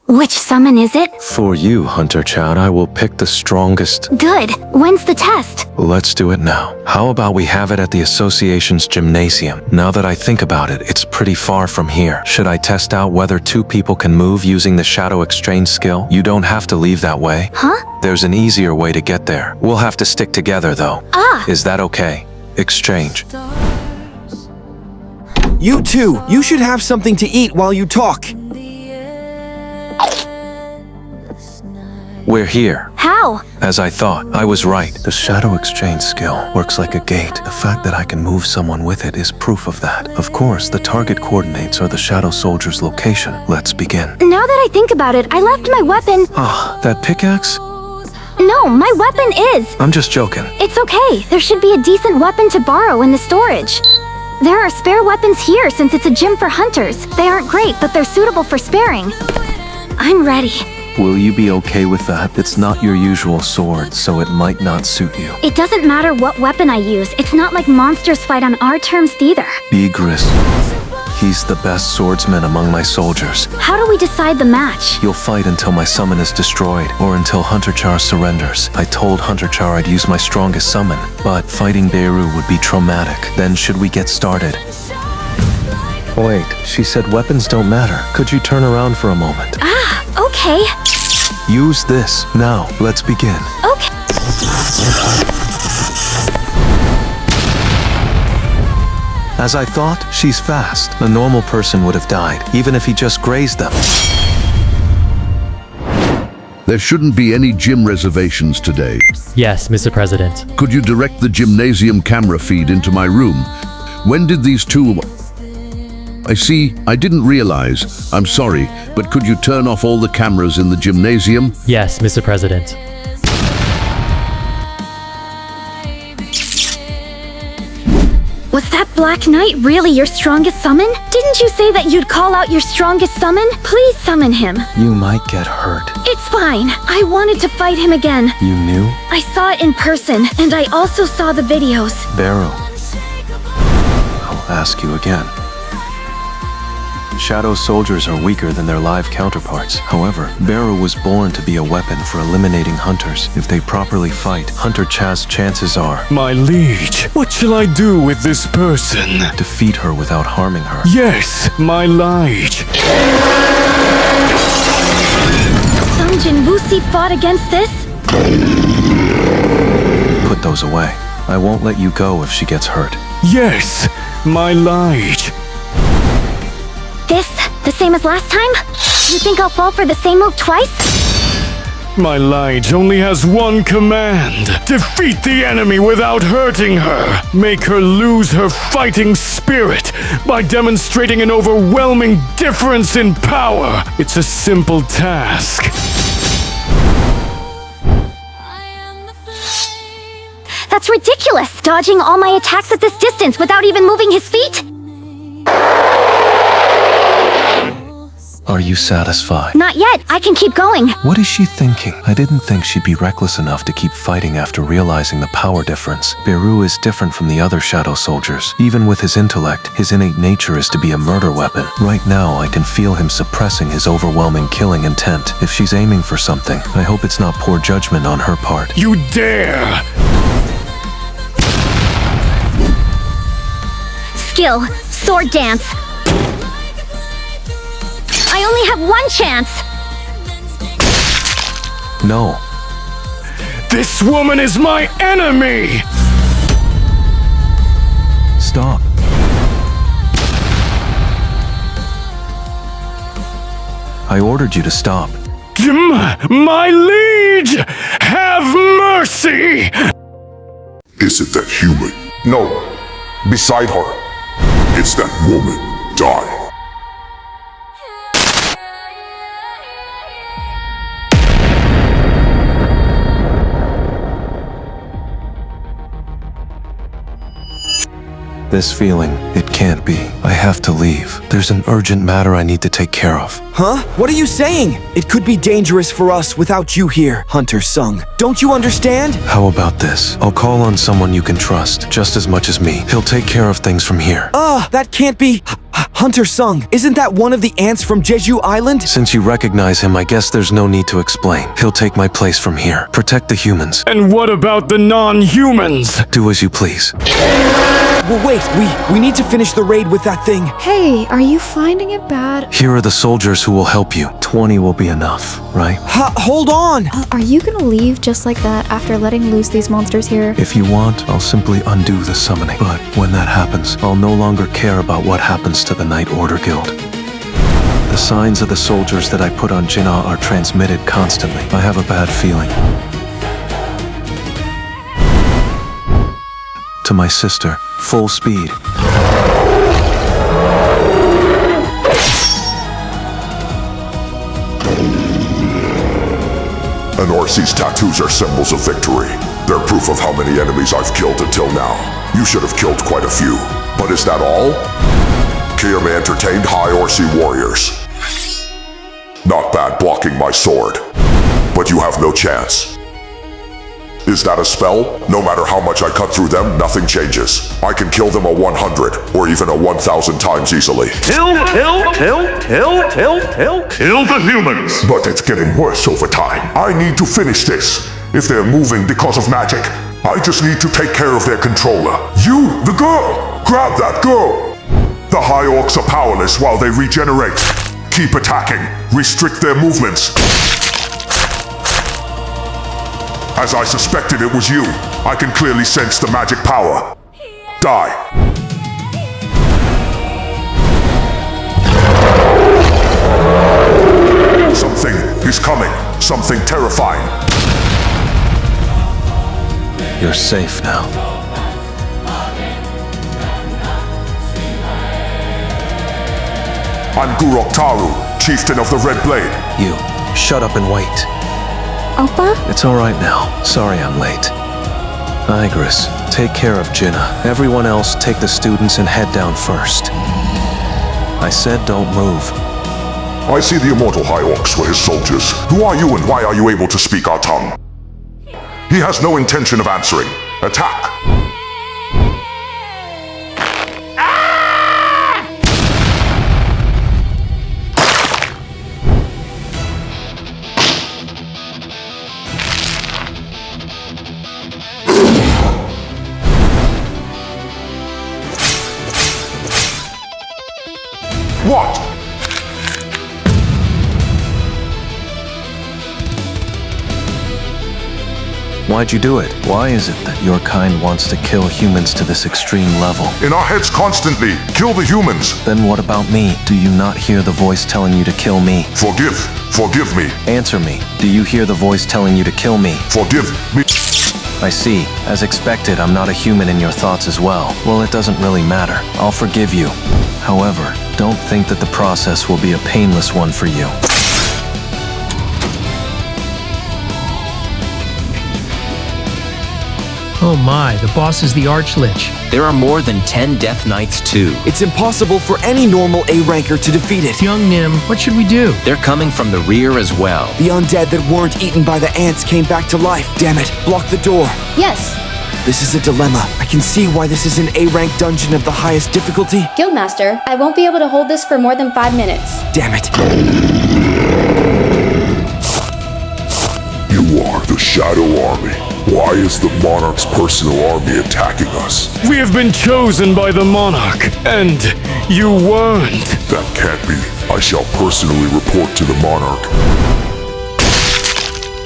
Which summon is it? For you, Hunter Chad, I will pick the strongest. Good. When's the test? Let's do it now. How about we have it at the association's gymnasium? Now that I think about it, it's pretty far from here. Should I test out whether two people can move using the shadow exchange skill? You don't have to leave that way. Huh? There's an easier way to get there. We'll have to stick together, though. Is that okay? Exchange. You two, you should have something to eat while you talk. We're here. How? As I thought, I was right. The shadow exchange skill works like a gate. The fact that I can move someone with it is proof of that. Of course, the target coordinates are the shadow soldier's location. Let's begin. Now that I think about it, I left my weapon. That pickaxe? No, my weapon is. I'm just joking. It's okay. There should be a decent weapon to borrow in the storage. There are spare weapons here since it's a gym for hunters. They aren't great, but they're suitable for sparing. I'm ready. Will you be okay with that? It's not your usual sword, so it might not suit you. It doesn't matter what weapon I use. It's not like monsters fight on our terms either. Beegris. He's the best swordsman among my soldiers. How do we decide the match? You'll fight until my summon is destroyed, or until Hunter Char surrenders. I told Hunter Char I'd use my strongest summon, but fighting Beirut would be traumatic. Then should we get started? Wait, she said weapons don't matter. Could you turn around for a moment? Okay. Use this. Now, let's begin. Okay. As I thought, she's fast. A normal person would have died, even if he just grazed them. There shouldn't be any gym reservations today. Yes, Mr. President. Could you direct the gymnasium camera feed into my room? When did these two... I see, I didn't realize. I'm sorry, but could you turn off all the cameras in the gymnasium? Yes, Mr. President. Was that Black Knight really your strongest summon? Didn't you say that you'd call out your strongest summon? Please summon him. You might get hurt. It's fine. I wanted to fight him again. You knew? I saw it in person, and I also saw the videos. Beru. I'll ask you again. Shadow soldiers are weaker than their live counterparts. However, Beru was born to be a weapon for eliminating hunters. If they properly fight, Hunter Chaz's chances are... My liege, what shall I do with this person? Defeat her without harming her. Yes, my liege. Sung Jinwoo fought against this? Put those away. I won't let you go if she gets hurt. Yes, my liege. This, the same as last time? You think I'll fall for the same move twice? My liege only has one command. Defeat the enemy without hurting her. Make her lose her fighting spirit by demonstrating an overwhelming difference in power. It's a simple task. That's ridiculous! Dodging all my attacks at this distance without even moving his feet? Are you satisfied? Not yet. I can keep going. What is she thinking? I didn't think she'd be reckless enough to keep fighting after realizing the power difference. Beru is different from the other shadow soldiers. Even with his intellect, his innate nature is to be a murder weapon. Right now, I can feel him suppressing his overwhelming killing intent. If she's aiming for something, I hope it's not poor judgment on her part. You dare! Skill. Sword dance. I only have one chance! No. This woman is my enemy! Stop. I ordered you to stop. My liege! Have mercy! Isn't that human? No. Beside her. It's that woman. Die. This feeling, it can't be. I have to leave. There's an urgent matter I need to take care of. Huh? What are you saying? It could be dangerous for us without you here, Hunter Sung. Don't you understand? How about this? I'll call on someone you can trust, just as much as me. He'll take care of things from here. That can't be... Hunter Sung, isn't that one of the ants from Jeju Island? Since you recognize him, I guess there's no need to explain. He'll take my place from here. Protect the humans. And what about the non-humans? Do as you please. Well, wait, we need to finish the raid with that thing. Hey, are you finding it bad? Here are the soldiers who will help you. 20 will be enough, right? Hold on! Are you gonna leave just like that after letting loose these monsters here? If you want, I'll simply undo the summoning. But when that happens, I'll no longer care about what happens to the Night Order Guild. The signs of the soldiers that I put on Jinnah are transmitted constantly. I have a bad feeling. To my sister, full speed. Anorsi's tattoos are symbols of victory. They're proof of how many enemies I've killed until now. You should have killed quite a few. But is that all? Kiyama entertained High Orsi warriors. Not bad blocking my sword. But you have no chance. Is that a spell? No matter how much I cut through them, nothing changes. I can kill them a 100 or even a 1,000 times easily. Kill the humans! But it's getting worse over time. I need to finish this. If they're moving because of magic, I just need to take care of their controller. You, the girl! Grab that girl! The High Orcs are powerless while they regenerate. Keep attacking. Restrict their movements. As I suspected it was you, I can clearly sense the magic power. Die. Something is coming. Something terrifying. You're safe now. I'm Gurok Taru, chieftain of the Red Blade. You, shut up and wait. Oppa? It's all right now. Sorry I'm late. Igris, take care of Jinnah. Everyone else, take the students and head down first. I said don't move. I see the immortal High Orcs were his soldiers. Who are you and why are you able to speak our tongue? He has no intention of answering. Attack! What? Why'd you do it? Why is it that your kind wants to kill humans to this extreme level? In our heads constantly. Kill the humans. Then what about me? Do you not hear the voice telling you to kill me? Forgive me. Answer me. Do you hear the voice telling you to kill me? Forgive me. I see. As expected, I'm not a human in your thoughts as well. Well, it doesn't really matter. I'll forgive you. However, don't think that the process will be a painless one for you. Oh my, the boss is the Archlich. There are more than 10 Death Knights too. It's impossible for any normal A-ranker to defeat it. Young Nim, what should we do? They're coming from the rear as well. The undead that weren't eaten by the ants came back to life. Damn it, block the door. Yes. This is a dilemma. I can see why this is an A-rank dungeon of the highest difficulty. Guildmaster, I won't be able to hold this for more than 5 minutes. Damn it. You are the Shadow Army. Why is the Monarch's personal army attacking us? We have been chosen by the Monarch, and you weren't. That can't be. I shall personally report to the Monarch.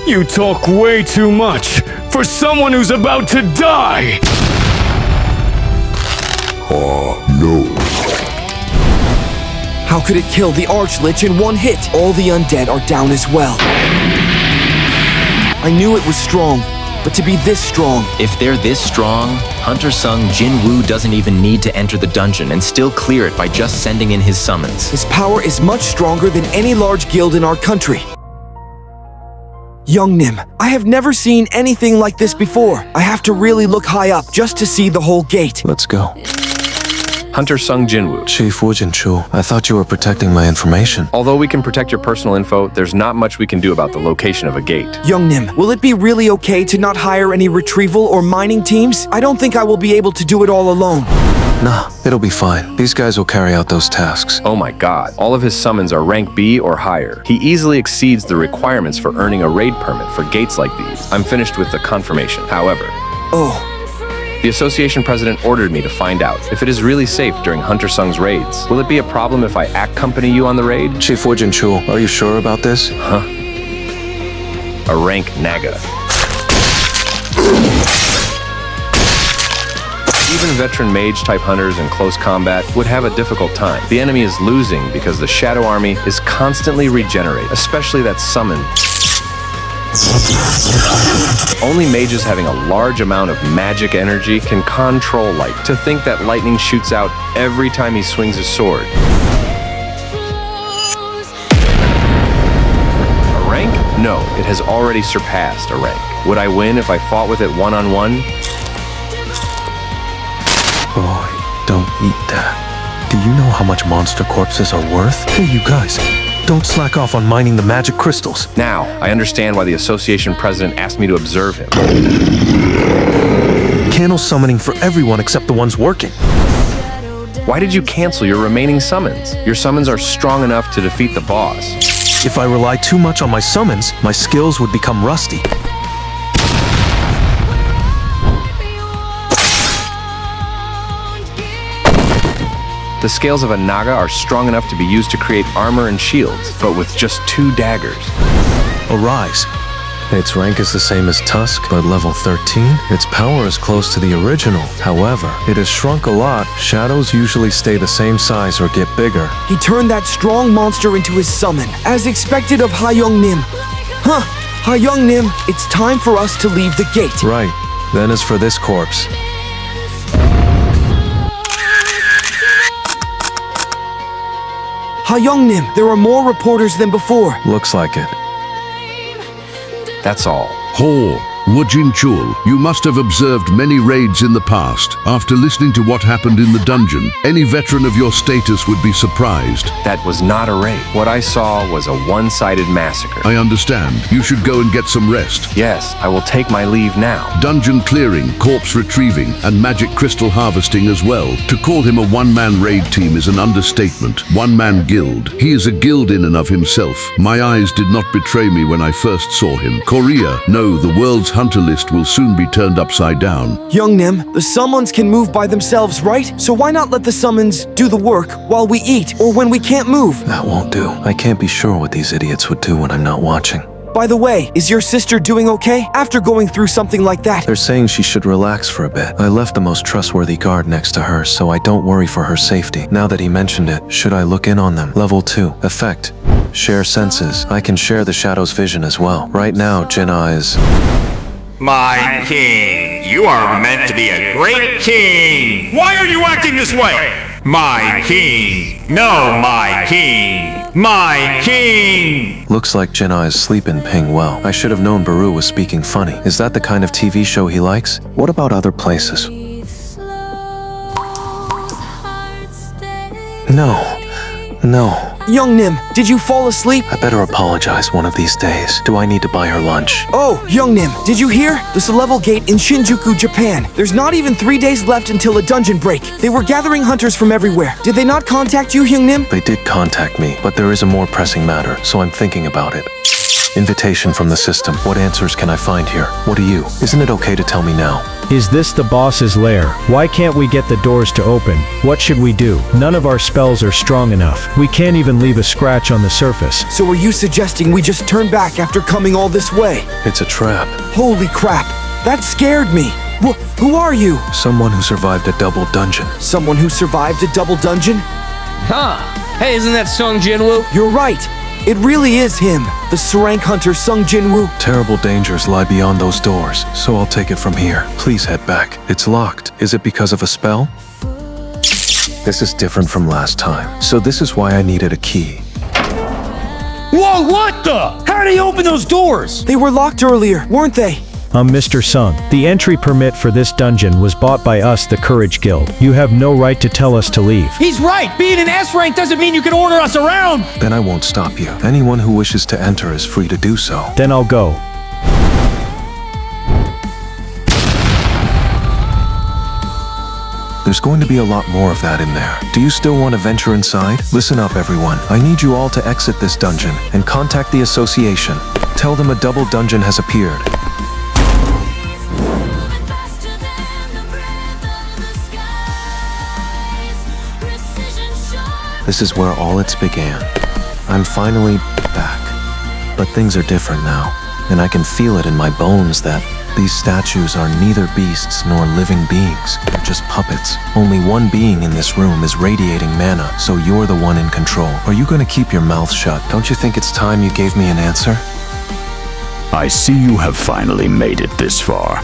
You talk way too much for someone who's about to die! No. How could it kill the Archlich in one hit? All the undead are down as well. I knew it was strong, but to be this strong... If they're this strong, Hunter Sung Jinwoo doesn't even need to enter the dungeon and still clear it by just sending in his summons. His power is much stronger than any large guild in our country. Young Nim, I have never seen anything like this before. I have to really look high up just to see the whole gate. Let's go. Hunter Sung Jinwoo. Chief Wu Jinchu, I thought you were protecting my information. Although we can protect your personal info, there's not much we can do about the location of a gate. Youngnim, will it be really okay to not hire any retrieval or mining teams? I don't think I will be able to do it all alone. Nah, it'll be fine. These guys will carry out those tasks. Oh my god, all of his summons are rank B or higher. He easily exceeds the requirements for earning a raid permit for gates like these. I'm finished with the confirmation. However, the association president ordered me to find out if it is really safe during Hunter Sung's raids. Will it be a problem if I accompany you on the raid? Chief Wu Jinchu, are you sure about this? Huh? A rank Naga. Even veteran mage-type hunters in close combat would have a difficult time. The enemy is losing because the Shadow Army is constantly regenerated, especially that summon. Only mages having a large amount of magic energy can control light. To think that lightning shoots out every time he swings his sword. A rank? No, it has already surpassed a rank. Would I win if I fought with it one-on-one? Boy, don't eat that. Do you know how much monster corpses are worth? Hey, you guys, don't slack off on mining the magic crystals. Now, I understand why the association president asked me to observe him. Candle summoning for everyone except the ones working. Why did you cancel your remaining summons? Your summons are strong enough to defeat the boss. If I rely too much on my summons, my skills would become rusty. The scales of a Naga are strong enough to be used to create armor and shields, but with just 2 daggers. Arise. Its rank is the same as Tusk, but level 13. Its power is close to the original. However, it has shrunk a lot. Shadows usually stay the same size or get bigger. He turned that strong monster into his summon, as expected of Youngnim. Huh, Youngnim, it's time for us to leave the gate. Right. Then as for this corpse. Youngnim, there are more reporters than before. Looks like it. That's all. Ho, Wujinchul, you must have observed many raids in the past. After listening to what happened in the dungeon, any veteran of your status would be surprised. That was not a raid. What I saw was a one-sided massacre. I understand. You should go and get some rest. Yes, I will take my leave now. Dungeon clearing, corpse retrieving, and magic crystal harvesting as well. To call him a one-man raid team is an understatement. One-man guild. He is a guild in and of himself. My eyes did not betray me when I first saw him. Korea, no, the world's hunter list will soon be turned upside down. Youngnim, the summons can move by themselves, right? So why not let the summons do the work while we eat or when we can't move? That won't do. I can't be sure what these idiots would do when I'm not watching. By the way, is your sister doing okay after going through something like that? They're saying she should relax for a bit. I left the most trustworthy guard next to her, so I don't worry for her safety. Now that he mentioned it, should I look in on them? Level 2. Effect. Share senses. I can share the Shadow's vision as well. Right now, Jinna is... My king, you are meant to be a great king. Why are you acting this way? My king, no, my king, my king. Looks like Jinna is sleeping ping well. I should have known Baru was speaking funny. Is that the kind of TV show he likes? What about other places? No. Youngnim, did you fall asleep? I better apologize one of these days. Do I need to buy her lunch? Oh, Youngnim, did you hear? There's a level gate in Shinjuku, Japan. There's not even 3 days left until a dungeon break. They were gathering hunters from everywhere. Did they not contact you, Youngnim? They did contact me, but there is a more pressing matter, so I'm thinking about it. Invitation from the system. What answers can I find here? What do you? Isn't it okay to tell me now? Is this the boss's lair? Why can't we get the doors to open? What should we do? None of our spells are strong enough. We can't even leave a scratch on the surface. So are you suggesting we just turn back after coming all this way? It's a trap. Holy crap! That scared me! Who are you? Someone who survived a double dungeon. Someone who survived a double dungeon? Huh. Hey, isn't that Sung Jinwoo? You're right. It really is him, the Serank hunter Sung Jinwoo. Terrible dangers lie beyond those doors, so I'll take it from here. Please head back. It's locked. Is it because of a spell? This is different from last time, so this is why I needed a key. Whoa, what the? How did he open those doors? They were locked earlier, weren't they? Mr. Sung. The entry permit for this dungeon was bought by us, the Courage Guild. You have no right to tell us to leave. He's right! Being an S rank doesn't mean you can order us around! Then I won't stop you. Anyone who wishes to enter is free to do so. Then I'll go. There's going to be a lot more of that in there. Do you still want to venture inside? Listen up, everyone. I need you all to exit this dungeon and contact the association. Tell them a double dungeon has appeared. This is where all it's began. I'm finally back. But things are different now, and I can feel it in my bones that these statues are neither beasts nor living beings. They're just puppets. Only one being in this room is radiating mana, so you're the one in control. Are you gonna keep your mouth shut? Don't you think it's time you gave me an answer? I see you have finally made it this far.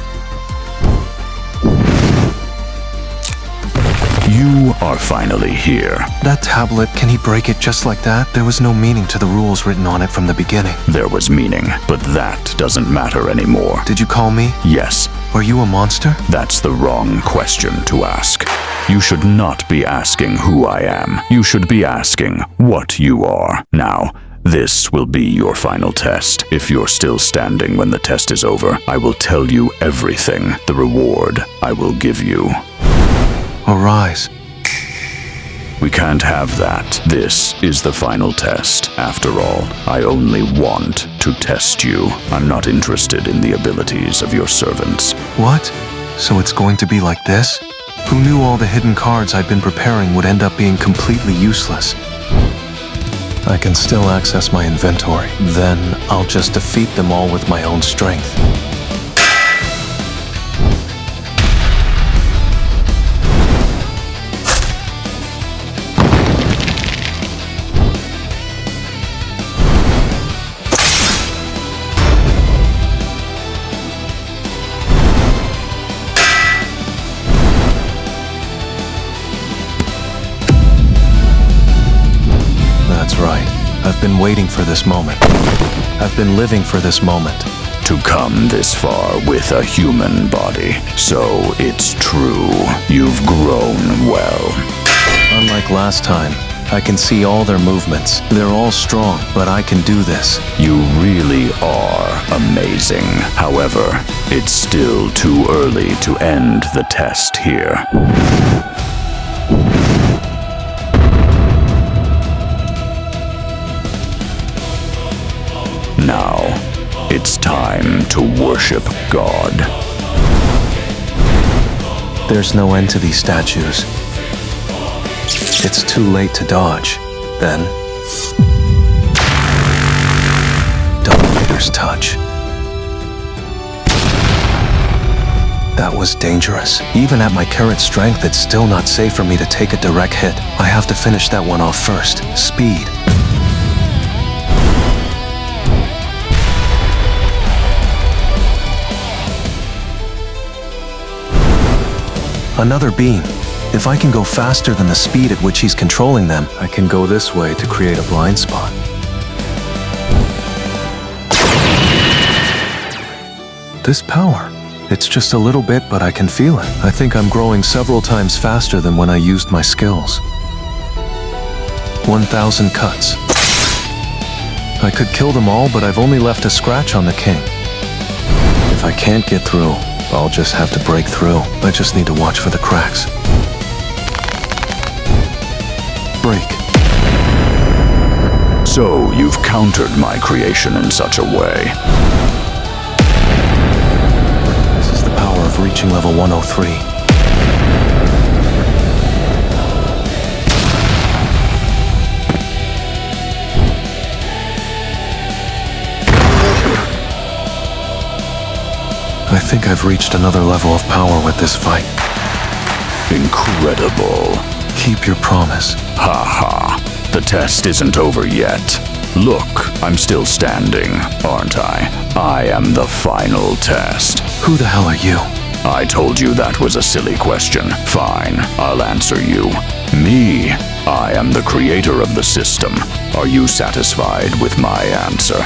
You are finally here. That tablet, can he break it just like that? There was no meaning to the rules written on it from the beginning. There was meaning, but that doesn't matter anymore. Did you call me? Yes. Are you a monster? That's the wrong question to ask. You should not be asking who I am. You should be asking what you are. Now, this will be your final test. If you're still standing when the test is over, I will tell you everything. The reward I will give you. Arise. We can't have that. This is the final test. After all, I only want to test you. I'm not interested in the abilities of your servants. What? So it's going to be like this? Who knew all the hidden cards I'd been preparing would end up being completely useless? I can still access my inventory. Then I'll just defeat them all with my own strength. That's right. I've been waiting for this moment. I've been living for this moment. To come this far with a human body. So it's true. You've grown well. Unlike last time, I can see all their movements. They're all strong, but I can do this. You really are amazing. However, it's still too early to end the test here. Now, it's time to worship God. There's no end to these statues. It's too late to dodge. Then, Dominator's touch. That was dangerous. Even at my current strength, it's still not safe for me to take a direct hit. I have to finish that one off first. Speed. Another beam. If I can go faster than the speed at which he's controlling them, I can go this way to create a blind spot. This power, it's just a little bit, but I can feel it. I think I'm growing several times faster than when I used my skills. 1,000 cuts. I could kill them all, but I've only left a scratch on the king. If I can't get through, I'll just have to break through. I just need to watch for the cracks. Break. So, you've countered my creation in such a way. This is the power of reaching level 103. I think I've reached another level of power with this fight. Incredible. Keep your promise. Ha ha. The test isn't over yet. Look, I'm still standing, aren't I? I am the final test. Who the hell are you? I told you that was a silly question. Fine, I'll answer you. Me. I am the creator of the system. Are you satisfied with my answer?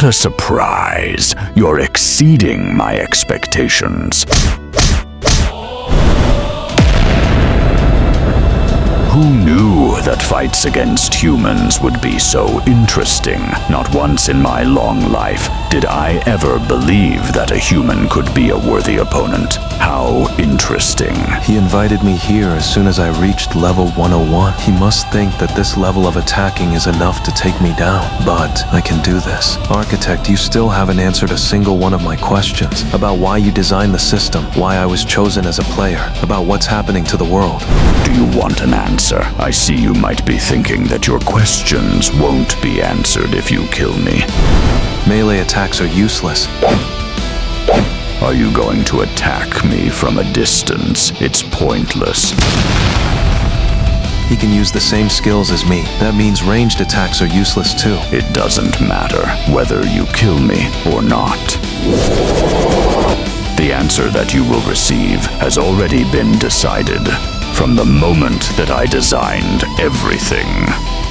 What a surprise! You're exceeding my expectations. Who knew that fights against humans would be so interesting? Not once in my long life did I ever believe that a human could be a worthy opponent. How interesting. He invited me here as soon as I reached level 101. He must think that this level of attacking is enough to take me down. But I can do this. Architect, you still haven't answered a single one of my questions. About why you designed the system, why I was chosen as a player, about what's happening to the world. Do you want an answer? I see you might be thinking that your questions won't be answered if you kill me. Melee attacks are useless. Are you going to attack me from a distance? It's pointless. He can use the same skills as me. That means ranged attacks are useless too. It doesn't matter whether you kill me or not. The answer that you will receive has already been decided from the moment that I designed everything.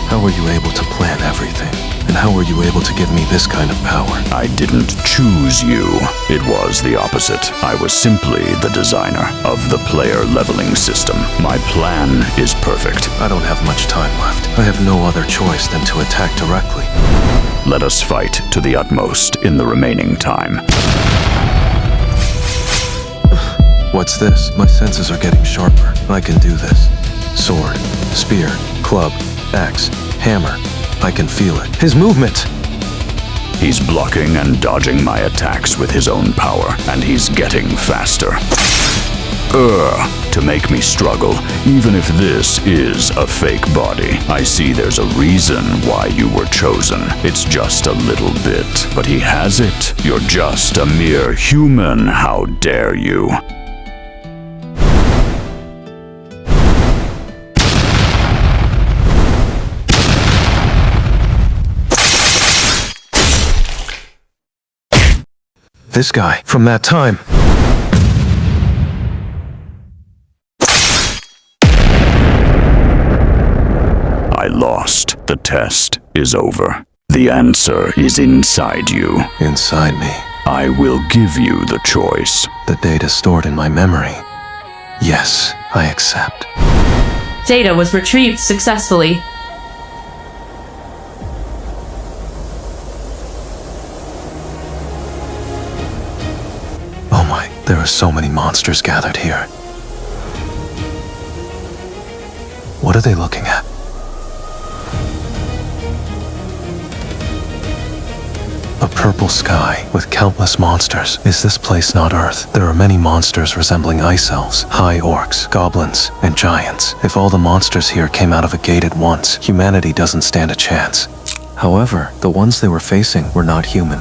How were you able to plan everything? And how were you able to give me this kind of power? I didn't choose you. It was the opposite. I was simply the designer of the player leveling system. My plan is perfect. I don't have much time left. I have no other choice than to attack directly. Let us fight to the utmost in the remaining time. What's this? My senses are getting sharper. I can do this. Sword, spear, club, axe, hammer. I can feel it. His movement! He's blocking and dodging my attacks with his own power, and he's getting faster. To make me struggle, even if this is a fake body. I see there's a reason why you were chosen. It's just a little bit, but he has it. You're just a mere human. How dare you? This guy, from that time. I lost. The test is over. The answer is inside you. Inside me. I will give you the choice. The data stored in my memory. Yes, I accept. Data was retrieved successfully. Oh my, there are so many monsters gathered here. What are they looking at? A purple sky with countless monsters. Is this place not Earth? There are many monsters resembling ice elves, high orcs, goblins, and giants. If all the monsters here came out of a gate at once, humanity doesn't stand a chance. However, the ones they were facing were not human.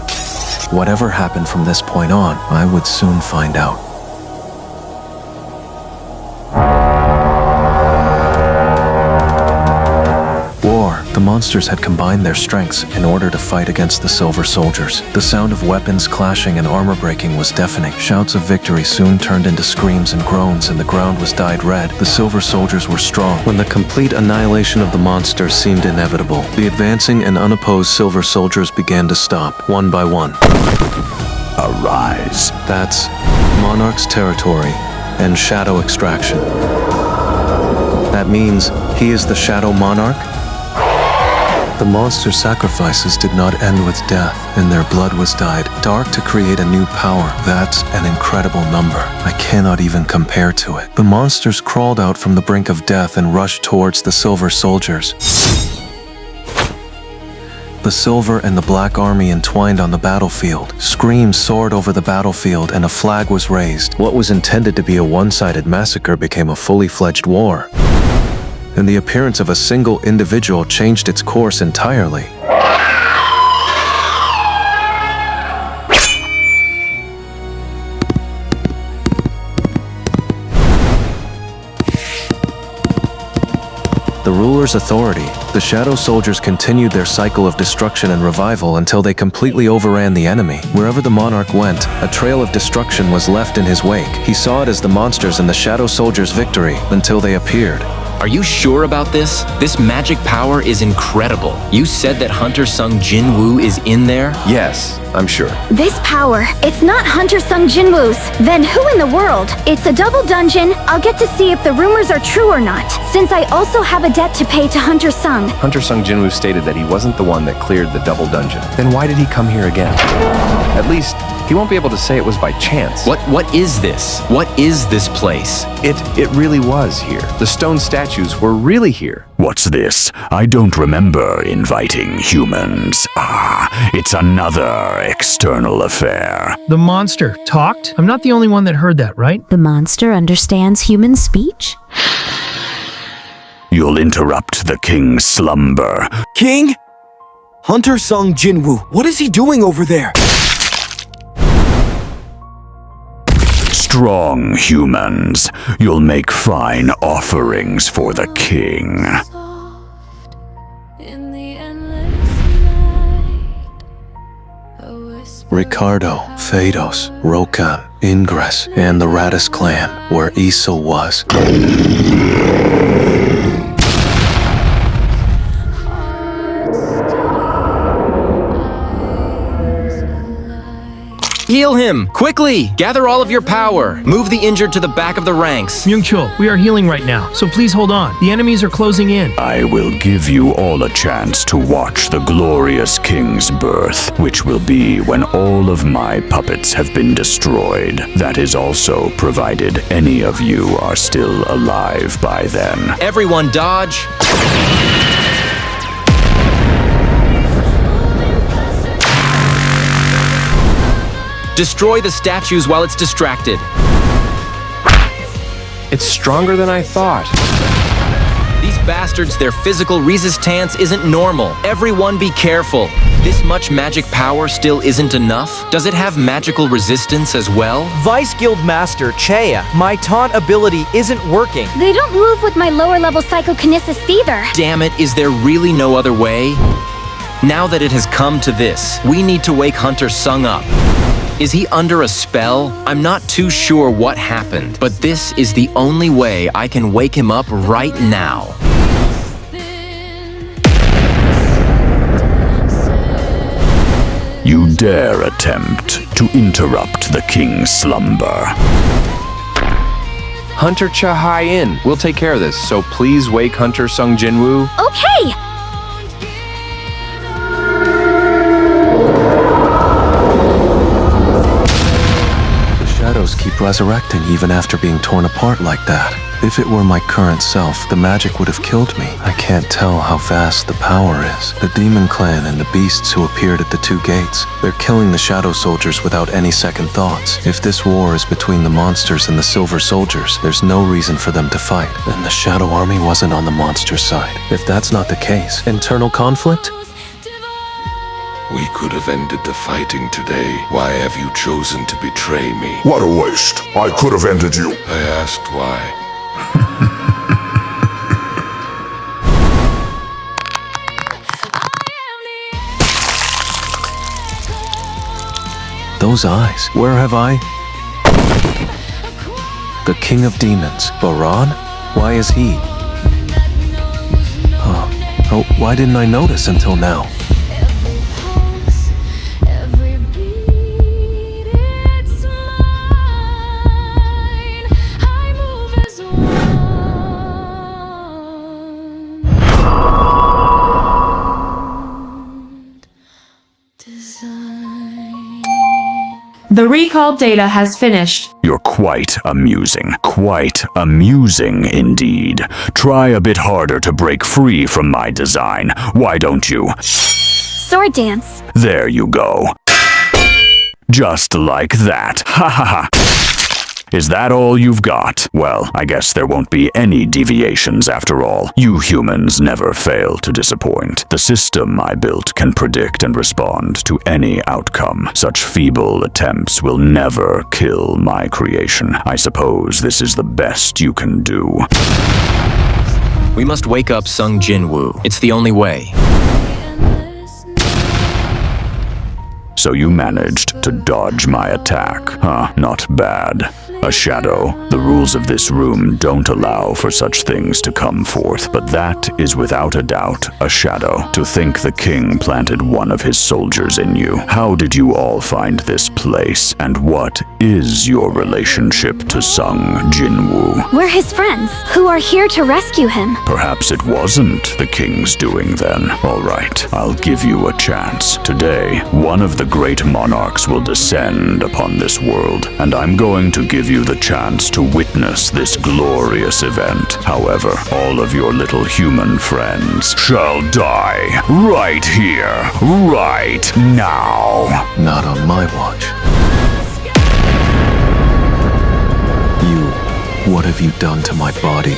Whatever happened from this point on, I would soon find out. War. The monsters had combined their strengths in order to fight against the Silver Soldiers. The sound of weapons clashing and armor breaking was deafening. Shouts of victory soon turned into screams and groans, and the ground was dyed red. The Silver Soldiers were strong. When the complete annihilation of the monsters seemed inevitable, the advancing and unopposed Silver Soldiers began to stop, one by one. Arise. That's Monarch's territory and Shadow extraction. That means he is the Shadow Monarch? The monster sacrifices did not end with death, and their blood was dyed dark to create a new power. That's an incredible number. I cannot even compare to it. The monsters crawled out from the brink of death and rushed towards the Silver Soldiers. The Silver and the Black Army entwined on the battlefield. Screams soared over the battlefield and a flag was raised. What was intended to be a one-sided massacre became a fully fledged war. And the appearance of a single individual changed its course entirely. The ruler's authority, the Shadow Soldiers continued their cycle of destruction and revival until they completely overran the enemy. Wherever the monarch went, a trail of destruction was left in his wake. He saw it as the monsters and the Shadow Soldiers' victory until they appeared. Are you sure about this? This magic power is incredible. You said that Hunter Sung Jinwoo is in there? Yes, I'm sure. This power, it's not Hunter Sung Jinwoo's. Then who in the world? It's a double dungeon. I'll get to see if the rumors are true or not, since I also have a debt to pay to Hunter Sung. Hunter Sung Jinwoo stated that he wasn't the one that cleared the double dungeon. Then why did he come here again? At least, he won't be able to say it was by chance. What is this? What is this place? It really was here. The stone statues were really here. What's this? I don't remember inviting humans. It's another external affair. The monster talked? I'm not the only one that heard that, right? The monster understands human speech? You'll interrupt the king's slumber. King? Hunter Sung Jinwoo, what is he doing over there? Strong humans, you'll make fine offerings for the king. Ricardo, Phaedos, Rokan, Ingress, and the Radis clan, where Issa was. Heal him! Quickly! Gather all of your power. Move the injured to the back of the ranks. Myung-chul, we are healing right now, so please hold on. The enemies are closing in. I will give you all a chance to watch the glorious king's birth, which will be when all of my puppets have been destroyed. That is also provided any of you are still alive by then. Everyone dodge! Destroy the statues while it's distracted. It's stronger than I thought. These bastards, their physical resistance isn't normal. Everyone be careful. This much magic power still isn't enough? Does it have magical resistance as well? Vice Guild Master Chea, my taunt ability isn't working. They don't move with my lower level psychokinesis either. Damn it, is there really no other way? Now that it has come to this, we need to wake Hunter Sung up. Is he under a spell? I'm not too sure what happened, but this is the only way I can wake him up right now. You dare attempt to interrupt the king's slumber. Hunter Cha-hai-in, we'll take care of this, so please wake Hunter Sung Jinwoo. Okay! Shadows keep resurrecting even after being torn apart like that. If it were my current self, the magic would have killed me. I can't tell how vast the power is. The demon clan and the beasts who appeared at the two gates, they're killing the shadow soldiers without any second thoughts. If this war is between the monsters and the silver soldiers, there's no reason for them to fight. And the shadow army wasn't on the monster's side. If that's not the case, internal conflict? We could have ended the fighting today. Why have you chosen to betray me? What a waste. I could have ended you. I asked why. Those eyes, where have I? The king of demons, Baran? Why is he? Oh, why didn't I notice until now? The recall data has finished. You're quite amusing. Quite amusing indeed. Try a bit harder to break free from my design. Why don't you? Sword dance. There you go. Just like that. Ha ha ha. Is that all you've got? Well, I guess there won't be any deviations after all. You humans never fail to disappoint. The system I built can predict and respond to any outcome. Such feeble attempts will never kill my creation. I suppose this is the best you can do. We must wake up Sung Jinwoo. It's the only way. So you managed to dodge my attack, huh? Not bad. A shadow. The rules of this room don't allow for such things to come forth, but that is without a doubt a shadow. To think the king planted one of his soldiers in you. How did you all find this place? And what is your relationship to Sung Jinwoo? We're his friends, who are here to rescue him. Perhaps it wasn't the king's doing then. All right, I'll give you a chance. Today, one of the great monarchs will descend upon this world, and I'm going to give you the chance to witness this glorious event. However, all of your little human friends shall die right here, right now. Not on my watch. What have you done to my body?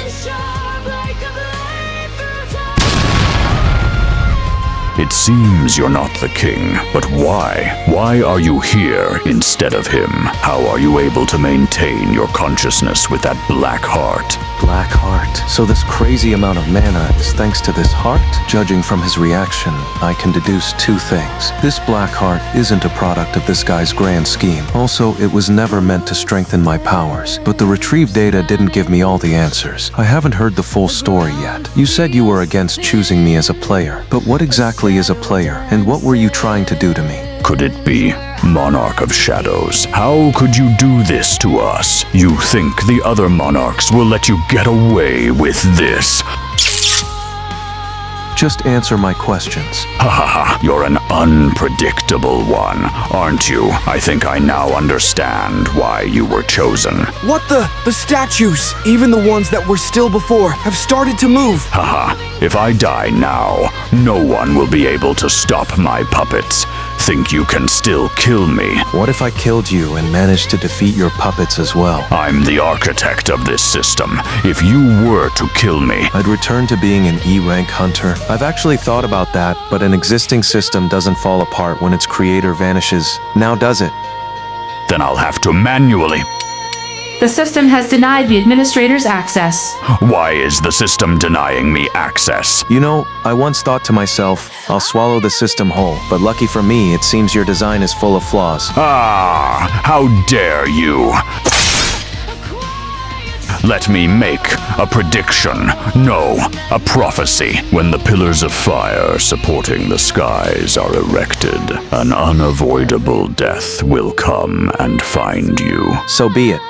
It seems you're not the king, but why? Why are you here instead of him? How are you able to maintain your consciousness with that black heart? Black heart. So this crazy amount of mana is thanks to this heart? Judging from his reaction, I can deduce two things. This black heart isn't a product of this guy's grand scheme. Also, it was never meant to strengthen my powers. But the retrieved data didn't give me all the answers. I haven't heard the full story yet. You said you were against choosing me as a player. But what exactly is a player? And what were you trying to do to me? Could it be Monarch of Shadows? How could you do this to us? You think the other monarchs will let you get away with this? Just answer my questions. Ha ha ha, you're an unpredictable one, aren't you? I think I now understand why you were chosen. What the? The statues, even the ones that were still before, have started to move. Haha, if I die now, no one will be able to stop my puppets. Think you can still kill me? What if I killed you and managed to defeat your puppets as well? I'm the architect of this system. If you were to kill me, I'd return to being an E-rank hunter. I've actually thought about that, but an existing system doesn't fall apart when its creator vanishes. Now does it? Then I'll have to manually... The system has denied the administrators access. Why is the system denying me access? You know, I once thought to myself, I'll swallow the system whole, but lucky for me, it seems your design is full of flaws. Ah, how dare you! Let me make a prediction. No, a prophecy. When the pillars of fire supporting the skies are erected, an unavoidable death will come and find you. So be it.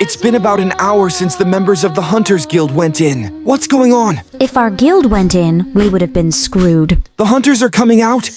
It's been about an hour since the members of the Hunters Guild went in. What's going on? If our guild went in, we would have been screwed. The Hunters are coming out?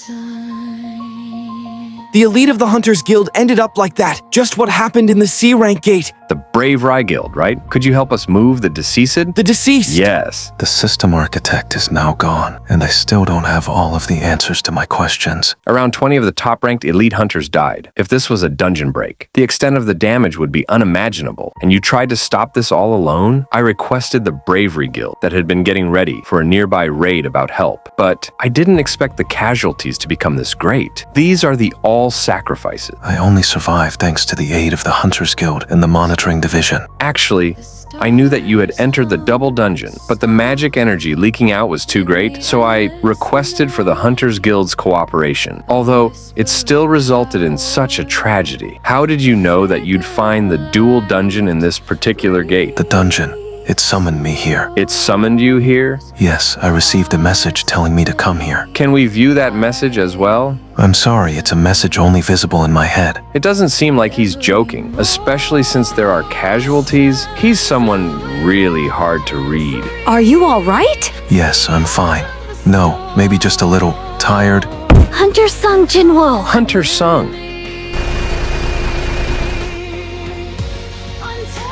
The elite of the Hunters Guild ended up like that. Just what happened in the C-rank gate. The Brave Rye Guild, right? Could you help us move the deceased? The deceased? Yes. The system architect is now gone, and I still don't have all of the answers to my questions. Around 20 of the top-ranked elite hunters died. If this was a dungeon break, the extent of the damage would be unimaginable. And you tried to stop this all alone? I requested the Bravery Guild that had been getting ready for a nearby raid about help. But I didn't expect the casualties to become this great. These are the all-sacrifices. I only survived thanks to the aid of the Hunters Guild and the Monitoring Division. Actually, I knew that you had entered the double dungeon, but the magic energy leaking out was too great, so I requested for the Hunters Guild's cooperation. Although, it still resulted in such a tragedy. How did you know that you'd find the dual dungeon in this particular gate? The dungeon. It summoned me here. It summoned you here? Yes, I received a message telling me to come here. Can we view that message as well? I'm sorry, it's a message only visible in my head. It doesn't seem like he's joking, especially since there are casualties. He's someone really hard to read. Are you all right? Yes, I'm fine. No, maybe just a little tired. Hunter Sung Jinwoo. Hunter Sung.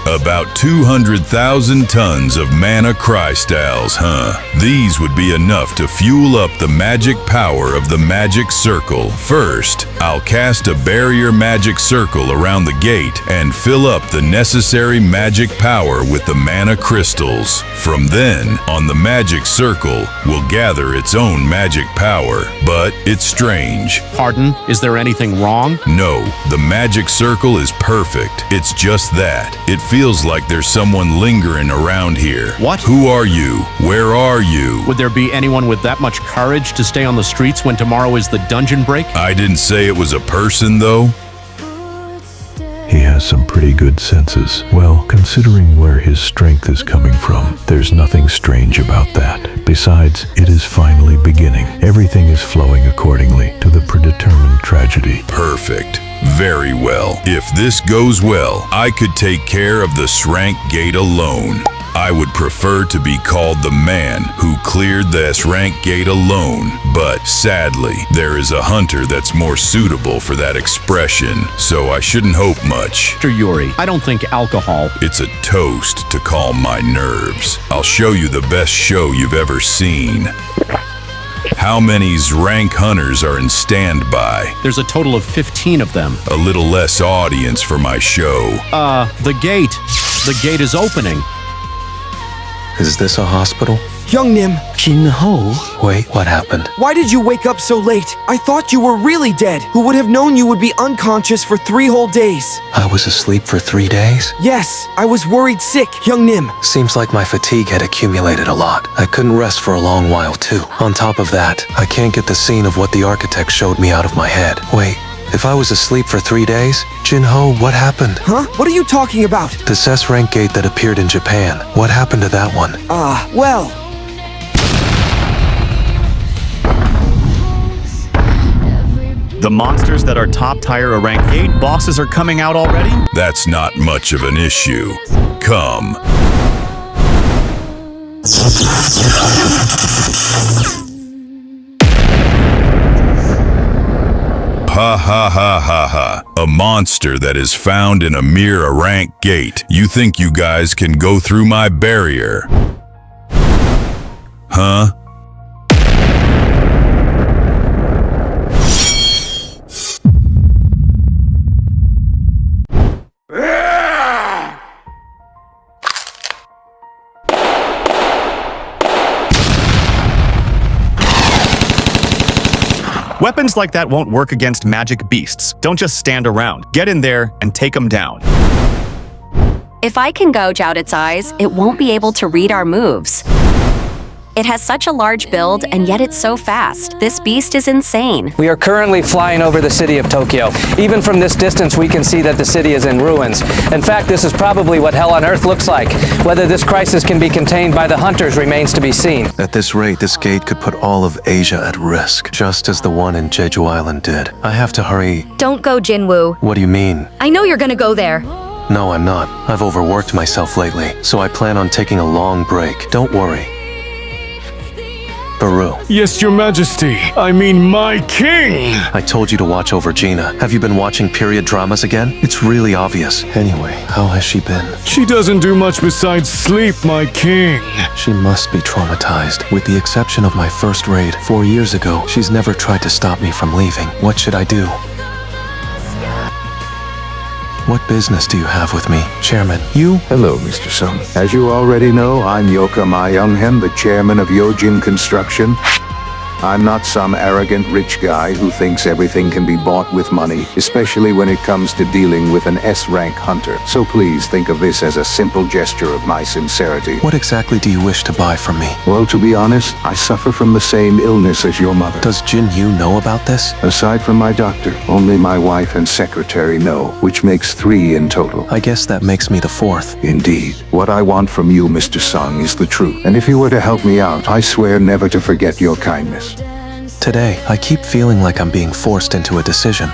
About 200,000 tons of mana crystals, huh? These would be enough to fuel up the magic power of the magic circle. First, I'll cast a barrier magic circle around the gate and fill up the necessary magic power with the mana crystals. From then, on the magic circle will gather its own magic power. But it's strange. Pardon? Is there anything wrong? No, the magic circle is perfect. It's just that. It feels like there's someone lingering around here. What? Who are you? Where are you? Would there be anyone with that much courage to stay on the streets when tomorrow is the dungeon break? I didn't say it was a person, though. has some pretty good senses. Well, considering where his strength is coming from, there's nothing strange about that. Besides, it is finally beginning. Everything is flowing accordingly to the predetermined tragedy. Perfect. Very well. If this goes well, I could take care of the Srank Gate alone. I would prefer to be called the man who cleared the Srank Gate alone, but sadly, there is a hunter that's more suitable for that expression, so I shouldn't hope much. Mr. Yuri, I don't think alcohol... It's a toast to calm my nerves. I'll show you the best show you've ever seen. How many Rank hunters are in standby? There's a total of 15 of them. A little less audience for my show. The gate. The gate is opening. Is this a hospital? Young Nim. Jinwoo? Wait, what happened? Why did you wake up so late? I thought you were really dead. Who would have known you would be unconscious for 3 whole days? I was asleep for 3 days? Yes, I was worried sick, Young Nim. Seems like my fatigue had accumulated a lot. I couldn't rest for a long while, too. On top of that, I can't get the scene of what the architect showed me out of my head. Wait, if I was asleep for 3 days? Jinwoo, what happened? Huh? What are you talking about? The S-Rank Gate that appeared in Japan. What happened to that one? Well... The monsters that are top tier a rank 8 bosses are coming out already? That's not much of an issue. Come. Ha ha ha ha ha. A monster that is found in a mere rank gate. You think you guys can go through my barrier? Huh? Weapons like that won't work against magic beasts. Don't just stand around. Get in there and take them down. If I can gouge out its eyes, it won't be able to read our moves. It has such a large build, and yet it's so fast. This beast is insane. We are currently flying over the city of Tokyo. Even from this distance, we can see that the city is in ruins. In fact, this is probably what hell on earth looks like. Whether this crisis can be contained by the hunters remains to be seen. At this rate, this gate could put all of Asia at risk, just as the one in Jeju Island did. I have to hurry. Don't go, Jinwoo. What do you mean? I know you're gonna go there. No, I'm not. I've overworked myself lately, so I plan on taking a long break. Don't worry. Baru. Yes, Your Majesty. I mean, my king! I told you to watch over Gina. Have you been watching period dramas again? It's really obvious. Anyway, how has she been? She doesn't do much besides sleep, my king. She must be traumatized. With the exception of my first raid 4 years ago, she's never tried to stop me from leaving. What should I do? What business do you have with me, Chairman? You? Hello, Mr. Sung. As you already know, I'm Yoka Ma Younghen, the chairman of Yojin Construction. I'm not some arrogant rich guy who thinks everything can be bought with money, especially when it comes to dealing with an S-rank hunter. So please think of this as a simple gesture of my sincerity. What exactly do you wish to buy from me? Well, to be honest, I suffer from the same illness as your mother. Does Jinwoo know about this? Aside from my doctor, only my wife and secretary know, which makes 3 in total. I guess that makes me the 4th. Indeed. What I want from you, Mr. Sung, is the truth. And if you were to help me out, I swear never to forget your kindness. Today, I keep feeling like I'm being forced into a decision.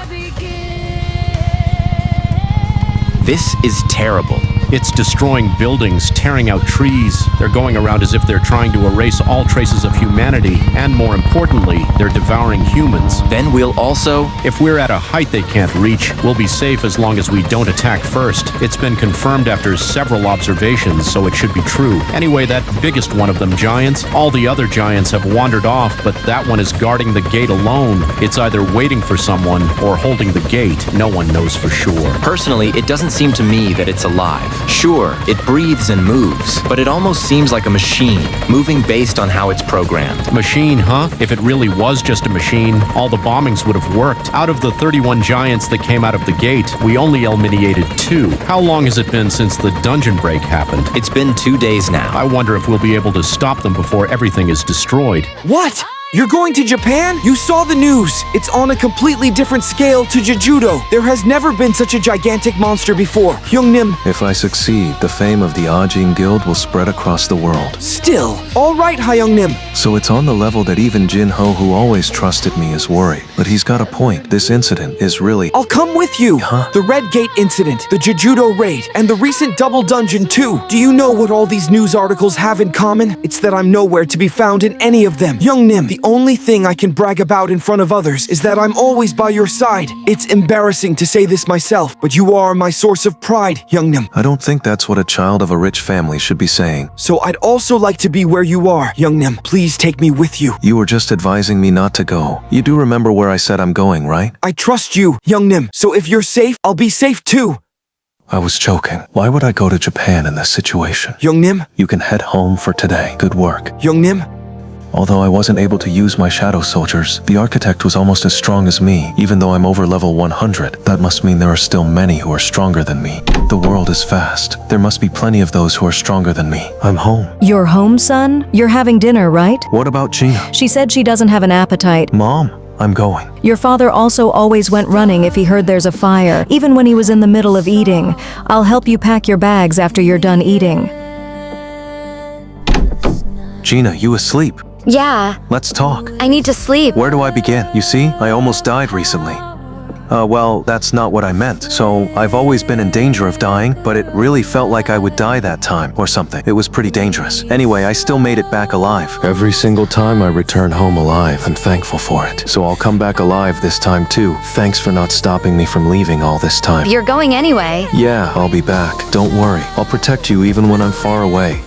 This is terrible. It's destroying buildings, tearing out trees. They're going around as if they're trying to erase all traces of humanity, and more importantly, they're devouring humans. Then we'll also... If we're at a height they can't reach, we'll be safe as long as we don't attack first. It's been confirmed after several observations, so it should be true. Anyway, that biggest one of them giants, all the other giants have wandered off, but that one is guarding the gate alone. It's either waiting for someone or holding the gate. No one knows for sure. Personally, it doesn't seem to me that it's alive. Sure, it breathes and moves, but it almost seems like a machine, moving based on how it's programmed. Machine, huh? If it really was just a machine, all the bombings would have worked. Out of the 31 giants that came out of the gate, we only eliminated 2. How long has it been since the dungeon break happened? It's been 2 days now. I wonder if we'll be able to stop them before everything is destroyed. What? You're going to Japan? You saw the news. It's on a completely different scale to Jejudo. There has never been such a gigantic monster before. Hyungnim. If I succeed, the fame of the Ajin Guild will spread across the world. Still. All right, Hyungnim. So it's on the level that even Jinho, who always trusted me, is worried. But he's got a point. This incident is really... I'll come with you. Huh? The Red Gate incident, the Jejudo raid, and the recent double dungeon too. Do you know what all these news articles have in common? It's that I'm nowhere to be found in any of them. Hyungnim, the only thing I can brag about in front of others is that I'm always by your side. It's embarrassing to say this myself, but you are my source of pride, Hyungnim. I don't think that's what a child of a rich family should be saying. So I'd also like to be where you are, Hyungnim. Please take me with you. You were just advising me not to go. You do remember where I said I'm going, right? I trust you, Hyungnim. So if you're safe, I'll be safe too. I was joking. Why would I go to Japan in this situation? Hyungnim? You can head home for today. Good work. Hyungnim? Although I wasn't able to use my shadow soldiers, the architect was almost as strong as me, even though I'm over level 100. That must mean there are still many who are stronger than me. The world is vast. There must be plenty of those who are stronger than me. I'm home. You're home, son? You're having dinner, right? What about Gina? She said she doesn't have an appetite. Mom, I'm going. Your father also always went running if he heard there's a fire, even when he was in the middle of eating. I'll help you pack your bags after you're done eating. Gina, you asleep? Yeah, Let's talk. I need to sleep. Where do I begin? You see, I almost died recently. Well, that's not what I meant. So, I've always been in danger of dying, but it really felt like I would die that time, or something. It was pretty dangerous. Anyway, I still made it back alive. Every single time I return home alive, I'm thankful for it. So I'll come back alive this time too. Thanks for not stopping me from leaving all this time. You're going anyway. Yeah, I'll be back. Don't worry. I'll protect you even when I'm far away.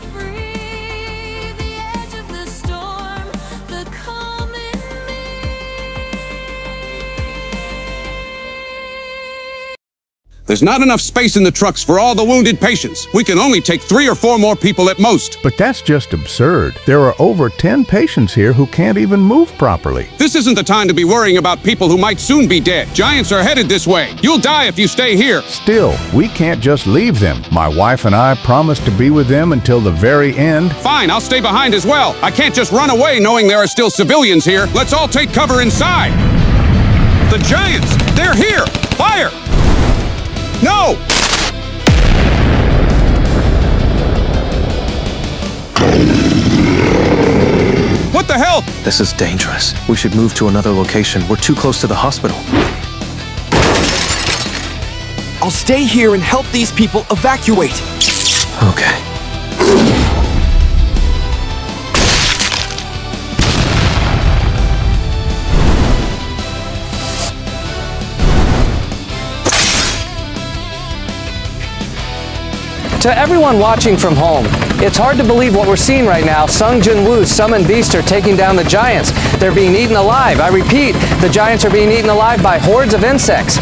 There's not enough space in the trucks for all the wounded patients. We can only take 3 or 4 more people at most. But that's just absurd. There are over 10 patients here who can't even move properly. This isn't the time to be worrying about people who might soon be dead. Giants are headed this way. You'll die if you stay here. Still, we can't just leave them. My wife and I promised to be with them until the very end. Fine, I'll stay behind as well. I can't just run away knowing there are still civilians here. Let's all take cover inside. The Giants! They're here! Fire! No! What the hell? This is dangerous. We should move to another location. We're too close to the hospital. I'll stay here and help these people evacuate. Okay. To everyone watching from home, it's hard to believe what we're seeing right now. Sung Jinwoo's summoned beasts are taking down the giants. They're being eaten alive. I repeat, the giants are being eaten alive by hordes of insects.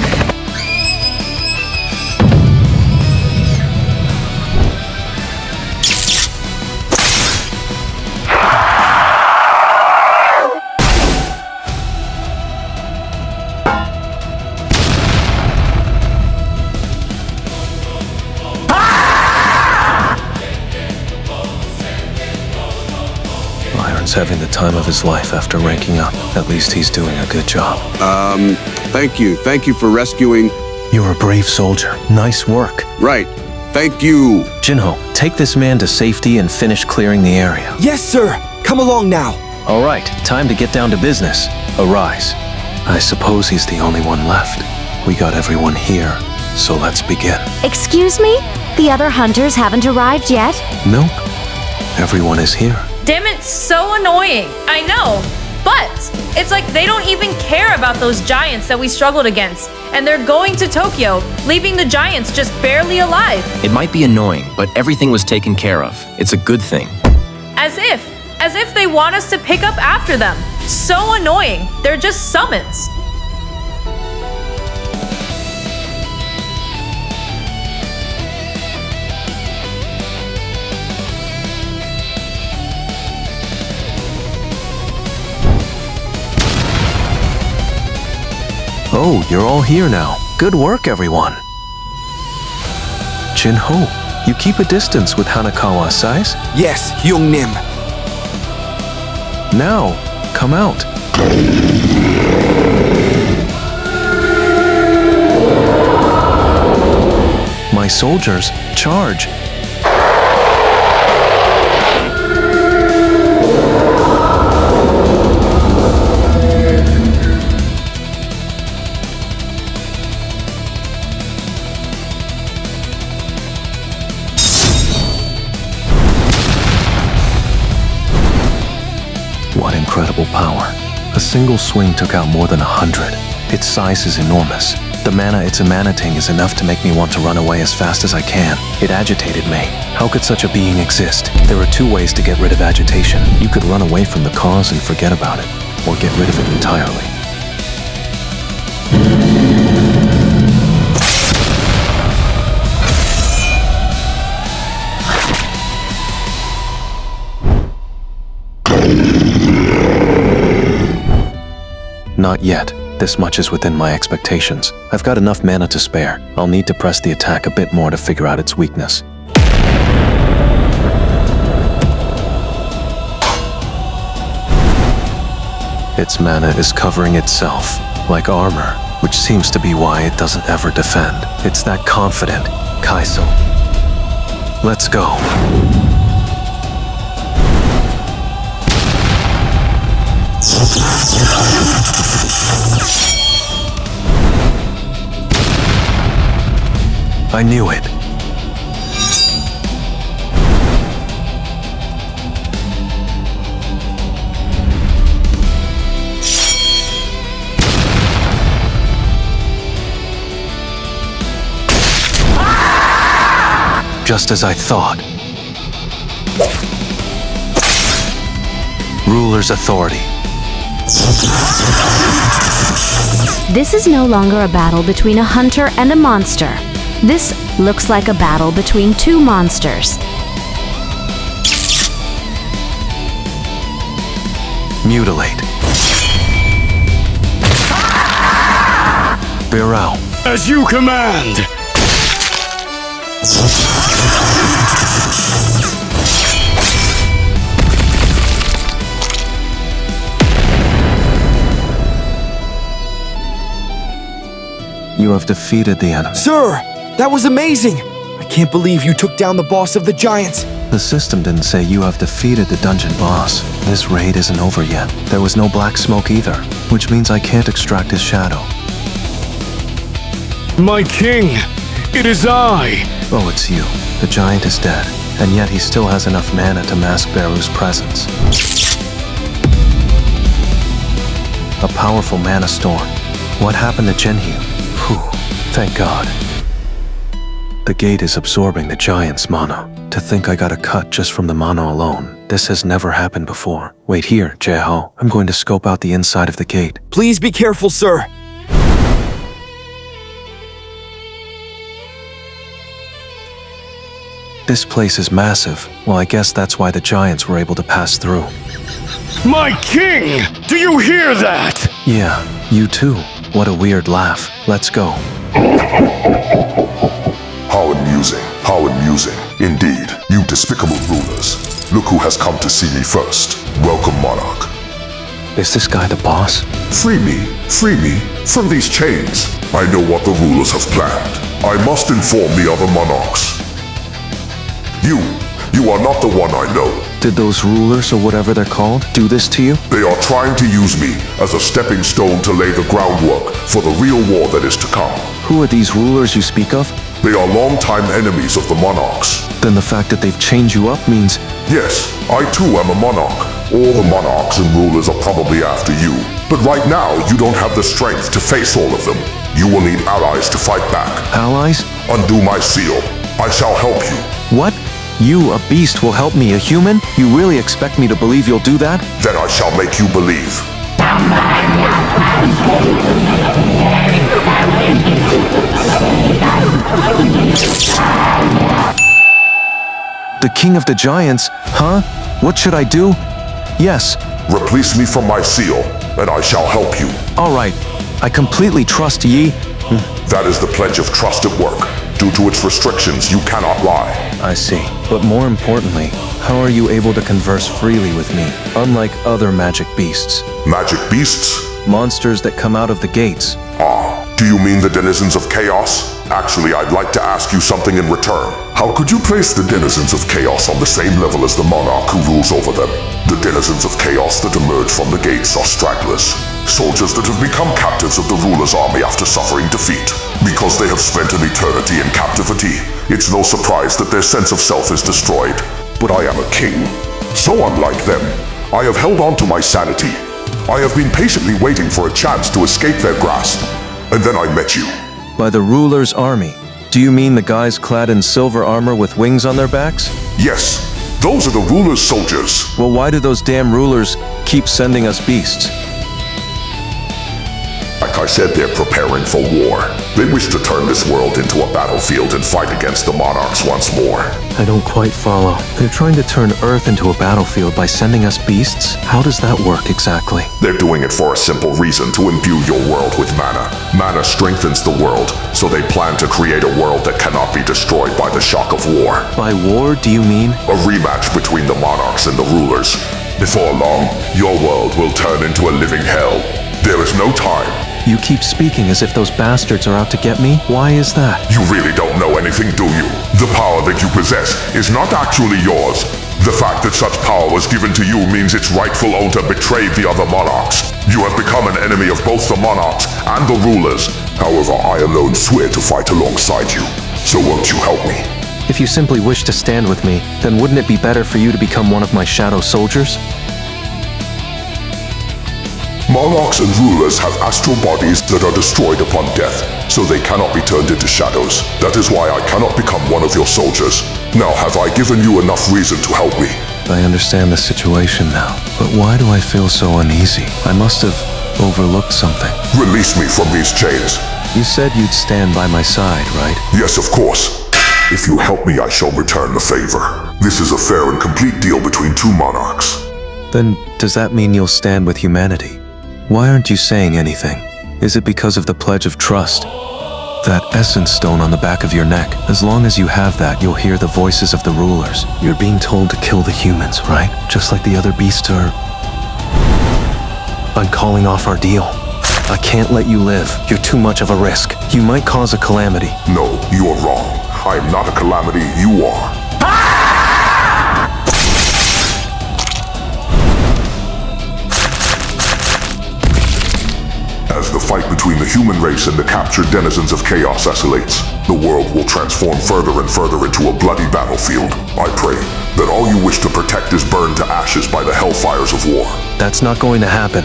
Having the time of his life after ranking up. At least he's doing a good job. Thank you. Thank you for rescuing... You're a brave soldier. Nice work. Right. Thank you. Jinho, take this man to safety and finish clearing the area. Yes, sir. Come along now. All right, time to get down to business. Arise. I suppose he's the only one left. We got everyone here, so let's begin. Excuse me? The other hunters haven't arrived yet? Nope. Everyone is here. Damn, it's so annoying. I know. But it's like they don't even care about those giants that we struggled against. And they're going to Tokyo, leaving the giants just barely alive. It might be annoying, but everything was taken care of. It's a good thing. As if they want us to pick up after them. So annoying. They're just summons. Oh, you're all here now. Good work, everyone. Jinho, you keep a distance with Hanakawa, size? Yes, Hyungnim. Now, Come out. My soldiers, charge! What incredible power. A single swing took out more than 100. Its size is enormous. The mana it's emanating is enough to make me want to run away as fast as I can. It agitated me. How could such a being exist? There are two ways to get rid of agitation. You could run away from the cause and forget about it, or get rid of it entirely. Not yet. This much is within my expectations. I've got enough mana to spare. I'll need to press the attack a bit more to figure out its weakness. Its mana is covering itself, like armor, which seems to be why it doesn't ever defend. It's that confident, Kaiso. Let's go. I knew it. Just as I thought. Ruler's authority. This is no longer a battle between a hunter and a monster. This looks like a battle between two monsters. Mutilate. Bear out. As you command! You have defeated the enemy. Sir, that was amazing! I can't believe you took down the boss of the giants. The system didn't say you have defeated the dungeon boss. This raid isn't over yet. There was no black smoke either, which means I can't extract his shadow. My king! It is I! Oh, it's you. The giant is dead, and yet he still has enough mana to mask Beru's presence. A powerful mana storm. What happened to Jinwoo? Whew, thank God. The gate is absorbing the giant's mana. To think I got a cut just from the mana alone. This has never happened before. Wait here, Jaeho. I'm going to scope out the inside of the gate. Please be careful, sir. This place is massive. Well, I guess that's why the giants were able to pass through. My king! Do you hear that? Yeah, you too. What a weird laugh. Let's go. How amusing. How amusing. Indeed, you despicable rulers. Look who has come to see me first. Welcome, Monarch. Is this guy the boss? Free me from these chains. I know what the rulers have planned. I must inform the other monarchs. You are not the one I know. Did those rulers, or whatever they're called, do this to you? They are trying to use me as a stepping stone to lay the groundwork for the real war that is to come. Who are these rulers you speak of? They are longtime enemies of the monarchs. Then the fact that they've chained you up means... Yes, I too am a monarch. All the monarchs and rulers are probably after you. But right now, you don't have the strength to face all of them. You will need allies to fight back. Allies? Undo my seal. I shall help you. What? You, a beast, will help me, a human? You really expect me to believe you'll do that? Then I shall make you believe. The king of the giants? Huh? What should I do? Yes. Release me from my seal, and I shall help you. All right. I completely trust ye. That is the pledge of trust at work. Due to its restrictions, you cannot lie. I see. But more importantly, how are you able to converse freely with me, unlike other magic beasts? Magic beasts? Monsters that come out of the gates. Ah, do you mean the denizens of chaos? Actually, I'd like to ask you something in return. How could you place the denizens of chaos on the same level as the monarch who rules over them? The denizens of chaos that emerge from the gates are stragglers, soldiers that have become captives of the ruler's army after suffering defeat. Because they have spent an eternity in captivity, it's no surprise that their sense of self is destroyed. But I am a king, so unlike them, I have held on to my sanity. I have been patiently waiting for a chance to escape their grasp, and then I met you. By the ruler's army? Do you mean the guys clad in silver armor with wings on their backs? Yes, those are the ruler's soldiers. Well, why do those damn rulers keep sending us beasts? Like I said, they're preparing for war. They wish to turn this world into a battlefield and fight against the monarchs once more. I don't quite follow. They're trying to turn Earth into a battlefield by sending us beasts? How does that work exactly? They're doing it for a simple reason, to imbue your world with mana. Mana strengthens the world, so they plan to create a world that cannot be destroyed by the shock of war. By war, do you mean? A rematch between the monarchs and the rulers. Before long, your world will turn into a living hell. There is no time. You keep speaking as if those bastards are out to get me? Why is that? You really don't know anything, do you? The power that you possess is not actually yours. The fact that such power was given to you means its rightful owner betrayed the other monarchs. You have become an enemy of both the monarchs and the rulers. However, I alone swear to fight alongside you. So won't you help me? If you simply wish to stand with me, then wouldn't it be better for you to become one of my shadow soldiers? Monarchs and rulers have astral bodies that are destroyed upon death, so they cannot be turned into shadows. That is why I cannot become one of your soldiers. Now, have I given you enough reason to help me? I understand the situation now, but why do I feel so uneasy? I must have overlooked something. Release me from these chains. You said you'd stand by my side, right? Yes, of course. If you help me, I shall return the favor. This is a fair and complete deal between two monarchs. Then, does that mean you'll stand with humanity? Why aren't you saying anything? Is it because of the pledge of trust? That essence stone on the back of your neck. As long as you have that, you'll hear the voices of the rulers. You're being told to kill the humans, right? Just like the other beasts are. I'm calling off our deal. I can't let you live. You're too much of a risk. You might cause a calamity. No, you are wrong. I am not a calamity, you are. As the fight between the human race and the captured denizens of chaos escalates, the world will transform further and further into a bloody battlefield. I pray that all you wish to protect is burned to ashes by the hellfires of war. That's not going to happen.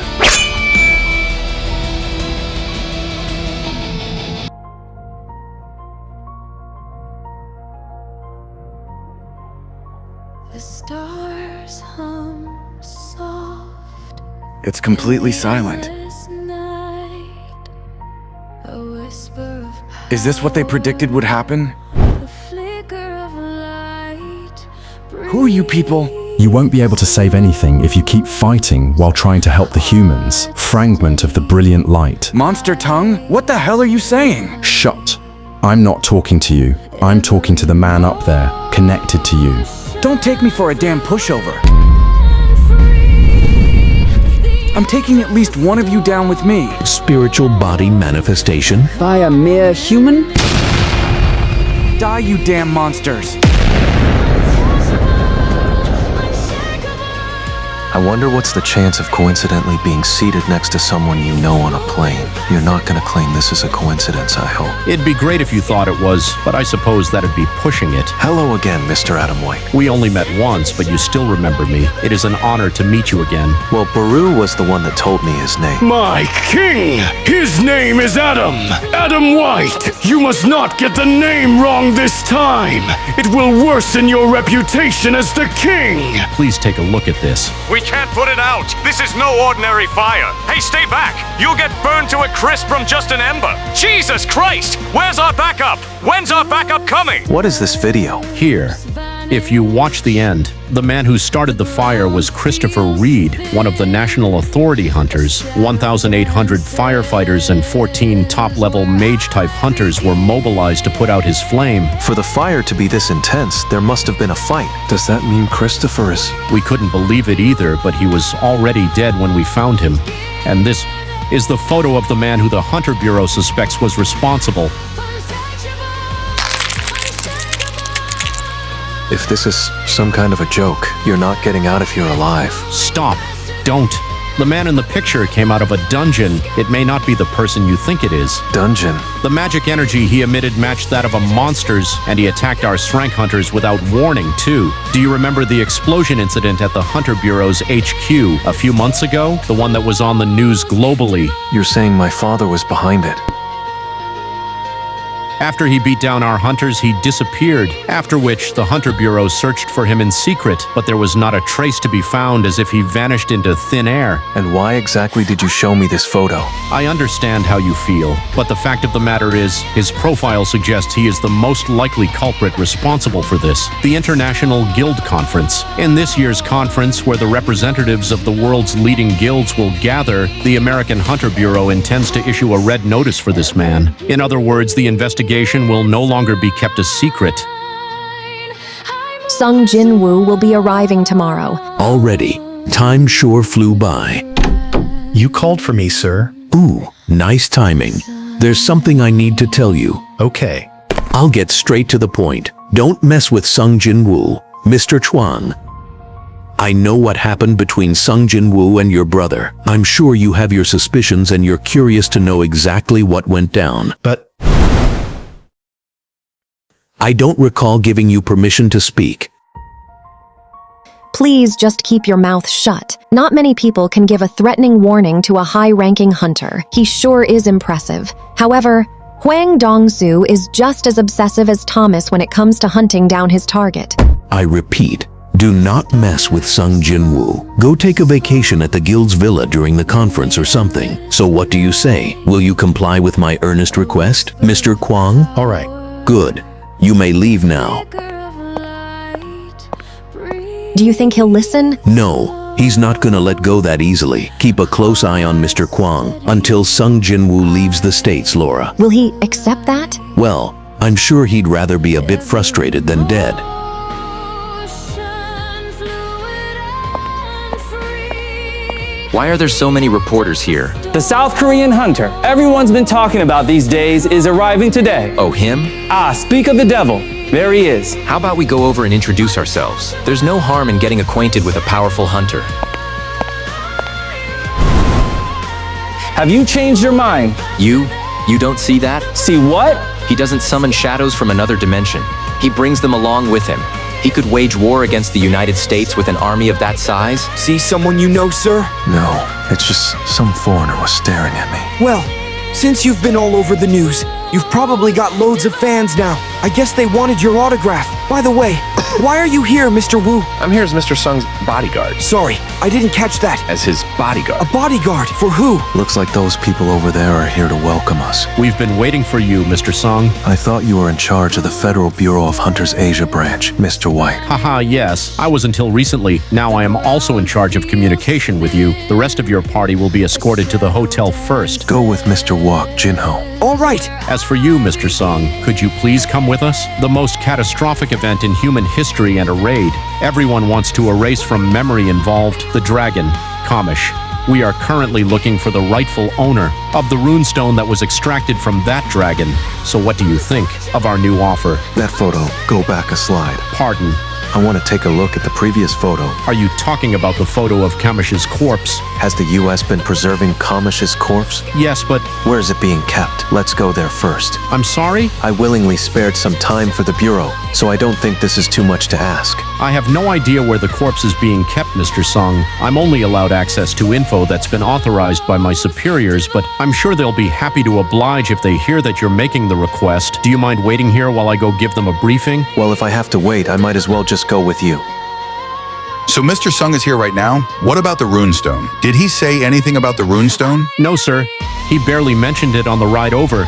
The stars hum soft. It's completely silent. Is this what they predicted would happen? Who are you people? You won't be able to save anything if you keep fighting while trying to help the humans. Fragment of the brilliant light. Monster tongue? What the hell are you saying? Shut. I'm not talking to you. I'm talking to the man up there, connected to you. Don't take me for a damn pushover. I'm taking at least one of you down with me. Spiritual body manifestation? By a mere human? Die, you damn monsters. I wonder what's the chance of coincidentally being seated next to someone you know on a plane. You're not gonna claim this is a coincidence, I hope. It'd be great if you thought it was, but I suppose that'd be pushing it. Hello again, Mr. Adam White. We only met once, but you still remember me. It is an honor to meet you again. Well, Baru was the one that told me his name. My king! His name is Adam! Adam White! You must not get the name wrong this time! It will worsen your reputation as the king! Please take a look at this. We can't put it out! This is no ordinary fire! Hey, stay back! You'll get burned to a crisp from just an ember! Jesus Christ! Where's our backup? When's our backup coming? What is this video? Here. If you watch the end, the man who started the fire was Christopher Reed, one of the National Authority hunters. 1,800 firefighters and 14 top-level mage-type hunters were mobilized to put out his flame. For the fire to be this intense, there must have been a fight. Does that mean Christopher is... We couldn't believe it either, but he was already dead when we found him. And this is the photo of the man who the Hunter Bureau suspects was responsible. If this is some kind of a joke, you're not getting out if you're alive. Stop. Don't. The man in the picture came out of a dungeon. It may not be the person you think it is. Dungeon? The magic energy he emitted matched that of a monster's, and he attacked our Srank hunters without warning, too. Do you remember the explosion incident at the Hunter Bureau's HQ a few months ago? The one that was on the news globally. You're saying my father was behind it? After he beat down our hunters, he disappeared, after which the Hunter Bureau searched for him in secret, but there was not a trace to be found, as if he vanished into thin air. And why exactly did you show me this photo? I understand how you feel, but the fact of the matter is, his profile suggests he is the most likely culprit responsible for this. The International Guild Conference. In this year's conference, where the representatives of the world's leading guilds will gather, the American Hunter Bureau intends to issue a red notice for this man. In other words, the investigation will no longer be kept a secret. Sung Jinwoo will be arriving tomorrow. Already. Time sure flew by. You called for me, sir. Ooh, nice timing. There's something I need to tell you. Okay. I'll get straight to the point. Don't mess with Sung Jinwoo, Mr. Chuang. I know what happened between Sung Jinwoo and your brother. I'm sure you have your suspicions and you're curious to know exactly what went down. But I don't recall giving you permission to speak. Please just keep your mouth shut. Not many people can give a threatening warning to a high-ranking hunter. He sure is impressive. However, Huang Dongsu is just as obsessive as Thomas when it comes to hunting down his target. I repeat, do not mess with Sung Jinwoo. Go take a vacation at the guild's villa during the conference or something. So what do you say? Will you comply with my earnest request, Mr. Kwang? all right. Good. You may leave now. Do you think he'll listen? No, he's not gonna let go that easily. Keep a close eye on Mr. Kwang until Sung Jinwoo leaves the States, Laura. Will he accept that? Well, I'm sure he'd rather be a bit frustrated than dead. Why are there so many reporters here? The South Korean hunter everyone's been talking about these days is arriving today. Oh, him? Ah, speak of the devil. There he is. How about we go over and introduce ourselves? There's no harm in getting acquainted with a powerful hunter. Have you changed your mind? You don't see that? See what? He doesn't summon shadows from another dimension. He brings them along with him. He could wage war against the United States with an army of that size. See someone you know, sir? No, it's just some foreigner was staring at me. Well, since you've been all over the news, you've probably got loads of fans now. I guess they wanted your autograph. By the way, why are you here, Mr. Wu? I'm here as Mr. Sung's bodyguard. Sorry, I didn't catch that. As his bodyguard. A bodyguard? For who? Looks like those people over there are here to welcome us. We've been waiting for you, Mr. Sung. I thought you were in charge of the Federal Bureau of Hunters Asia branch, Mr. White. Haha, yes. I was until recently. Now I am also in charge of communication with you. The rest of your party will be escorted to the hotel first. Go with Mr. Wok Jinho. All right. As for you, Mr. Sung, could you please come with us? The most catastrophic event in human history and a raid. Everyone wants to erase from memory involved the dragon, Kamish. We are currently looking for the rightful owner of the runestone that was extracted from that dragon. So what do you think of our new offer? That photo, go back a slide. Pardon? I want to take a look at the previous photo. Are you talking about the photo of Kamish's corpse? Has the U.S. been preserving Kamish's corpse? Yes, but... Where is it being kept? Let's go there first. I'm sorry? I willingly spared some time for the Bureau, so I don't think this is too much to ask. I have no idea where the corpse is being kept, Mr. Sung. I'm only allowed access to info that's been authorized by my superiors, but I'm sure they'll be happy to oblige if they hear that you're making the request. Do you mind waiting here while I go give them a briefing? Well, if I have to wait, I might as well just go with you. So Mr. Sung is here right now? What about the runestone? Did he say anything about the runestone? No, sir. He barely mentioned it on the ride over.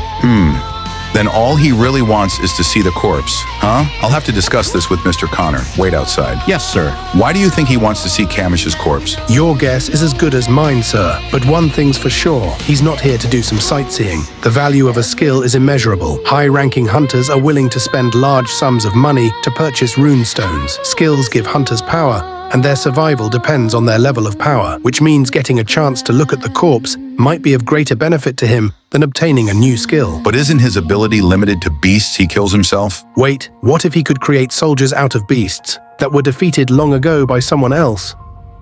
Then all he really wants is to see the corpse, huh? I'll have to discuss this with Mr. Connor. Wait outside. Yes, sir. Why do you think he wants to see Kamish's corpse? Your guess is as good as mine, sir. But one thing's for sure. He's not here to do some sightseeing. The value of a skill is immeasurable. High-ranking hunters are willing to spend large sums of money to purchase rune stones. Skills give hunters power, and their survival depends on their level of power, which means getting a chance to look at the corpse might be of greater benefit to him than obtaining a new skill. But isn't his ability limited to beasts he kills himself? Wait, what if he could create soldiers out of beasts that were defeated long ago by someone else?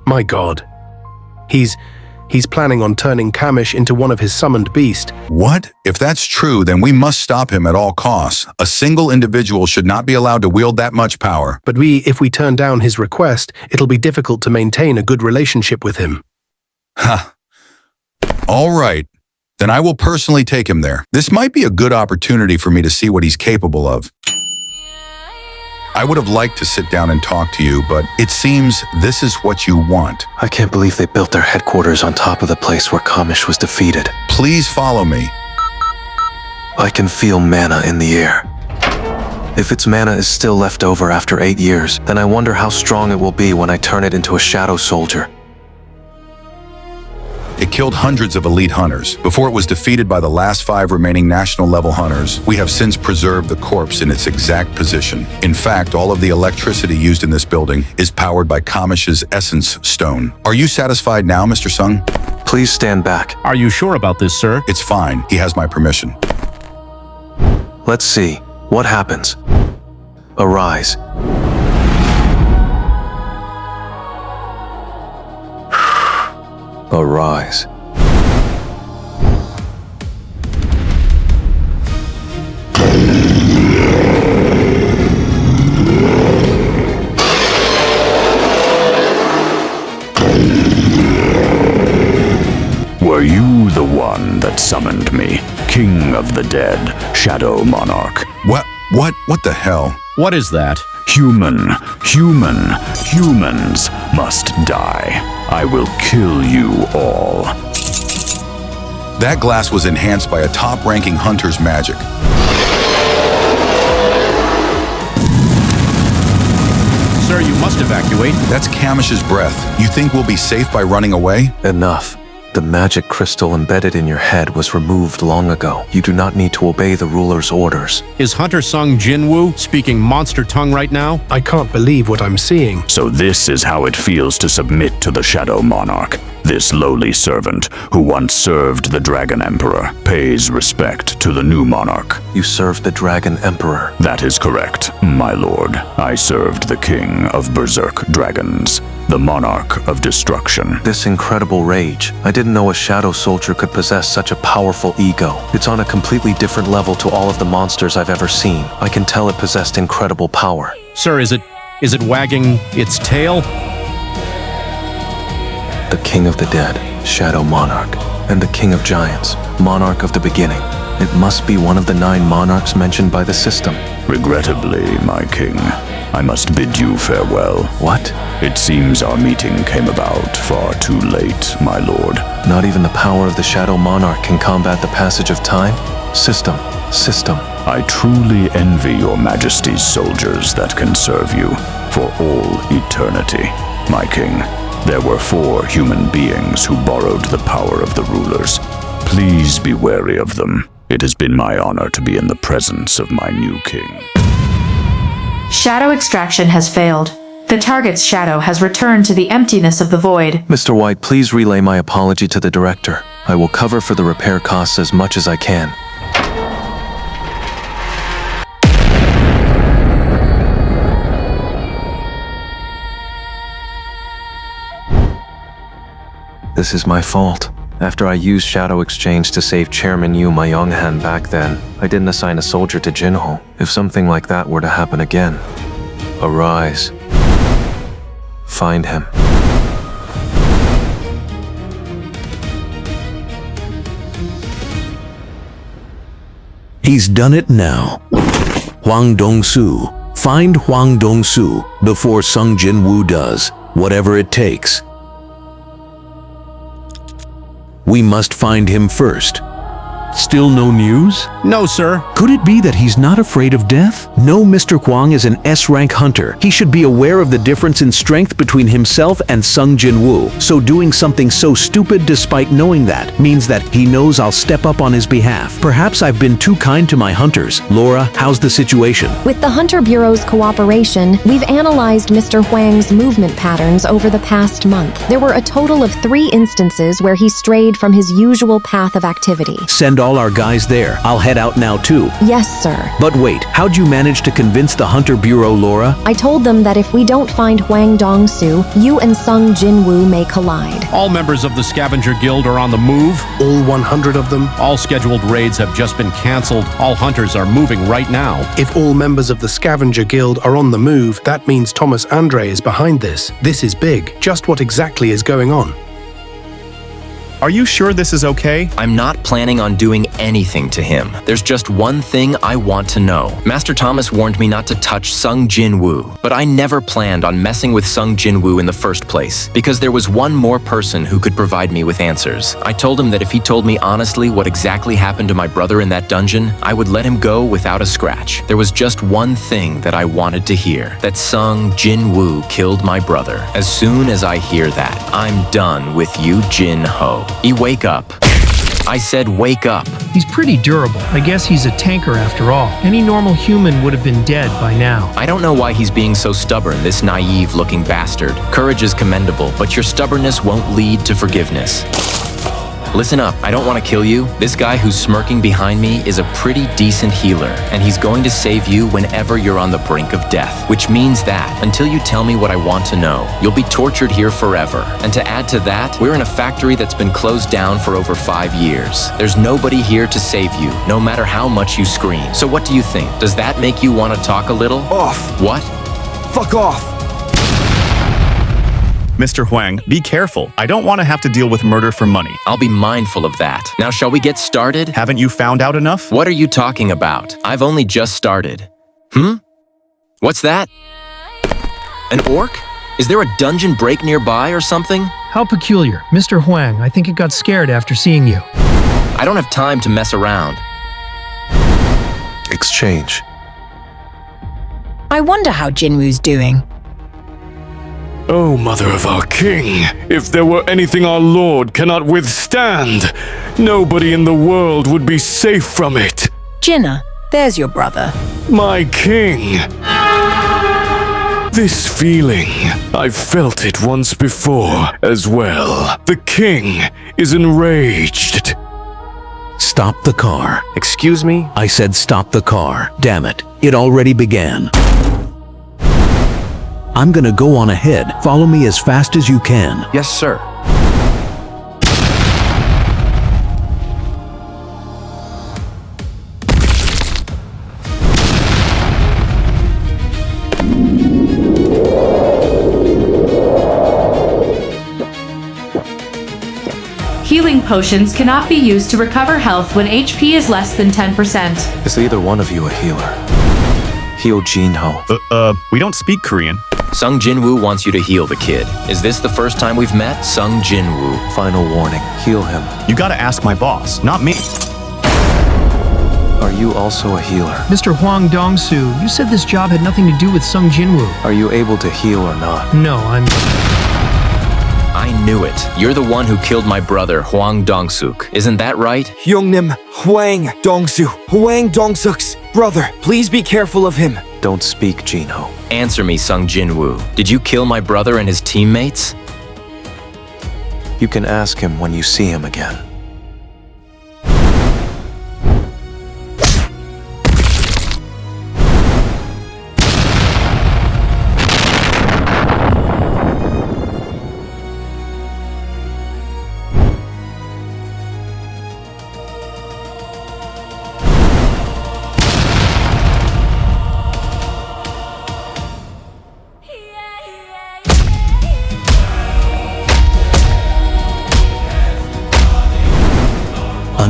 My god. He's planning on turning Kamish into one of his summoned beasts. What? If that's true, then we must stop him at all costs. A single individual should not be allowed to wield that much power. But if we turn down his request, it'll be difficult to maintain a good relationship with him. Ha. All right. Then I will personally take him there. This might be a good opportunity for me to see what he's capable of. I would have liked to sit down and talk to you, but it seems this is what you want. I can't believe they built their headquarters on top of the place where Kamish was defeated. Please follow me. I can feel mana in the air. If its mana is still left over after 8 years, then I wonder how strong it will be when I turn it into a shadow soldier. It killed hundreds of elite hunters. Before it was defeated by the last 5 remaining national-level hunters, we have since preserved the corpse in its exact position. In fact, all of the electricity used in this building is powered by Kamish's essence stone. Are you satisfied now, Mr. Sung? Please stand back. Are you sure about this, sir? It's fine. He has my permission. Let's see. What happens? Arise. Arise. Were you the one that summoned me, King of the Dead, Shadow Monarch? What the hell? What is that? Humans must die. I will kill you all. That glass was enhanced by a top-ranking hunter's magic. Sir, you must evacuate. That's Kamish's breath. You think we'll be safe by running away? Enough. The magic crystal embedded in your head was removed long ago. You do not need to obey the ruler's orders. Is Hunter Sung Jinwoo speaking monster tongue right now? I can't believe what I'm seeing. So this is how it feels to submit to the Shadow Monarch. This lowly servant, who once served the Dragon Emperor, pays respect to the new monarch. You served the Dragon Emperor? That is correct, my lord. I served the king of Berserk Dragons, the monarch of destruction. This incredible rage. I didn't know a shadow soldier could possess such a powerful ego. It's on a completely different level to all of the monsters I've ever seen. I can tell it possessed incredible power. Sir, is it wagging its tail? The King of the Dead, Shadow Monarch, and the King of Giants, Monarch of the Beginning. It must be one of the 9 monarchs mentioned by the system. Regrettably, my king, I must bid you farewell. What? It seems our meeting came about far too late, my lord. Not even the power of the Shadow Monarch can combat the passage of time? System. I truly envy your majesty's soldiers that can serve you for all eternity, my king. There were 4 human beings who borrowed the power of the rulers. Please be wary of them. It has been my honor to be in the presence of my new king. Shadow extraction has failed. The target's shadow has returned to the emptiness of the void. Mr. White, please relay my apology to the director. I will cover for the repair costs as much as I can. This is my fault. After I used Shadow Exchange to save Chairman Yu My Yonghan back then, I didn't assign a soldier to Jinho. If something like that were to happen again, arise. Find him. He's done it now. Huang Dongsu. Find Huang Dongsu before Sung Jinwoo does, whatever it takes. We must find him first. Still no news? No, sir. Could it be that he's not afraid of death? No, Mr. Huang is an S-rank hunter. He should be aware of the difference in strength between himself and Sung Jinwoo. So doing something so stupid despite knowing that means that he knows I'll step up on his behalf. Perhaps I've been too kind to my hunters. Laura, how's the situation? With the Hunter Bureau's cooperation, we've analyzed Mr. Huang's movement patterns over the past month. There were a total of 3 instances where he strayed from his usual path of activity. Send all our guys there. I'll head out now too. Yes, sir. But wait, how'd you manage to convince the Hunter Bureau, Laura? I told them that if we don't find Hwang Dong-soo, you and Sung Jinwoo may collide. All members of the Scavenger Guild are on the move. All 100 of them? All scheduled raids have just been canceled. All hunters are moving right now. If all members of the Scavenger Guild are on the move, that means Thomas Andre is behind this. This is big. Just what exactly is going on? Are you sure this is okay? I'm not planning on doing anything to him. There's just one thing I want to know. Master Thomas warned me not to touch Sung Jinwoo, but I never planned on messing with Sung Jinwoo in the first place, because there was one more person who could provide me with answers. I told him that if he told me honestly what exactly happened to my brother in that dungeon, I would let him go without a scratch. There was just one thing that I wanted to hear, that Sung Jinwoo killed my brother. As soon as I hear that, I'm done with you, Jin-ho. Wake up. I said wake up. He's pretty durable. I guess he's a tanker after all. Any normal human would have been dead by now. I don't know why he's being so stubborn, this naive-looking bastard. Courage is commendable, but your stubbornness won't lead to forgiveness. Listen up, I don't want to kill you. This guy who's smirking behind me is a pretty decent healer, and he's going to save you whenever you're on the brink of death. Which means that, until you tell me what I want to know, you'll be tortured here forever. And to add to that, we're in a factory that's been closed down for over 5 years. There's nobody here to save you, no matter how much you scream. So what do you think? Does that make you want to talk a little? Off. What? Fuck off. Mr. Huang, be careful. I don't want to have to deal with murder for money. I'll be mindful of that. Now shall we get started? Haven't you found out enough? What are you talking about? I've only just started. What's that? An orc? Is there a dungeon break nearby or something? How peculiar. Mr. Huang, I think it got scared after seeing you. I don't have time to mess around. Exchange. I wonder how Jinwoo's doing. Oh, mother of our king, if there were anything our lord cannot withstand, nobody in the world would be safe from it. Jinna, there's your brother. My king. This feeling, I've felt it once before as well. The king is enraged. Stop the car. Excuse me? I said stop the car. Damn it. It already began. I'm gonna go on ahead. Follow me as fast as you can. Yes, sir. Healing potions cannot be used to recover health when HP is less than 10%. Is either one of you a healer? Heal Jin-ho. We don't speak Korean. Sung Jinwoo wants you to heal the kid. Is this the first time we've met? Sung Jinwoo. Final warning. Heal him. You gotta ask my boss, not me. Are you also a healer? Mr. Hwang Dong-soo, you said this job had nothing to do with Sung Jinwoo. Are you able to heal or not? No, I knew it. You're the one who killed my brother, Hwang Dong-suk. Isn't that right? Youngnim Hwang Dong-soo. Hwang Dong-suk's brother. Please be careful of him. Don't speak, Jin-ho. Answer me, Sung Jinwoo. Did you kill my brother and his teammates? You can ask him when you see him again.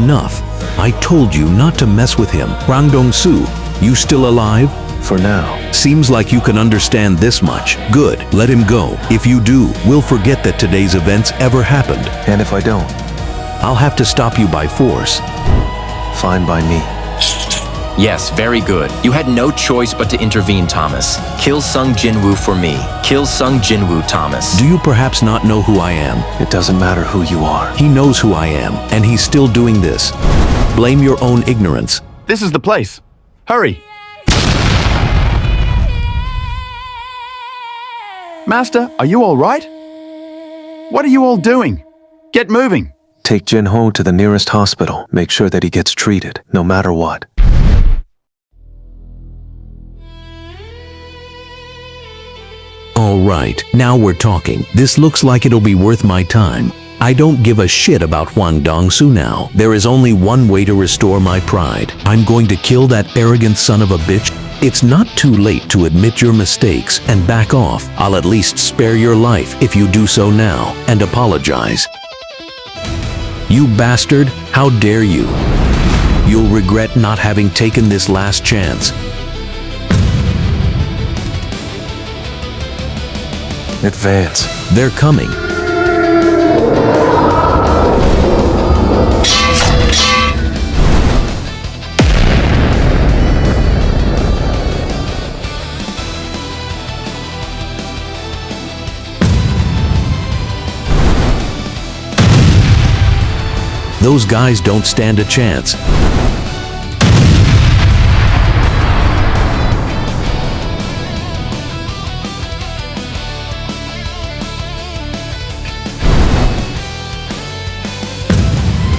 Enough. I told you not to mess with him. Hwang Dong-soo, you still alive? For now. Seems like you can understand this much. Good, let him go. If you do, we'll forget that today's events ever happened. And if I don't? I'll have to stop you by force. fine by me. Yes, very good. You had no choice but to intervene, Thomas. Kill Sung Jinwoo for me. Kill Sung Jinwoo, Thomas. Do you perhaps not know who I am? It doesn't matter who you are. He knows who I am, and he's still doing this. Blame your own ignorance. This is the place. Hurry. Master, are you all right? What are you all doing? Get moving. Take Jinho to the nearest hospital. Make sure that he gets treated, no matter what. All right, now we're talking. This looks like it'll be worth my time. I don't give a shit about Hwang Dong-soo now. There is only one way to restore my pride. I'm going to kill that arrogant son of a bitch. It's not too late to admit your mistakes and back off. I'll at least spare your life if you do so now and apologize. You bastard, how dare you? You'll regret not having taken this last chance. Advance. They're coming. Those guys don't stand a chance.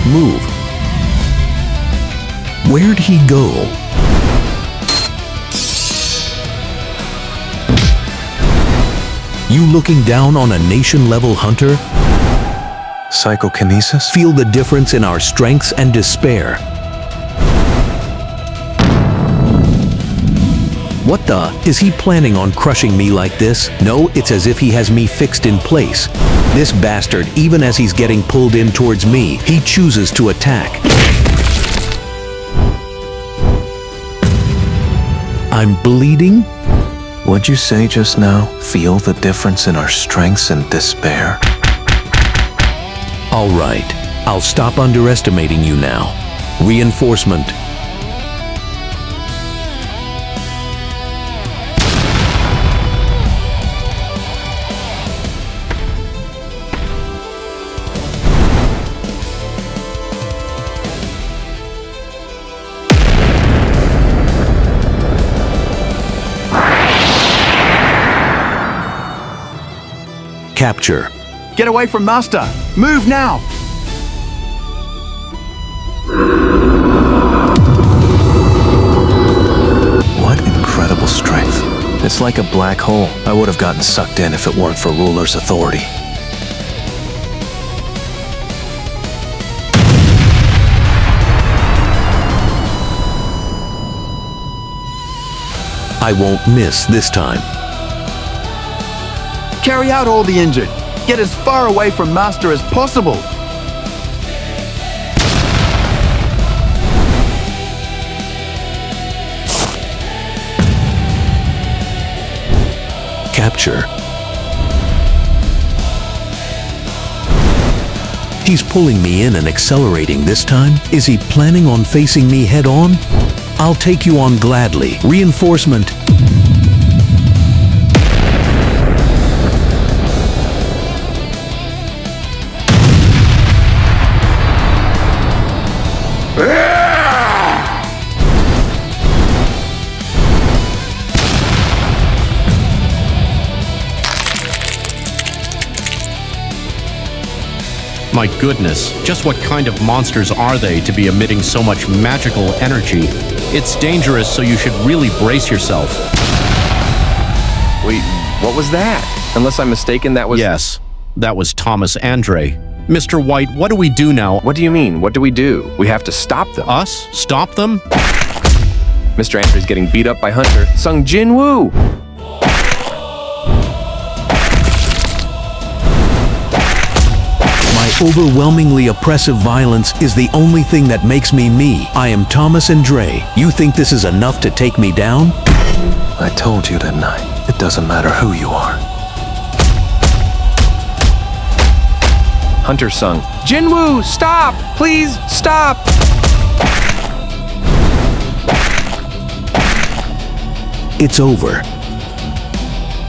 Move. Where'd he go? You looking down on a nation-level hunter? Psychokinesis? Feel the difference in our strengths and despair. What the? Is he planning on crushing me like this? No, it's as if he has me fixed in place. This bastard, even as he's getting pulled in towards me, he chooses to attack. I'm bleeding? What'd you say just now? Feel the difference in our strengths and despair? All right, I'll stop underestimating you now. Reinforcement. Capture. Get away from Master! Move now! What incredible strength. It's like a black hole. I would have gotten sucked in if it weren't for Ruler's authority. I won't miss this time. Carry out all the injured. Get as far away from Master as possible. Capture. He's pulling me in and accelerating this time. Is he planning on facing me head on? I'll take you on gladly. Reinforcement. My goodness, just what kind of monsters are they to be emitting so much magical energy? It's dangerous, so you should really brace yourself. Wait, what was that? Unless I'm mistaken, that was... Yes, that was Thomas Andre. Mr. White, what do we do now? What do you mean? What do we do? We have to stop them. Us? Stop them? Mr. Andre's getting beat up by Hunter. Sung Jinwoo! Overwhelmingly oppressive violence is the only thing that makes me me. I am Thomas Andre. You think this is enough to take me down? I told you, didn't I? It doesn't matter who you are. Hunter Sung. Jinwoo, stop! Please, stop! It's over.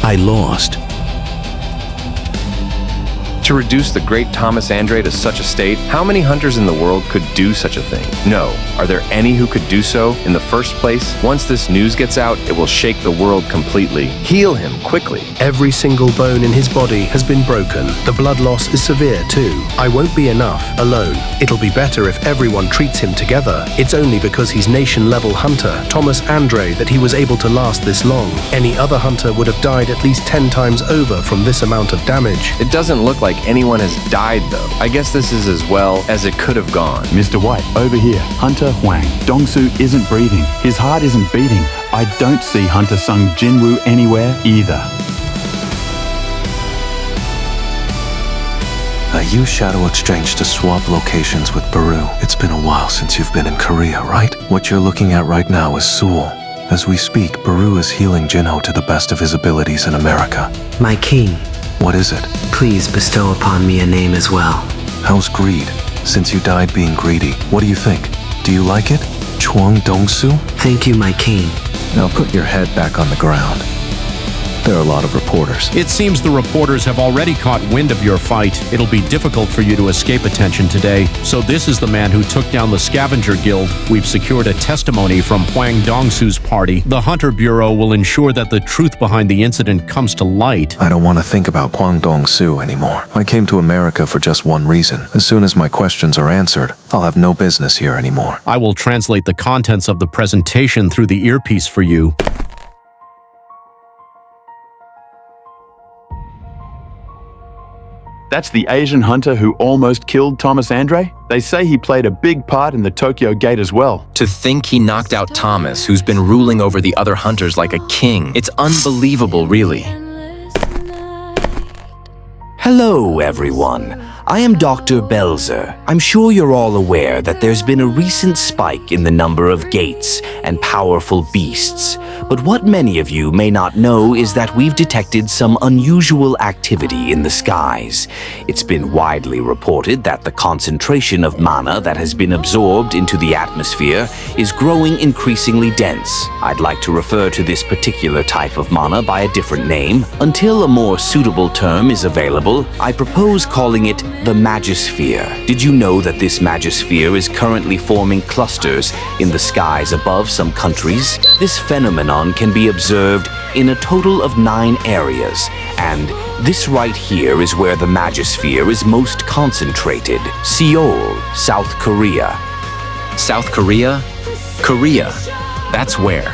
I lost. To reduce the great Thomas Andre to such a state, how many hunters in the world could do such a thing? No. Are there any who could do so in the first place? Once this news gets out, it will shake the world completely. Heal him quickly. Every single bone in his body has been broken. The blood loss is severe too. I won't be enough alone. It'll be better if everyone treats him together. It's only because he's nation-level hunter, Thomas Andre, that he was able to last this long. Any other hunter would have died at least 10 times over from this amount of damage. It doesn't look like anyone has died, though. I guess this is as well as it could have gone. Mr. White, over here. Hunter Huang. Dongsu isn't breathing. His heart isn't beating. I don't see Hunter Sung Jinwoo anywhere either. I used Shadow Exchange to swap locations with Baru. It's been a while since you've been in Korea, right? What you're looking at right now is Seoul. As we speak, Baru is healing Jinho to the best of his abilities in America. My king. What is it? Please bestow upon me a name as well. How's greed? Since you died being greedy, what do you think? Do you like it? Chuang Dongsu? Thank you, my king. Now put your head back on the ground. There are a lot of reporters. It seems the reporters have already caught wind of your fight. It'll be difficult for you to escape attention today. So this is the man who took down the Scavenger Guild. We've secured a testimony from Huang Dongsu's party. The Hunter Bureau will ensure that the truth behind the incident comes to light. I don't want to think about Huang Dongsu anymore. I came to America for just one reason. As soon as my questions are answered, I'll have no business here anymore. I will translate the contents of the presentation through the earpiece for you. That's the Asian hunter who almost killed Thomas Andre? They say he played a big part in the Tokyo Gate as well. To think he knocked out Thomas, who's been ruling over the other hunters like a king. It's unbelievable, really. Hello, everyone. I am Dr. Belzer. I'm sure you're all aware that there's been a recent spike in the number of gates and powerful beasts. But what many of you may not know is that we've detected some unusual activity in the skies. It's been widely reported that the concentration of mana that has been absorbed into the atmosphere is growing increasingly dense. I'd like to refer to this particular type of mana by a different name. Until a more suitable term is available, I propose calling it the Magosphere. Did you know that this Magosphere is currently forming clusters in the skies above some countries? This phenomenon can be observed in a total of 9 areas, and this right here is where the Magosphere is most concentrated. Seoul, South Korea. South Korea? Korea. That's where.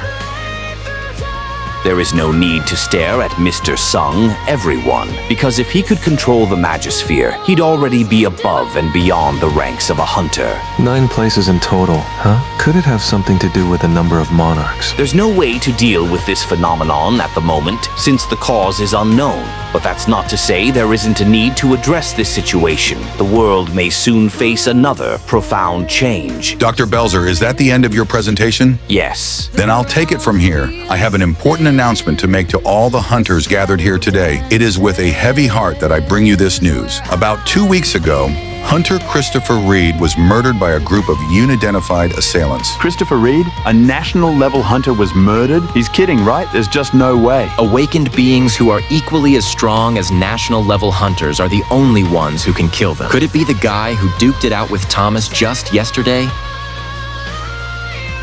There is no need to stare at Mr. Sung, everyone, because if he could control the Magosphere, he'd already be above and beyond the ranks of a hunter. 9 places in total, huh? Could it have something to do with the number of monarchs? There's no way to deal with this phenomenon at the moment, since the cause is unknown. But that's not to say there isn't a need to address this situation. The world may soon face another profound change. Dr. Belzer, is that the end of your presentation? Yes. Then I'll take it from here. I have an important announcement to make to all the hunters gathered here today. It is with a heavy heart that I bring you this news. About 2 weeks ago, Hunter Christopher Reed was murdered by a group of unidentified assailants. Christopher Reed, a national-level hunter, was murdered? He's kidding, right? There's just no way. Awakened beings who are equally as strong as national-level hunters are the only ones who can kill them. Could it be the guy who duked it out with Thomas just yesterday?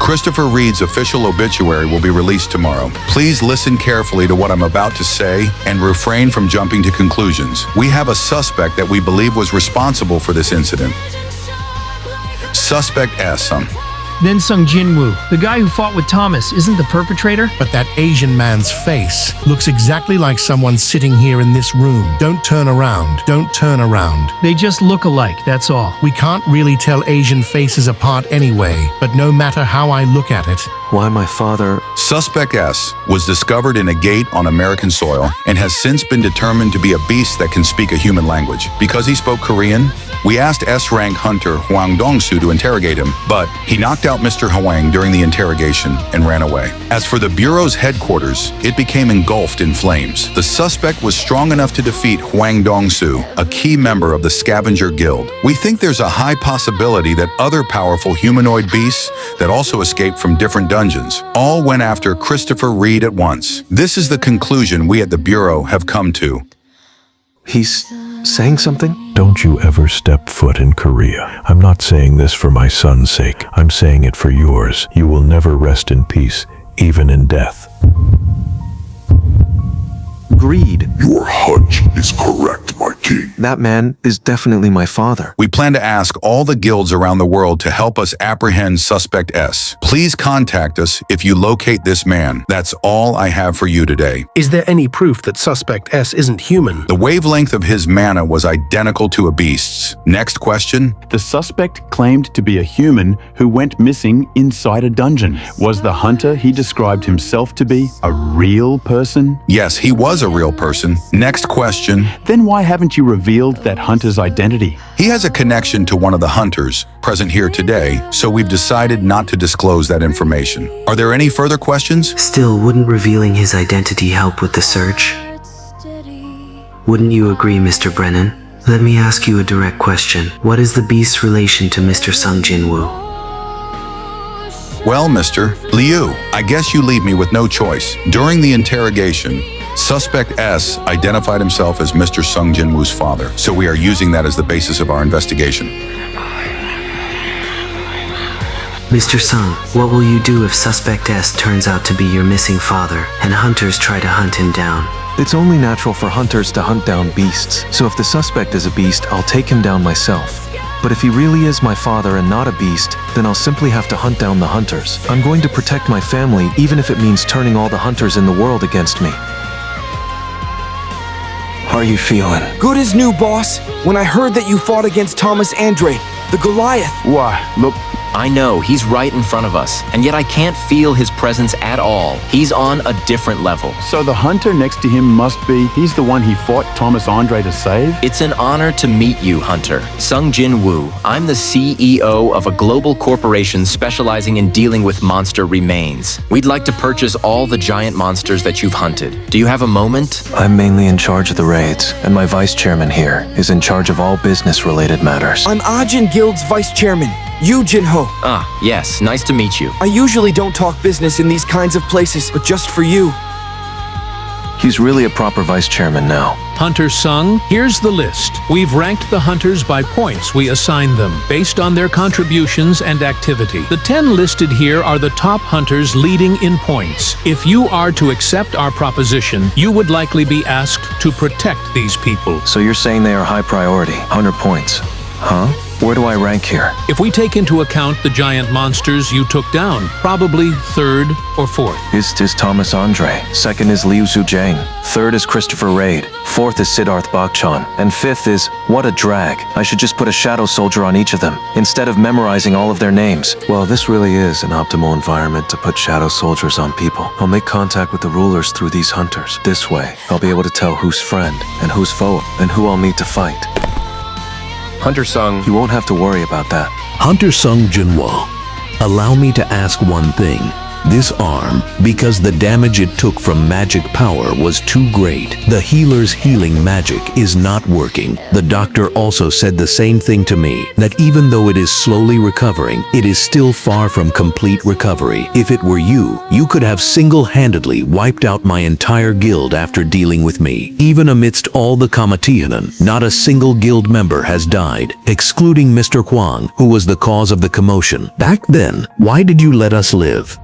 Christopher Reed's official obituary will be released tomorrow. Please listen carefully to what I'm about to say and refrain from jumping to conclusions. We have a suspect that we believe was responsible for this incident. Suspect S. Then Sung Jinwoo, the guy who fought with Thomas, isn't the perpetrator? But that Asian man's face looks exactly like someone sitting here in this room. Don't turn around. Don't turn around. They just look alike, that's all. We can't really tell Asian faces apart anyway, but no matter how I look at it. Why my father... Suspect S was discovered in a gate on American soil and has since been determined to be a beast that can speak a human language. Because he spoke Korean, We asked S-rank hunter Hwang Dong-soo to interrogate him, but he knocked out Mr. Hwang during the interrogation and ran away. As for the Bureau's headquarters, it became engulfed in flames. The suspect was strong enough to defeat Hwang Dong-soo, a key member of the Scavenger Guild. We think there's a high possibility that other powerful humanoid beasts that also escaped from different dungeons all went after Christopher Reed at once. This is the conclusion we at the Bureau have come to. He's saying something? Don't you ever step foot in Korea. I'm not saying this for my son's sake. I'm saying it for yours. You will never rest in peace, even in death. Greed. Your hunch is correct, my king. That man is definitely my father. We plan to ask all the guilds around the world to help us apprehend Suspect S. Please contact us if you locate this man. That's all I have for you today. Is there any proof that Suspect S isn't human? The wavelength of his mana was identical to a beast's. Next question. The suspect claimed to be a human who went missing inside a dungeon. Was the hunter he described himself to be a real person? Yes, he was a real person. Next question. Then why haven't you revealed that hunter's identity? He has a connection to one of the hunters present here today, so we've decided not to disclose that information. Are there any further questions? Still, wouldn't revealing his identity help with the search? Wouldn't you agree, Mr. Brennan? Let me ask you a direct question. What is the beast's relation to Mr. Sung Jinwoo? Well, Mr. Liu, I guess you leave me with no choice. During the interrogation, Suspect S identified himself as Mr. Sung Jinwoo's father, so we are using that as the basis of our investigation. Mr. Sung, what will you do if Suspect S turns out to be your missing father and hunters try to hunt him down? It's only natural for hunters to hunt down beasts, so if the suspect is a beast, I'll take him down myself. But if he really is my father and not a beast, then I'll simply have to hunt down the hunters. I'm going to protect my family, even if it means turning all the hunters in the world against me. How are you feeling? Good as new, boss. When I heard that you fought against Thomas Andre, the Goliath. Why, look. I know, he's right in front of us, and yet I can't feel his presence at all. He's on a different level. So the hunter next to him must be, he's the one he fought Thomas Andre to save? It's an honor to meet you, Hunter. Sung Jinwoo. I'm the CEO of a global corporation specializing in dealing with monster remains. We'd like to purchase all the giant monsters that you've hunted. Do you have a moment? I'm mainly in charge of the raids, and my vice chairman here is in charge of all business-related matters. I'm Ajin Guild's vice chairman, Yu Jin-ho. Ah, yes, nice to meet you. I usually don't talk business in these kinds of places, but just for you. He's really a proper vice chairman now. Hunter Sung, here's the list. We've ranked the hunters by points we assign them, based on their contributions and activity. The 10 listed here are the top hunters leading in points. If you are to accept our proposition, you would likely be asked to protect these people. So you're saying they are high priority, 100 points, huh? Where do I rank here? If we take into account the giant monsters you took down, probably third or fourth. This is Thomas Andre. Second is Liu Zhujiang. Third is Christopher Reid. Fourth is Siddharth Bakchan. And fifth is, what a drag. I should just put a shadow soldier on each of them, instead of memorizing all of their names. Well, this really is an optimal environment to put shadow soldiers on people. I'll make contact with the rulers through these hunters. This way, I'll be able to tell who's friend and who's foe, and who I'll need to fight. Hunter Sung. You won't have to worry about that. Hunter Sung Jinwoo, allow me to ask one thing. This arm, because the damage it took from magic power was too great, the healer's healing magic is not working. The doctor also said the same thing to me, that even though it is slowly recovering, it is still far from complete recovery. If it were you, you could have single-handedly wiped out my entire guild after dealing with me. Even amidst all the Kamatihanan, not a single guild member has died, excluding Mr. Huang, who was the cause of the commotion. Back then, why did you let us live?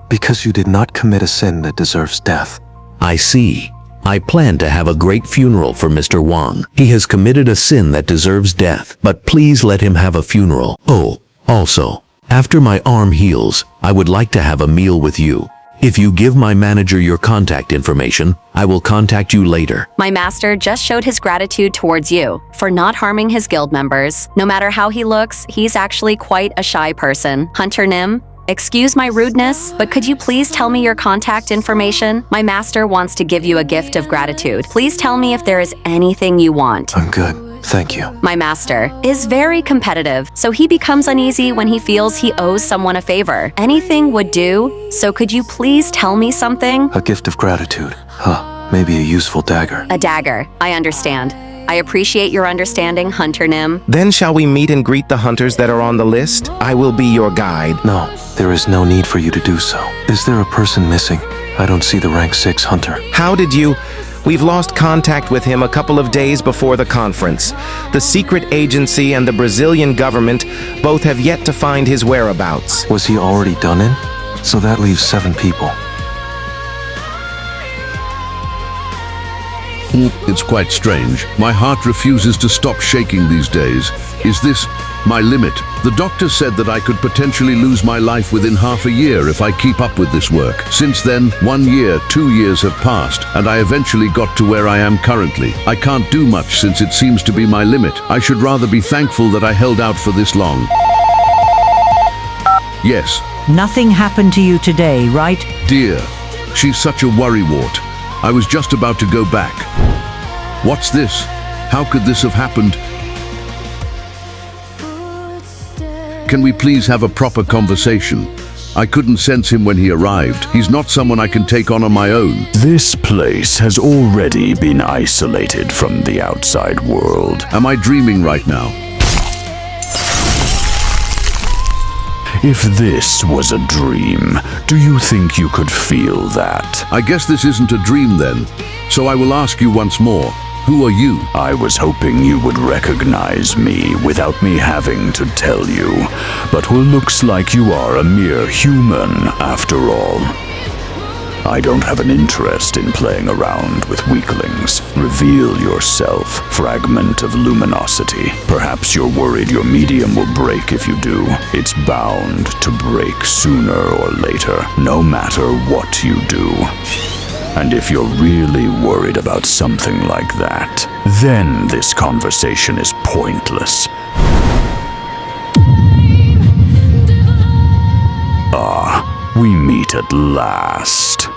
Because you did not commit a sin that deserves death. I see. I plan to have a great funeral for Mr. Wang. He has committed a sin that deserves death, but please let him have a funeral. Oh, also, after my arm heals, I would like to have a meal with you. If you give my manager your contact information, I will contact you later. My master just showed his gratitude towards you for not harming his guild members. No matter how he looks, he's actually quite a shy person. Hunter Nim, excuse my rudeness, but could you please tell me your contact information? My master wants to give you a gift of gratitude. Please tell me if there is anything you want. I'm good. Thank you. My master is very competitive, so he becomes uneasy when he feels he owes someone a favor. Anything would do, so could you please tell me something? A gift of gratitude. Huh, maybe a useful dagger. A dagger. I understand. I appreciate your understanding, Hunter Nim. Then shall we meet and greet the hunters that are on the list? I will be your guide. No, there is no need for you to do so. Is there a person missing? I don't see the rank 6 hunter. How did you... We've lost contact with him a couple of days before the conference. The secret agency and the Brazilian government both have yet to find his whereabouts. Was he already done in? So that leaves 7 people. It's quite strange. My heart refuses to stop shaking these days. Is this my limit? The doctor said that I could potentially lose my life within half a year if I keep up with this work. Since then, 1 year, 2 years have passed, and I eventually got to where I am currently. I can't do much since it seems to be my limit. I should rather be thankful that I held out for this long. Yes. Nothing happened to you today, right? Dear, she's such a worrywart. I was just about to go back. What's this? How could this have happened? Can we please have a proper conversation? I couldn't sense him when he arrived. He's not someone I can take on my own. This place has already been isolated from the outside world. Am I dreaming right now? If this was a dream, do you think you could feel that? I guess this isn't a dream then. So I will ask you once more. Who are you? I was hoping you would recognize me without me having to tell you. But it looks like you are a mere human after all. I don't have an interest in playing around with weaklings. Reveal yourself, fragment of luminosity. Perhaps you're worried your medium will break if you do. It's bound to break sooner or later, no matter what you do. And if you're really worried about something like that, then this conversation is pointless. Ah, we meet at last.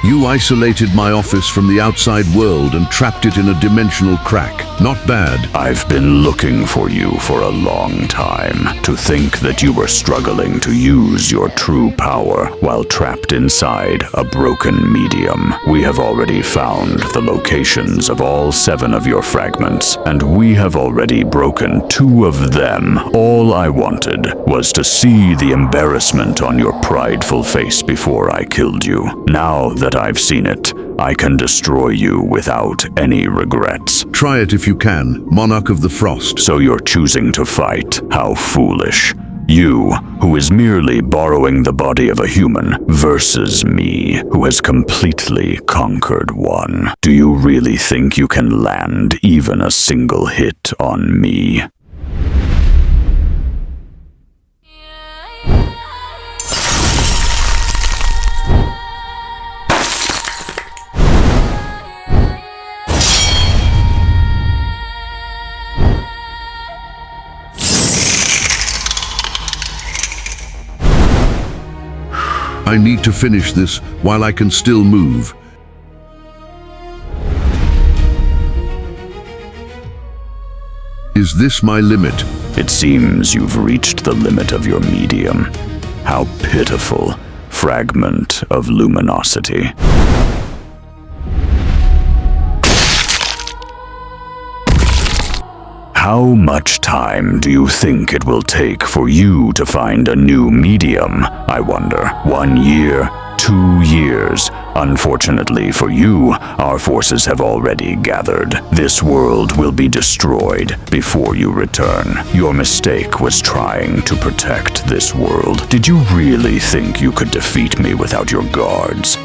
You isolated my office from the outside world and trapped it in a dimensional crack. Not bad. I've been looking for you for a long time. To think that you were struggling to use your true power while trapped inside a broken medium. We have already found the locations of all 7 of your fragments, and we have already broken 2 of them. All I wanted was to see the embarrassment on your prideful face before I killed you. Now that I've seen it, I can destroy you without any regrets. Try it if you can, Monarch of the Frost. So you're choosing to fight. How foolish. You, who is merely borrowing the body of a human, versus me, who has completely conquered one. Do you really think you can land even a single hit on me? I need to finish this while I can still move. Is this my limit? It seems you've reached the limit of your medium. How pitiful, fragment of luminosity. How much time do you think it will take for you to find a new medium, I wonder? 1 year? 2 years? Unfortunately for you, our forces have already gathered. This world will be destroyed before you return. Your mistake was trying to protect this world. Did you really think you could defeat me without your guards?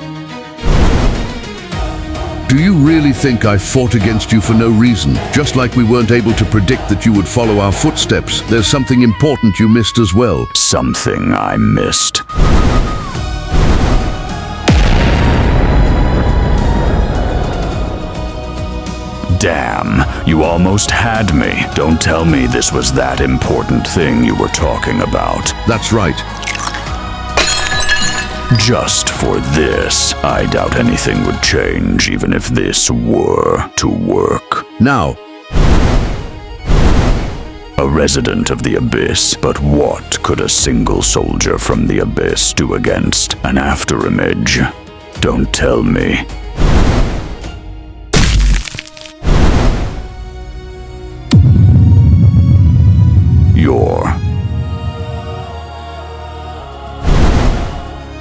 Do you really think I fought against you for no reason? Just like we weren't able to predict that you would follow our footsteps, there's something important you missed as well. Something I missed. Damn, you almost had me. Don't tell me this was that important thing you were talking about. That's right. Just for this, I doubt anything would change even if this were to work. Now, a resident of the Abyss, but what could a single soldier from the Abyss do against an afterimage? Don't tell me.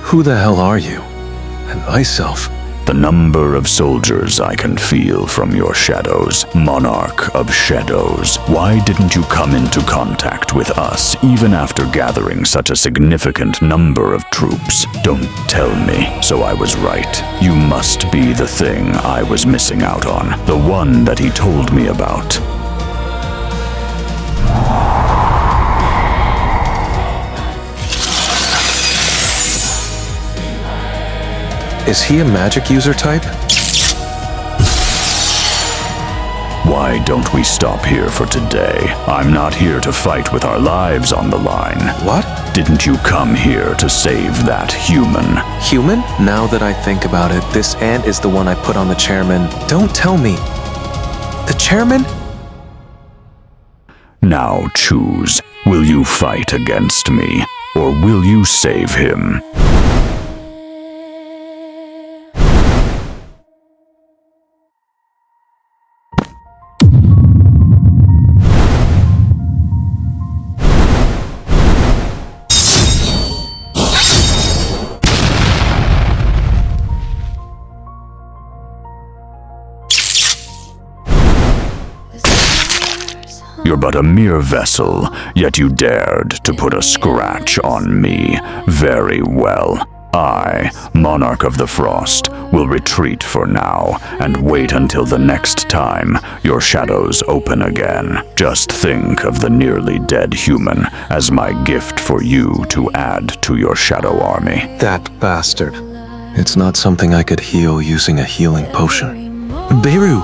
Who the hell are you? An ice elf? The number of soldiers I can feel from your shadows, Monarch of Shadows. Why didn't you come into contact with us even after gathering such a significant number of troops? Don't tell me. So I was right. You must be the thing I was missing out on. The one that he told me about. Is he a magic user type? Why don't we stop here for today? I'm not here to fight with our lives on the line. What? Didn't you come here to save that human? Human? Now that I think about it, this ant is the one I put on the chairman. Don't tell me. The chairman? Now choose. Will you fight against me, or will you save him? You're but a mere vessel, yet you dared to put a scratch on me. Very well. I, Monarch of the Frost, will retreat for now and wait until the next time your shadows open again. Just think of the nearly dead human as my gift for you to add to your shadow army. That bastard. It's not something I could heal using a healing potion. Beru!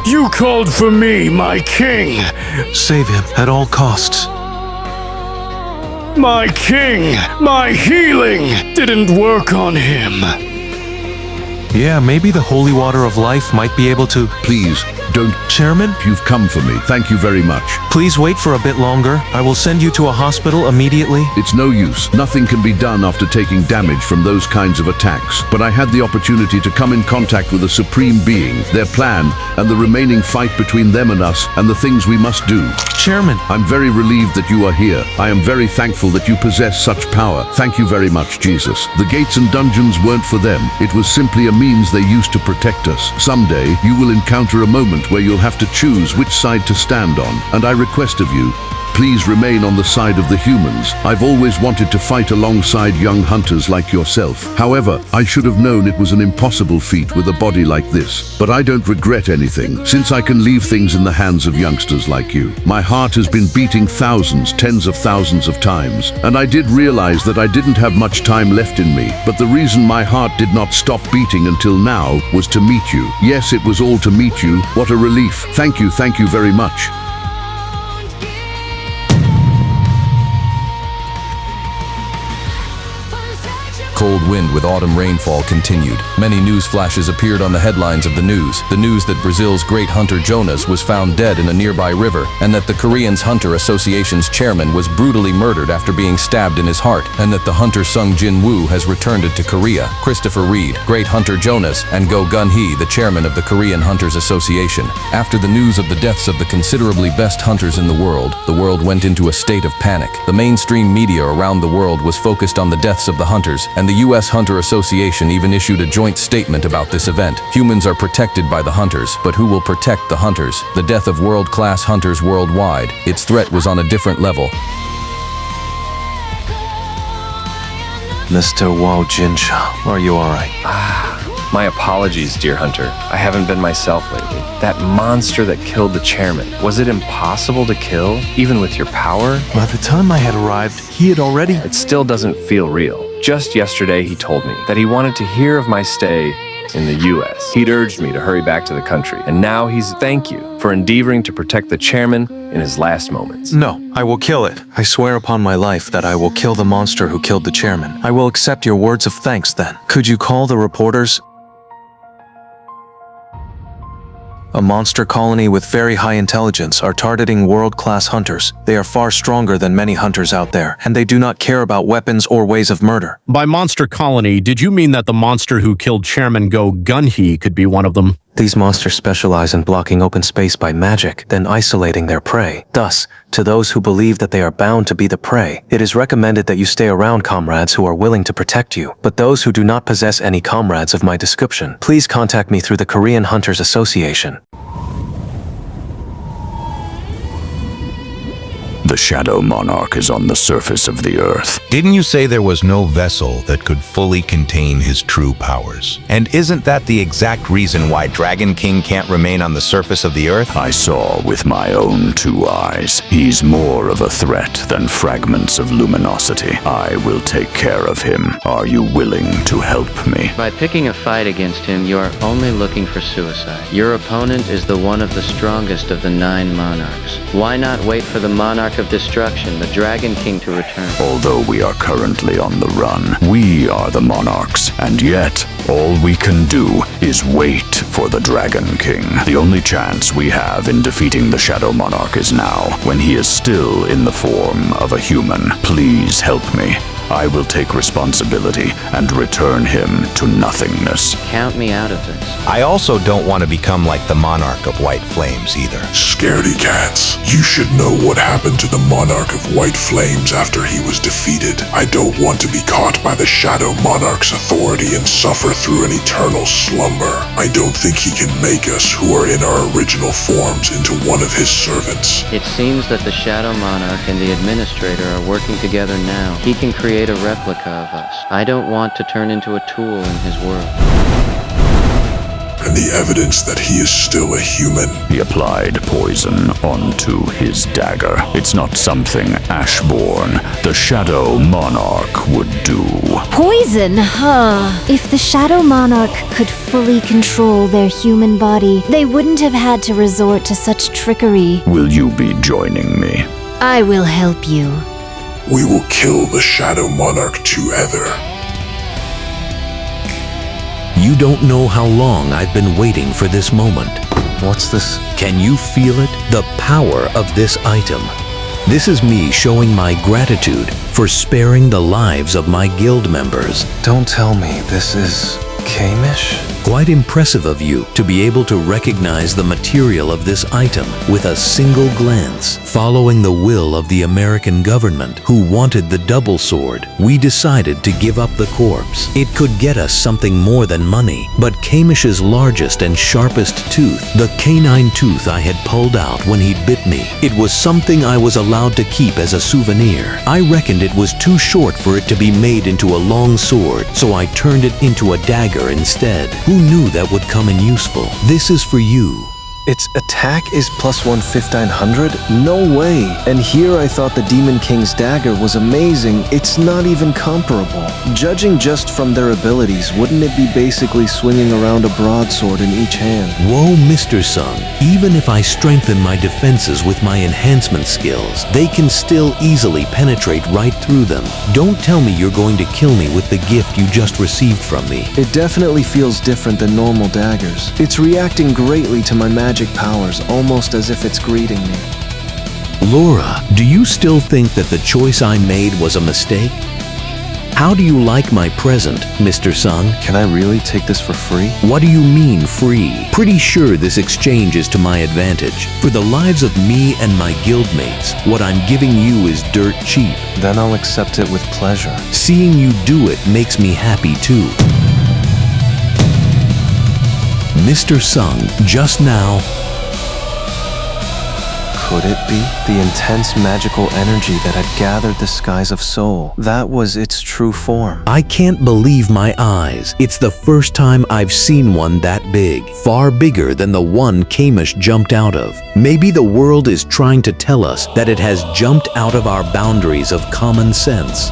You called for me, my king! Save him at all costs. My king! My healing didn't work on him! Yeah, maybe the holy water of life might be able to... Please, don't... Chairman? You've come for me. Thank you very much. Please wait for a bit longer. I will send you to a hospital immediately. It's no use. Nothing can be done after taking damage from those kinds of attacks. But I had the opportunity to come in contact with a supreme being, their plan, and the remaining fight between them and us, and the things we must do. Chairman! I'm very relieved that you are here. I am very thankful that you possess such power. Thank you very much, Jesus. The gates and dungeons weren't for them. It was simply a means they used to protect us. Someday, you will encounter a moment where you'll have to choose which side to stand on, and I request of you, please remain on the side of the humans. I've always wanted to fight alongside young hunters like yourself. However, I should have known it was an impossible feat with a body like this. But I don't regret anything, since I can leave things in the hands of youngsters like you. My heart has been beating thousands, tens of thousands of times, and I did realize that I didn't have much time left in me. But the reason my heart did not stop beating until now was to meet you. Yes, it was all to meet you. What a relief. Thank you very much. Cold wind with autumn rainfall continued. Many news flashes appeared on the headlines of the news. The news that Brazil's great hunter Jonas was found dead in a nearby river, and that the Koreans Hunter Association's chairman was brutally murdered after being stabbed in his heart, and that the hunter Sung Jinwoo has returned to Korea. Christopher Reed, great hunter Jonas, and Go Gun-hee, the chairman of the Korean Hunters Association. After the news of the deaths of the considerably best hunters in the world went into a state of panic. The mainstream media around the world was focused on the deaths of the hunters, and the U.S. Hunter Association even issued a joint statement about this event. Humans are protected by the hunters, but who will protect the hunters? The death of world-class hunters worldwide. Its threat was on a different level. Mr. Wao Jinsha, are you alright? My apologies, dear hunter. I haven't been myself lately. That monster that killed the chairman, was it impossible to kill, even with your power? By the time I had arrived, he had already... It still doesn't feel real. Just yesterday he told me that he wanted to hear of my stay in the US. He'd urged me to hurry back to the country, and now he's thank you for endeavoring to protect the chairman in his last moments. No, I will kill it. I swear upon my life that I will kill the monster who killed the chairman. I will accept your words of thanks then. Could you call the reporters? A monster colony with very high intelligence are targeting world-class hunters. They are far stronger than many hunters out there, and they do not care about weapons or ways of murder. By monster colony, did you mean that the monster who killed Chairman Go Gunhee could be one of them? These monsters specialize in blocking open space by magic, then isolating their prey. Thus, to those who believe that they are bound to be the prey, it is recommended that you stay around comrades who are willing to protect you. But those who do not possess any comrades of my description, please contact me through the Korean Hunters Association. The Shadow Monarch is on the surface of the earth. Didn't you say there was no vessel that could fully contain his true powers? And isn't that the exact reason why Dragon King can't remain on the surface of the earth? I saw with my own 2 eyes. He's more of a threat than fragments of luminosity. I will take care of him. Are you willing to help me? By picking a fight against him, you are only looking for suicide. Your opponent is the one of the strongest of the 9 monarchs. Why not wait for the monarch of destruction, the Dragon King, to return? Although we are currently on the run, we are the monarchs, and yet all we can do is wait for the Dragon King. The only chance we have in defeating the Shadow Monarch is now, when he is still in the form of a human. Please help me. I will take responsibility and return him to nothingness. Count me out of this. I also don't want to become like the Monarch of White Flames either. Scaredy cats, you should know what happened to the Monarch of White Flames after he was defeated. I don't want to be caught by the Shadow Monarch's authority and suffer through an eternal slumber. I don't think he can make us, who are in our original forms, into one of his servants. It seems that the Shadow Monarch and the Administrator are working together now. He can create a replica of us. I don't want to turn into a tool in his world. And the evidence that he is still a human. He applied poison onto his dagger. It's not something Ashborn, the Shadow Monarch, would do. Poison, huh? If the Shadow Monarch could fully control their human body, they wouldn't have had to resort to such trickery. Will you be joining me? I will help you. We will kill the Shadow Monarch together. You don't know how long I've been waiting for this moment. What's this? Can you feel it? The power of this item. This is me showing my gratitude for sparing the lives of my guild members. Don't tell me this is Kamish? Quite impressive of you to be able to recognize the material of this item with a single glance. Following the will of the American government, who wanted the double sword, we decided to give up the corpse. It could get us something more than money, but Kamish's largest and sharpest tooth, the canine tooth I had pulled out when he'd bit me, it was something I was allowed to keep as a souvenir. I reckoned it was too short for it to be made into a long sword, so I turned it into a dagger instead. Who knew that would come in useful? This is for you. Its attack is plus 1/1500? No way! And here I thought the Demon King's dagger was amazing. It's not even comparable. Judging just from their abilities, wouldn't it be basically swinging around a broadsword in each hand? Whoa, Mr. Sung. Even if I strengthen my defenses with my enhancement skills, they can still easily penetrate right through them. Don't tell me you're going to kill me with the gift you just received from me. It definitely feels different than normal daggers. It's reacting greatly to my magic powers, almost as if it's greeting me. Laura, do you still think that the choice I made was a mistake? How do you like my present, Mr. Sung? Can I really take this for free? What do you mean free? Pretty sure this exchange is to my advantage. For the lives of me and my guildmates, what I'm giving you is dirt cheap. Then I'll accept it with pleasure. Seeing you do it makes me happy too. Mr. Sung, just now... Could it be? The intense magical energy that had gathered the skies of Seoul. That was its true form. I can't believe my eyes. It's the first time I've seen one that big. Far bigger than the one Kamish jumped out of. Maybe the world is trying to tell us that it has jumped out of our boundaries of common sense.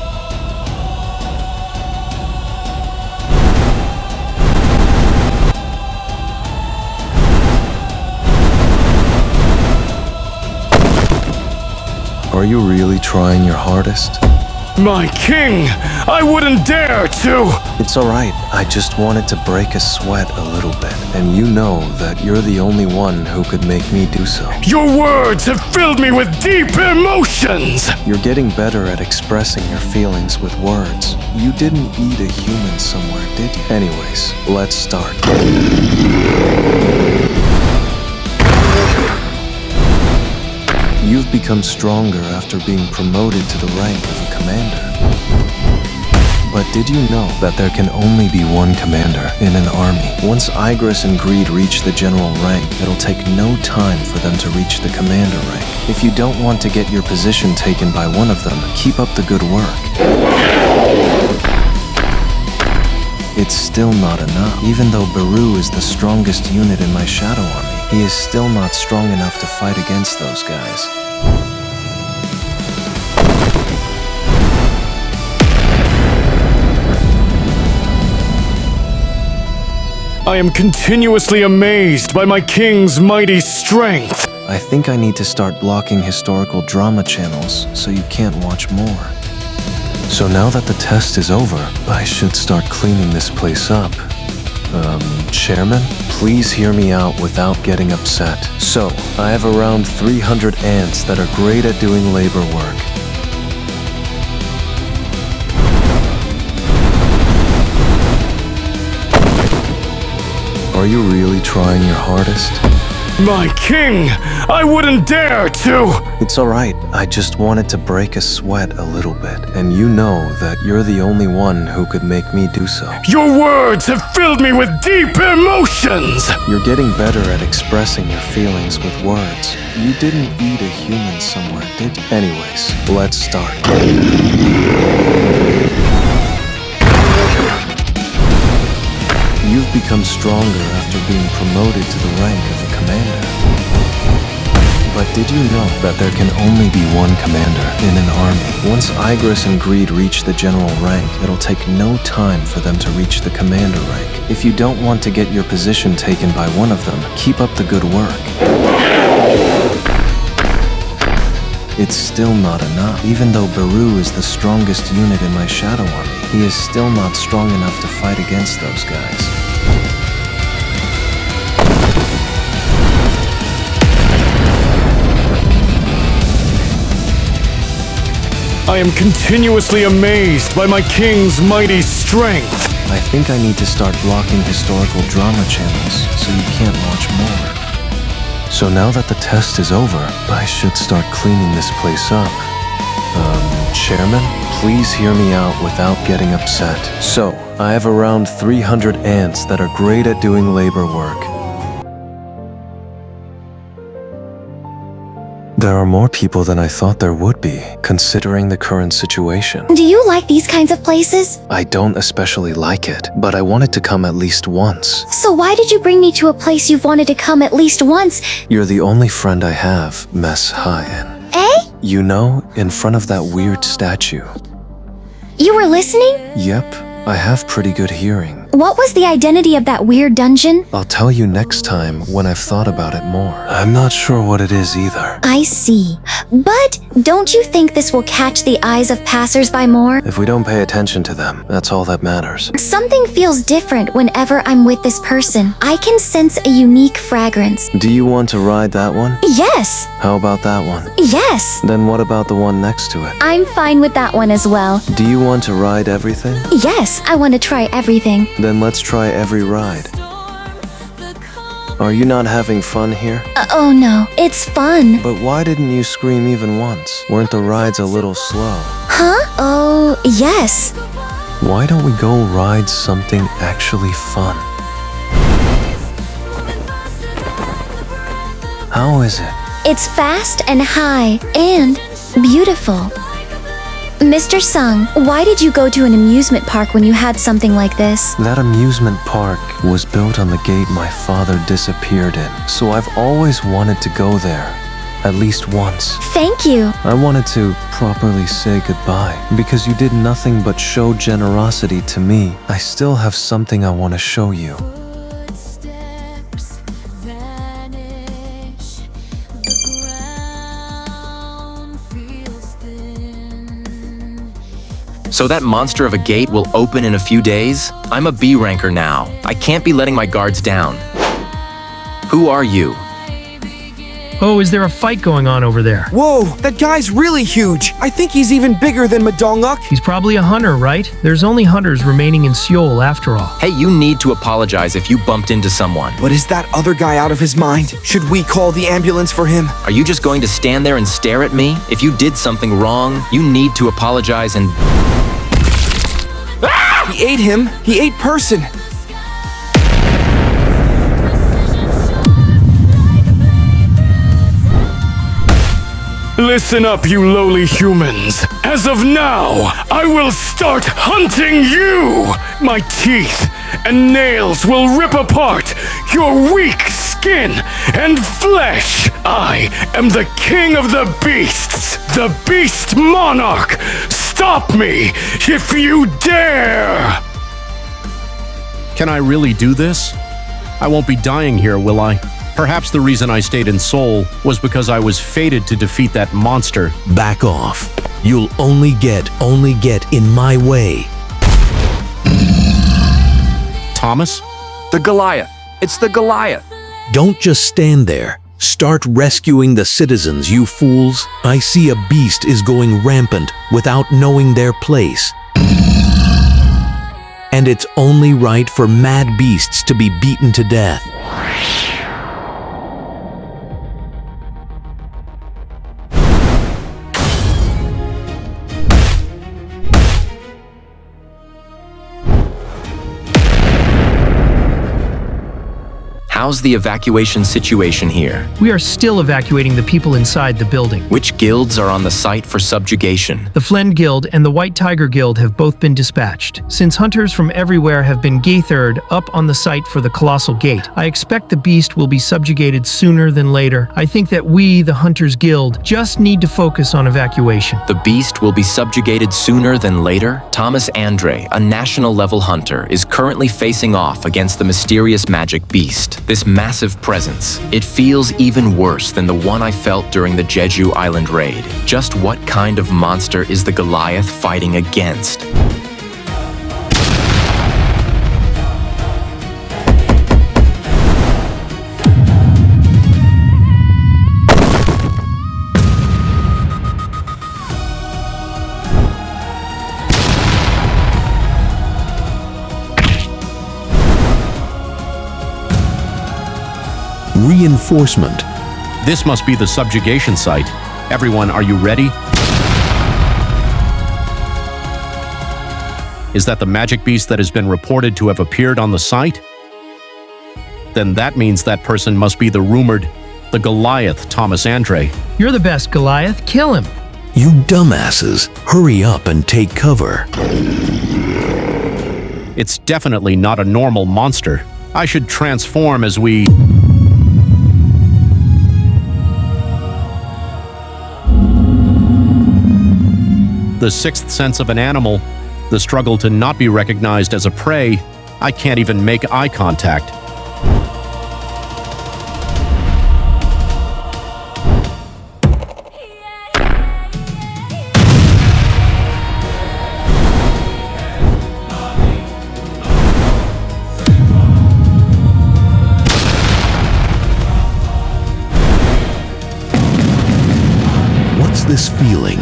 Are you really trying your hardest? My king! I wouldn't dare to! It's alright, I just wanted to break a sweat a little bit. And you know that you're the only one who could make me do so. Your words have filled me with deep emotions! You're getting better at expressing your feelings with words. You didn't eat a human somewhere, did you? Anyways, let's start. You've become stronger after being promoted to the rank of a commander. But did you know that there can only be one commander in an army? Once Igris and Greed reach the general rank, it'll take no time for them to reach the commander rank. If you don't want to get your position taken by one of them, keep up the good work. It's still not enough. Even though Beru is the strongest unit in my Shadow Army, he is still not strong enough to fight against those guys. I am continuously amazed by my king's mighty strength. I think I need to start blocking historical drama channels so you can't watch more. So now that the test is over, I should start cleaning this place up. Chairman, please hear me out without getting upset. So, I have around 300 ants that are great at doing labor work. Are you really trying your hardest? My king! I wouldn't dare to! It's alright, I just wanted to break a sweat a little bit. And you know that you're the only one who could make me do so. Your words have filled me with deep emotions! You're getting better at expressing your feelings with words. You didn't eat a human somewhere, did you? Anyways, let's start. You've become stronger after being promoted to the rank of a commander. But did you know that there can only be one commander in an army? Once Igris and Greed reach the general rank, it'll take no time for them to reach the commander rank. If you don't want to get your position taken by one of them, keep up the good work. It's still not enough. Even though Beru is the strongest unit in my Shadow Army, he is still not strong enough to fight against those guys. I am continuously amazed by my king's mighty strength. I think I need to start blocking historical drama channels so you can't watch more. So now that the test is over, I should start cleaning this place up. Chairman, please hear me out without getting upset. So, I have around 300 ants that are great at doing labor work. There are more people than I thought there would be, considering the current situation. Do you like these kinds of places? I don't especially like it, but I wanted to come at least once. So why did you bring me to a place you've wanted to come at least once? You're the only friend I have, Mess Hien. Eh? You know, in front of that weird statue. You were listening? Yep, I have pretty good hearing. What was the identity of that weird dungeon? I'll tell you next time when I've thought about it more. I'm not sure what it is either. I see. But don't you think this will catch the eyes of passers-by more? If we don't pay attention to them, that's all that matters. Something feels different whenever I'm with this person. I can sense a unique fragrance. Do you want to ride that one? Yes. How about that one? Yes. Then what about the one next to it? I'm fine with that one as well. Do you want to ride everything? Yes, I want to try everything. Then let's try every ride. Are you not having fun here? Oh no, it's fun. But why didn't you scream even once? Weren't the rides a little slow? Huh? Oh, yes. Why don't we go ride something actually fun? How is it? It's fast and high and beautiful. Mr. Sung, why did you go to an amusement park when you had something like this? That amusement park was built on the gate my father disappeared in, so I've always wanted to go there, at least once. Thank you. I wanted to properly say goodbye, because you did nothing but show generosity to me. I still have something I want to show you. So that monster of a gate will open in a few days? I'm a B ranker now. I can't be letting my guards down. Who are you? Oh, is there a fight going on over there? Whoa, that guy's really huge. I think he's even bigger than Madonguk. He's probably a hunter, right? There's only hunters remaining in Seoul after all. Hey, you need to apologize if you bumped into someone. But is that other guy out of his mind? Should we call the ambulance for him? Are you just going to stand there and stare at me? If you did something wrong, you need to apologize and... He ate him. He ate person. Listen up, you lowly humans. As of now, I will start hunting you! My teeth and nails will rip apart your weak skin and flesh. I am the king of the beasts, the Beast Monarch. Stop me if you dare! Can I really do this? I won't be dying here, will I? Perhaps the reason I stayed in Seoul was because I was fated to defeat that monster. Back off. You'll only get in my way. Thomas? The Goliath. It's the Goliath. Don't just stand there. Start rescuing the citizens, you fools. I see a beast is going rampant without knowing their place. And it's only right for mad beasts to be beaten to death. How's the evacuation situation here? We are still evacuating the people inside the building. Which guilds are on the site for subjugation? The Flend Guild and the White Tiger Guild have both been dispatched. Since hunters from everywhere have been gathered up on the site for the Colossal Gate, I expect the beast will be subjugated sooner than later. I think that we, the Hunters Guild, just need to focus on evacuation. The beast will be subjugated sooner than later? Thomas Andre, a national-level hunter, is currently facing off against the mysterious magic beast. This massive presence, it feels even worse than the one I felt during the Jeju Island raid. Just what kind of monster is the Goliath fighting against? Reinforcement. This must be the subjugation site. Everyone, are you ready? Is that the magic beast that has been reported to have appeared on the site? Then that means that person must be the rumored, the Goliath, Thomas Andre. You're the best, Goliath. Kill him. You dumbasses, hurry up and take cover. It's definitely not a normal monster. I should transform as we... The sixth sense of an animal, the struggle to not be recognized as a prey. I can't even make eye contact. What's this feeling?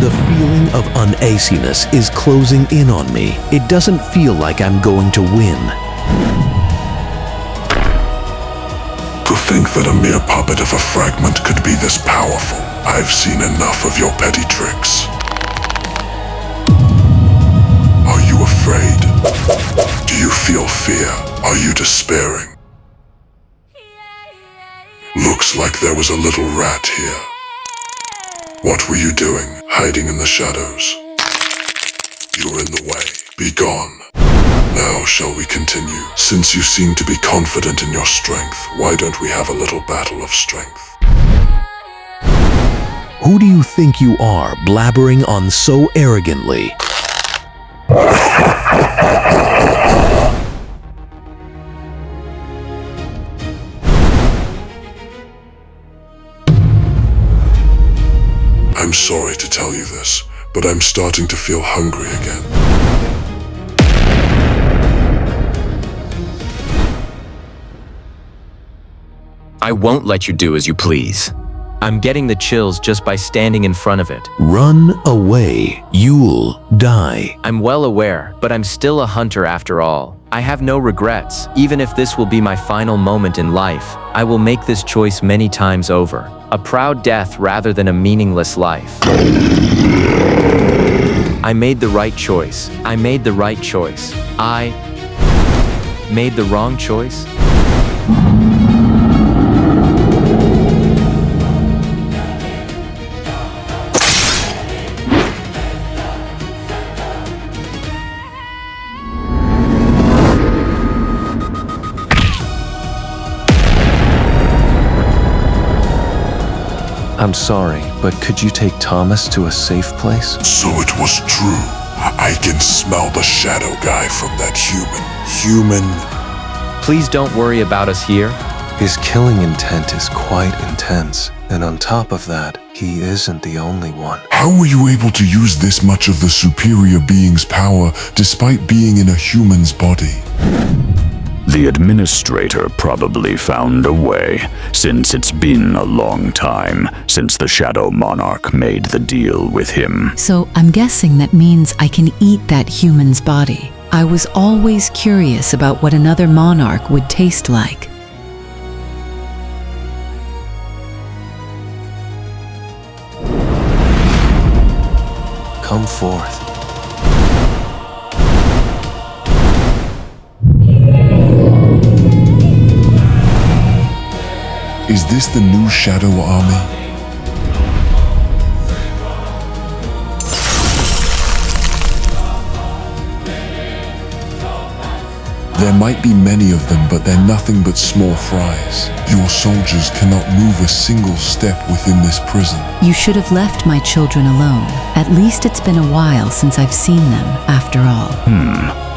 The feeling of uneasiness is closing in on me. It doesn't feel like I'm going to win. To think that a mere puppet of a fragment could be this powerful. I've seen enough of your petty tricks. Are you afraid? Do you feel fear? Are you despairing? Looks like there was a little rat here. What were you doing, hiding in the shadows? You're in the way. Be gone. Now shall we continue? Since you seem to be confident in your strength, why don't we have a little battle of strength? Who do you think you are, blabbering on so arrogantly? I'm sorry to tell you this, but I'm starting to feel hungry again. I won't let you do as you please. I'm getting the chills just by standing in front of it. Run away. You'll die. I'm well aware, but I'm still a hunter after all. I have no regrets. Even if this will be my final moment in life, I will make this choice many times over. A proud death rather than a meaningless life. I made the right choice. I made the right choice. I made the wrong choice. I'm sorry, but could you take Thomas to a safe place? So it was true. I can smell the shadow guy from that human. Please don't worry about us here. His killing intent is quite intense, and on top of that, he isn't the only one. How were you able to use this much of the superior being's power despite being in a human's body? The administrator probably found a way, since it's been a long time since the Shadow Monarch made the deal with him. So I'm guessing that means I can eat that human's body. I was always curious about what another monarch would taste like. Come forth. Is this the new Shadow Army? There might be many of them, but they're nothing but small fries. Your soldiers cannot move a single step within this prison. You should have left my children alone. At least it's been a while since I've seen them, after all.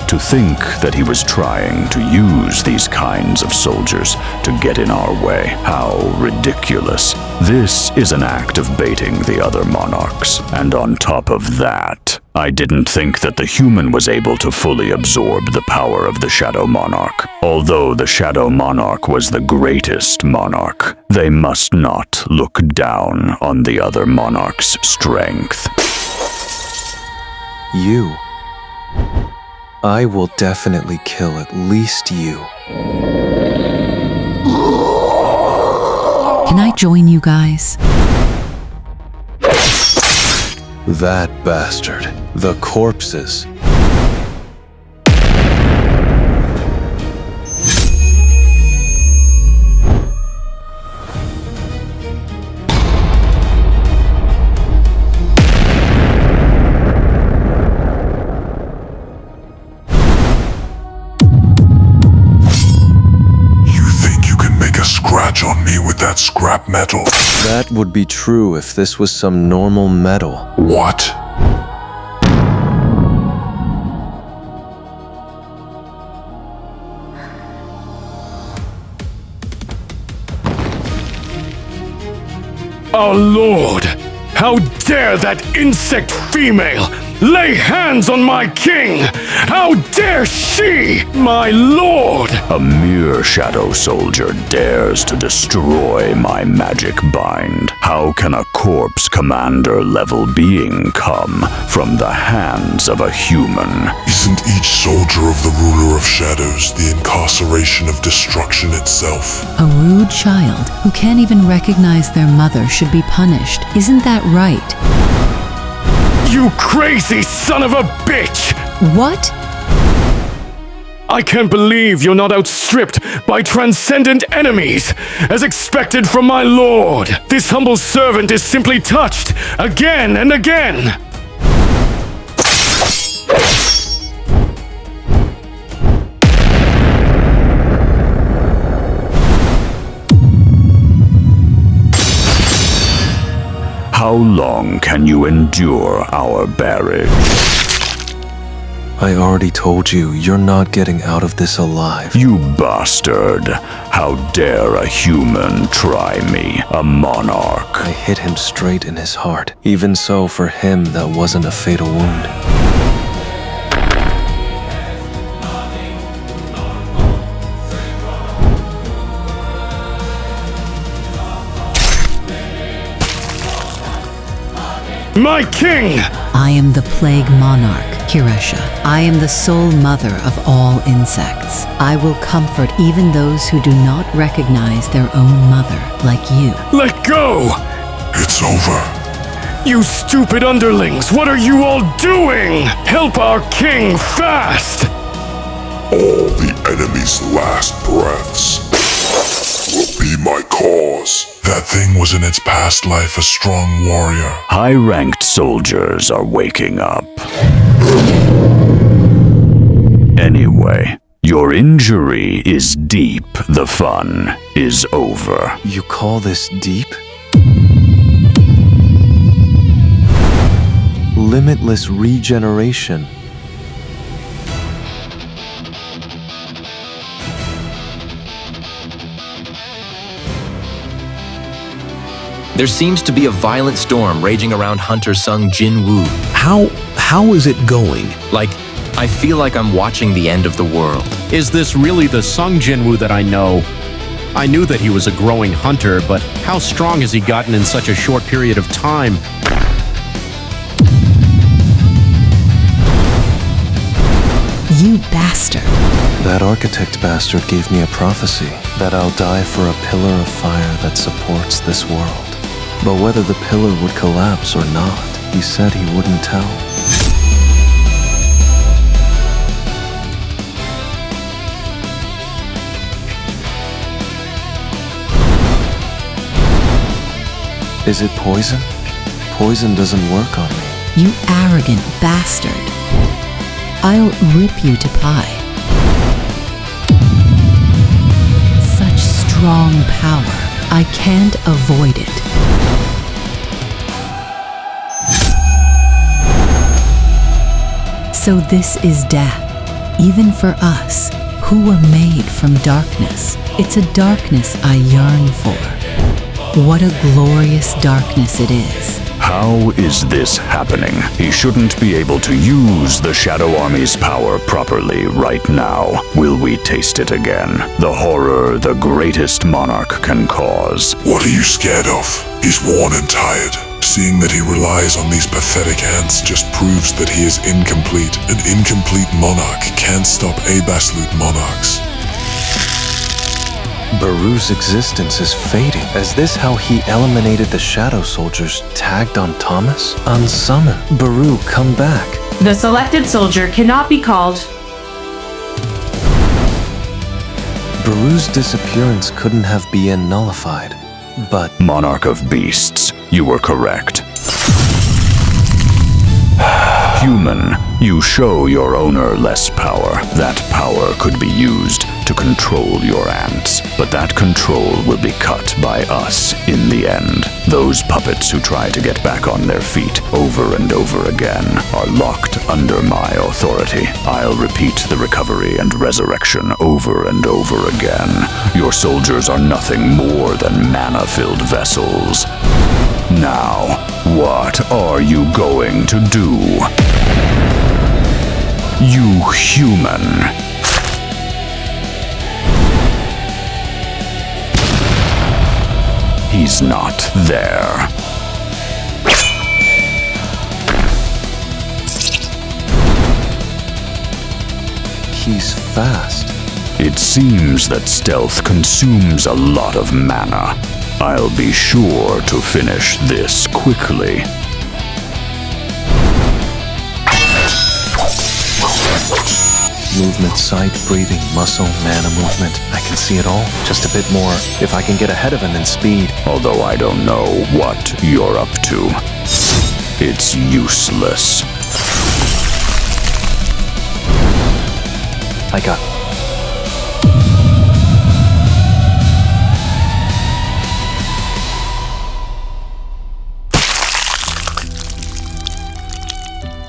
To think that he was trying to use these kinds of soldiers to get in our way. How ridiculous. This is an act of baiting the other monarchs. And on top of that, I didn't think that the human was able to fully absorb the power of the Shadow Monarch. Although the Shadow Monarch was the greatest monarch, they must not look down on the other monarch's strength. You. I will definitely kill at least you. Can I join you guys? That bastard. The corpses. On me with that scrap metal. That would be true if this was some normal metal. What? Our Lord! How dare that insect female lay hands on my king! How dare she, my lord! A mere shadow soldier dares to destroy my magic bind. How can a corpse commander level being come from the hands of a human? Isn't each soldier of the ruler of shadows the incarceration of destruction itself? A rude child who can't even recognize their mother should be punished. Isn't that right? You crazy son of a bitch! What? I can't believe you're not outstripped by transcendent enemies, as expected from my lord. This humble servant is simply touched again and again. How long can you endure our barrage? I already told you, you're not getting out of this alive. You bastard. How dare a human try me, a monarch? I hit him straight in his heart. Even so, for him, that wasn't a fatal wound. My king! I am the plague monarch, Kiresha. I am the sole mother of all insects. I will comfort even those who do not recognize their own mother, like you. Let go! It's over. You stupid underlings, what are you all doing? Help our king fast! All the enemy's last breaths will be my cause. That thing was in its past life a strong warrior. High-ranked soldiers are waking up. Anyway, your injury is deep. The fun is over. You call this deep? Limitless regeneration. There seems to be a violent storm raging around Hunter Sung Jinwoo. How is it going? Like, I feel like I'm watching the end of the world. Is this really the Sung Jinwoo that I know? I knew that he was a growing hunter, but how strong has he gotten in such a short period of time? You bastard. That architect bastard gave me a prophecy that I'll die for a pillar of fire that supports this world. But whether the pillar would collapse or not, he said he wouldn't tell. Is it poison? Poison doesn't work on me. You arrogant bastard. I'll rip you to pie. Such strong power. I can't avoid it. So this is death, even for us, who were made from darkness. It's a darkness I yearn for. What a glorious darkness it is. How is this happening? He shouldn't be able to use the Shadow Army's power properly right now. Will we taste it again? The horror the greatest monarch can cause. What are you scared of? He's worn and tired. Seeing that he relies on these pathetic ants just proves that he is incomplete. An incomplete monarch can't stop Absolute monarchs. Baru's existence is fading. Is this how he eliminated the Shadow Soldiers tagged on Thomas? Unsummon. Baru, come back. The selected soldier cannot be called. Baru's disappearance couldn't have been nullified, but... Monarch of Beasts, you were correct. Human, you show your owner less power. That power could be used to control your ants, but that control will be cut by us in the end. Those puppets who try to get back on their feet over and over again are locked under my authority. I'll repeat the recovery and resurrection over and over again. Your soldiers are nothing more than mana-filled vessels. Now, what are you going to do? You human! He's not there. He's fast. It seems that stealth consumes a lot of mana. I'll be sure to finish this quickly. Movement, sight, breathing, muscle, mana movement. I can see it all. Just a bit more. If I can get ahead of him in speed. Although I don't know what you're up to. It's useless. I got...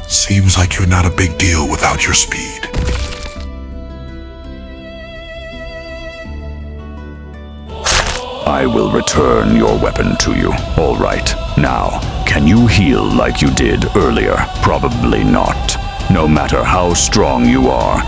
Seems like you're not a big deal without your speed. I will return your weapon to you. All right. Now, can you heal like you did earlier? Probably not. No matter how strong you are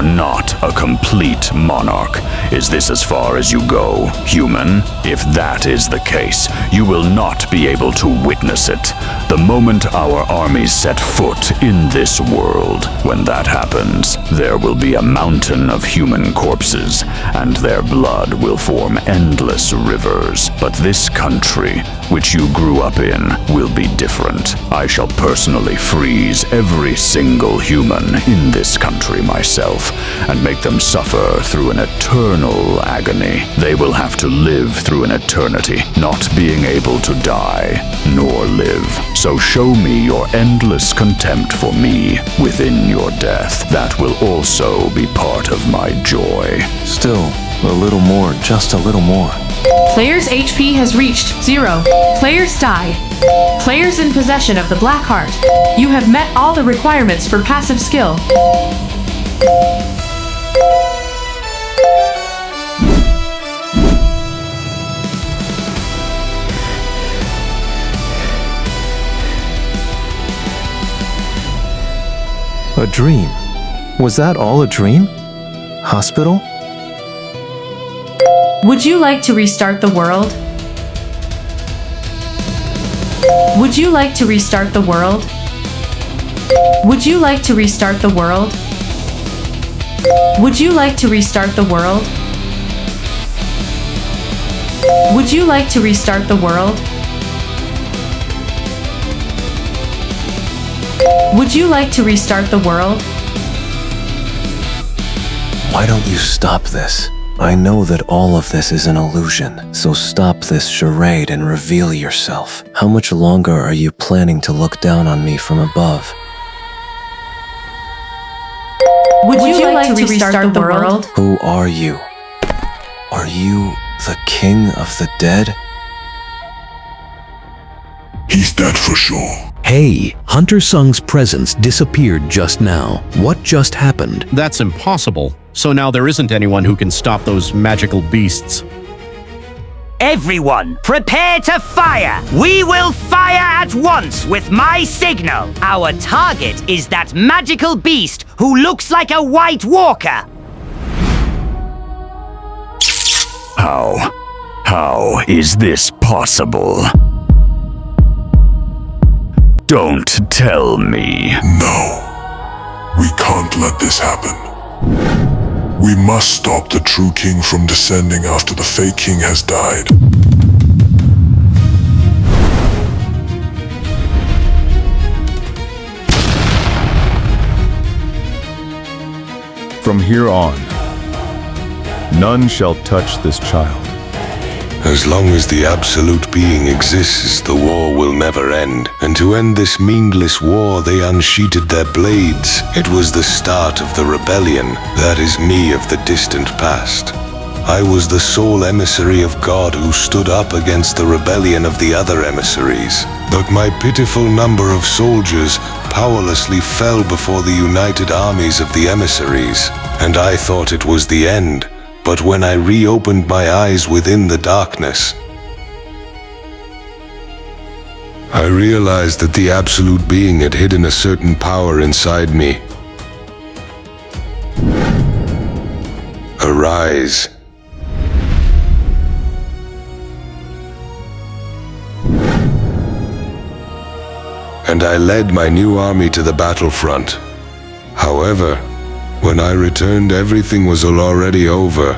not a complete monarch. Is this as far as you go, human? If that is the case, you will not be able to witness it. The moment our armies set foot in this world, when that happens, there will be a mountain of human corpses, and their blood will form endless rivers. But this country, which you grew up in, will be different. I shall personally freeze every single human in this country myself, and make them suffer through an eternal agony. They will have to live through an eternity, not being able to die, nor live. So show me your endless contempt for me within your death. That will also be part of my joy. Still, a little more, just a little more. Player's HP has reached 0. Players die. Players in possession of the Black Heart. You have met all the requirements for passive skill. A dream? Was that all a dream? Hospital? Would you like to restart the world? Would you like to restart the world? Would you like to restart the world? Would you like to restart the world? Would you like to restart the world? Would you like to restart the world? Why don't you stop this? I know that all of this is an illusion, so stop this charade and reveal yourself. How much longer are you planning to look down on me from above? Would you like to restart the world? Who are you? Are you the king of the dead? He's dead for sure. Hey, Hunter Sung's presence disappeared just now. What just happened? That's impossible. So now there isn't anyone who can stop those magical beasts. Everyone, prepare to fire! We will fire at once with my signal! Our target is that magical beast who looks like a white walker! How is this possible? Don't tell me. No. We can't let this happen. We must stop the true king from descending after the fake king has died. From here on, none shall touch this child. As long as the Absolute Being exists, the war will never end. And to end this meaningless war, they unsheathed their blades. It was the start of the rebellion. That is me of the distant past. I was the sole emissary of God who stood up against the rebellion of the other emissaries. But my pitiful number of soldiers powerlessly fell before the united armies of the emissaries, and I thought it was the end. But when I reopened my eyes within the darkness, I realized that the Absolute Being had hidden a certain power inside me. Arise. And I led my new army to the battlefront. However, when I returned, everything was already over.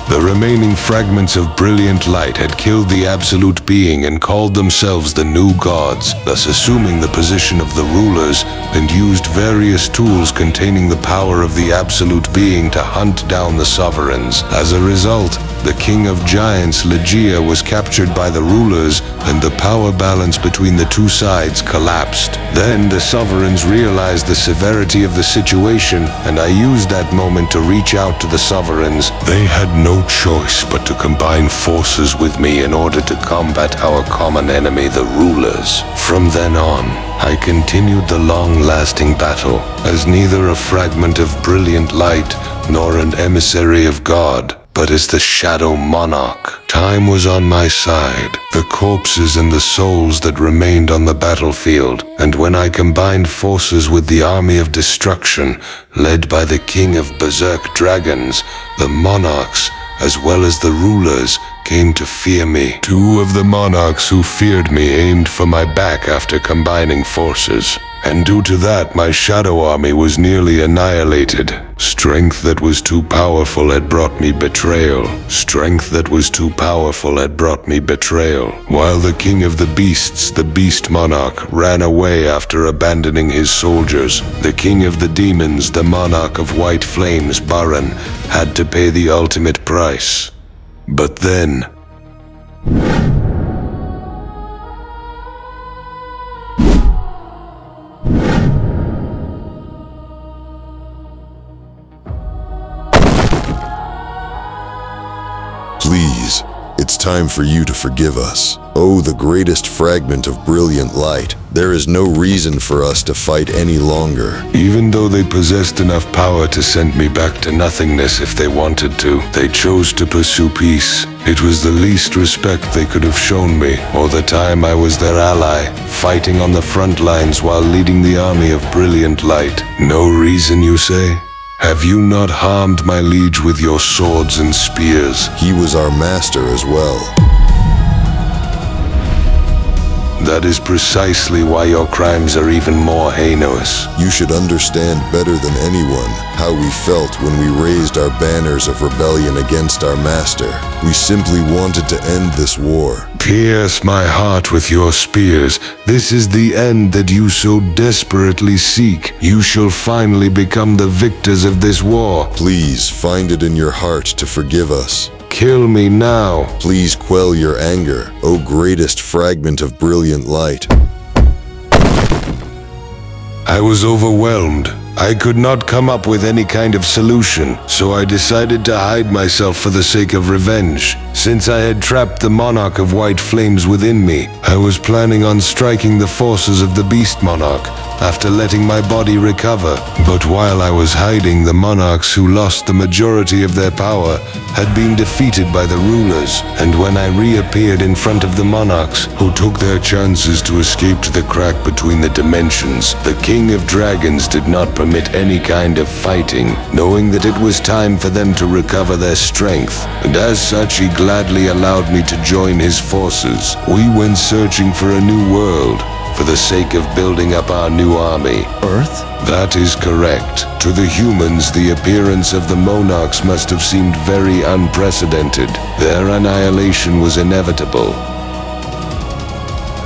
The remaining fragments of brilliant light had killed the Absolute Being and called themselves the new gods, thus assuming the position of the rulers, and used various tools containing the power of the Absolute Being to hunt down the sovereigns. As a result, The king of giants, Legia, was captured by the rulers, and the power balance between the two sides collapsed. Then the sovereigns realized the severity of the situation, and I used that moment to reach out to the sovereigns. They had no choice but to combine forces with me in order to combat our common enemy, the rulers. From then on, I continued the long-lasting battle, as neither a fragment of brilliant light nor an emissary of God, but as the Shadow Monarch. Time was on my side, the corpses and the souls that remained on the battlefield, and when I combined forces with the army of destruction, led by the king of berserk dragons, the monarchs, as well as the rulers, came to fear me. Two of the monarchs who feared me aimed for my back after combining forces, and due to that my shadow army was nearly annihilated. Strength that was too powerful had brought me betrayal. Strength that was too powerful had brought me betrayal. While the king of the beasts, the beast monarch, ran away after abandoning his soldiers, the king of the demons, the monarch of white flames, Baran, had to pay the ultimate price. But then... Please, it's time for you to forgive us. Oh, the greatest fragment of brilliant light, there is no reason for us to fight any longer. Even though they possessed enough power to send me back to nothingness if they wanted to, they chose to pursue peace. It was the least respect they could have shown me, or the time I was their ally, fighting on the front lines while leading the army of brilliant light. No reason, you say? Have you not harmed my liege with your swords and spears? He was our master as well. That is precisely why your crimes are even more heinous. You should understand better than anyone how we felt when we raised our banners of rebellion against our master. We simply wanted to end this war. Pierce my heart with your spears. This is the end that you so desperately seek. You shall finally become the victors of this war. Please find it in your heart to forgive us. Kill me now. Please quell your anger, O greatest fragment of brilliant light. I was overwhelmed. I could not come up with any kind of solution, so I decided to hide myself for the sake of revenge. Since I had trapped the Monarch of White Flames within me, I was planning on striking the forces of the Beast Monarch after letting my body recover. But while I was hiding, the monarchs who lost the majority of their power had been defeated by the rulers, and when I reappeared in front of the monarchs, who took their chances to escape to the crack between the dimensions, the King of Dragons did not permit any kind of fighting, knowing that it was time for them to recover their strength, and as such he gladly allowed me to join his forces. We went searching for a new world, for the sake of building up our new army. Earth? That is correct. To the humans, the appearance of the monarchs must have seemed very unprecedented. Their annihilation was inevitable.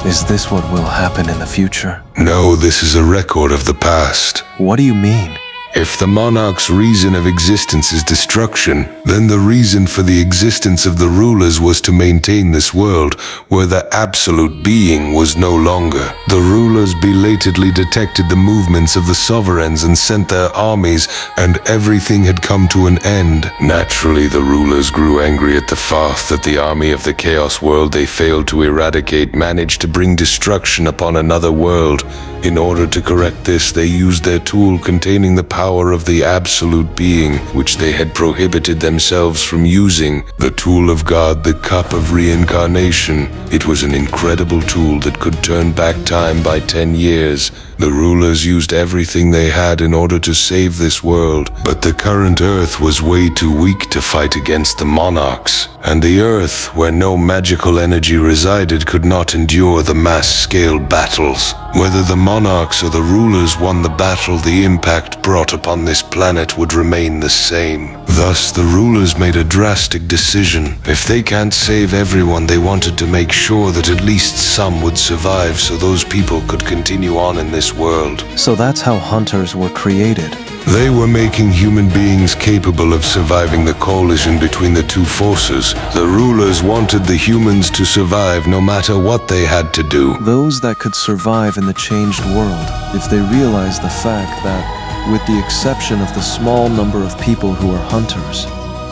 Is this what will happen in the future? No, this is a record of the past. What do you mean? If the monarch's reason of existence is destruction, then the reason for the existence of the rulers was to maintain this world where the absolute being was no longer. The rulers belatedly detected the movements of the sovereigns and sent their armies, and everything had come to an end. Naturally, the rulers grew angry at the fact that the army of the Chaos World they failed to eradicate managed to bring destruction upon another world. In order to correct this, they used their tool containing the power of the absolute being, which they had prohibited themselves from using, the tool of God, the cup of reincarnation. It was an incredible tool that could turn back time by 10 years. The rulers used everything they had in order to save this world, but the current Earth was way too weak to fight against the monarchs, and the Earth, where no magical energy resided, could not endure the mass-scale battles. Whether the monarchs or the rulers won the battle, the impact brought upon this planet would remain the same. Thus, the rulers made a drastic decision. If they can't save everyone, they wanted to make sure that at least some would survive so those people could continue on in this world. So that's how hunters were created. They were making human beings capable of surviving the collision between the two forces. The rulers wanted the humans to survive no matter what they had to do. Those that could survive in the changed world, if they realized the fact that, with the exception of the small number of people who are hunters,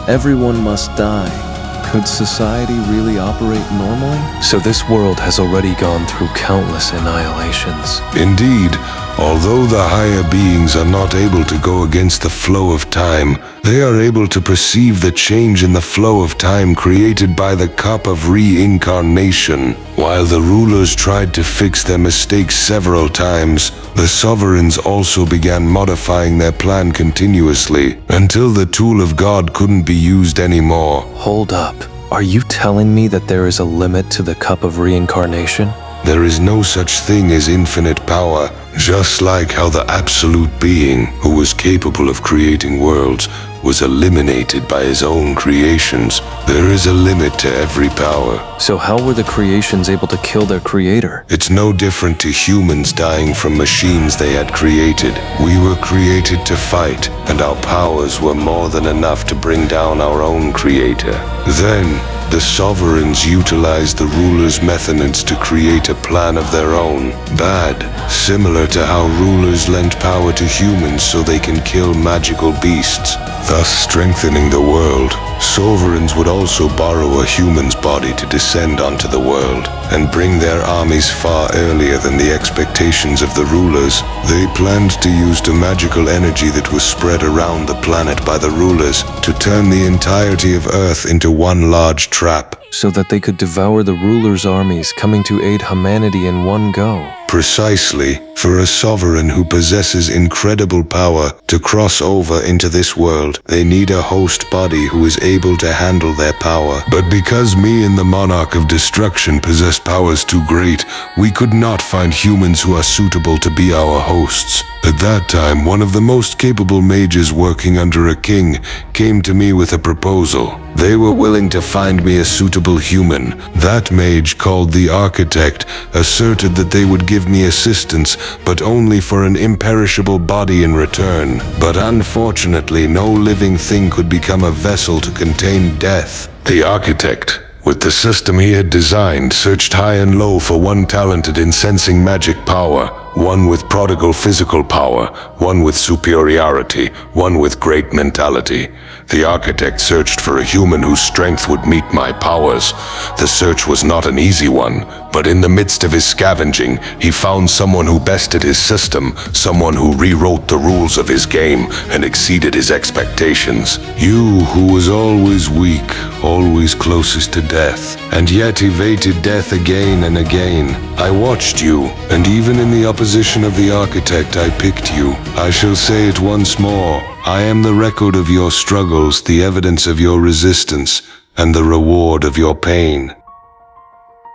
everyone must die. Could society really operate normally? So this world has already gone through countless annihilations. Indeed, although the higher beings are not able to go against the flow of time, they are able to perceive the change in the flow of time created by the cup of reincarnation. While the rulers tried to fix their mistakes several times, the sovereigns also began modifying their plan continuously until the tool of God couldn't be used anymore. Hold up. Are you telling me that there is a limit to the cup of reincarnation? There is no such thing as infinite power, just like how the absolute being, who was capable of creating worlds, was eliminated by his own creations. There is a limit to every power. So how were the creations able to kill their creator? It's no different to humans dying from machines they had created. We were created to fight, and our powers were more than enough to bring down our own creator. Then, the sovereigns utilized the rulers' methods to create a plan of their own. Bad, similar to how rulers lent power to humans so they can kill magical beasts, thus strengthening the world. Sovereigns would also borrow a human's body to descend onto the world and bring their armies far earlier than the expectations of the rulers. They planned to use the magical energy that was spread around the planet by the rulers to turn the entirety of Earth into one large trap, so that they could devour the rulers' armies coming to aid humanity in one go. Precisely, for a sovereign who possesses incredible power to cross over into this world, they need a host body who is able to handle their power. But because me and the Monarch of Destruction possess powers too great, we could not find humans who are suitable to be our hosts. At that time, one of the most capable mages working under a king came to me with a proposal. They were willing to find me a suitable human. That mage, called the Architect, asserted that they would give me assistance, but only for an imperishable body in return. But unfortunately, no living thing could become a vessel to contain death. The Architect, with the system he had designed, searched high and low for one talented in sensing magic power, one with prodigal physical power, one with superiority, one with great mentality. The Architect searched for a human whose strength would meet my powers. The search was not an easy one, but in the midst of his scavenging, he found someone who bested his system, someone who rewrote the rules of his game and exceeded his expectations. You, who was always weak, always closest to death, and yet evaded death again and again. I watched you, and even in the opposition of the Architect, I picked you. I shall say it once more. I am the record of your struggles, the evidence of your resistance, and the reward of your pain.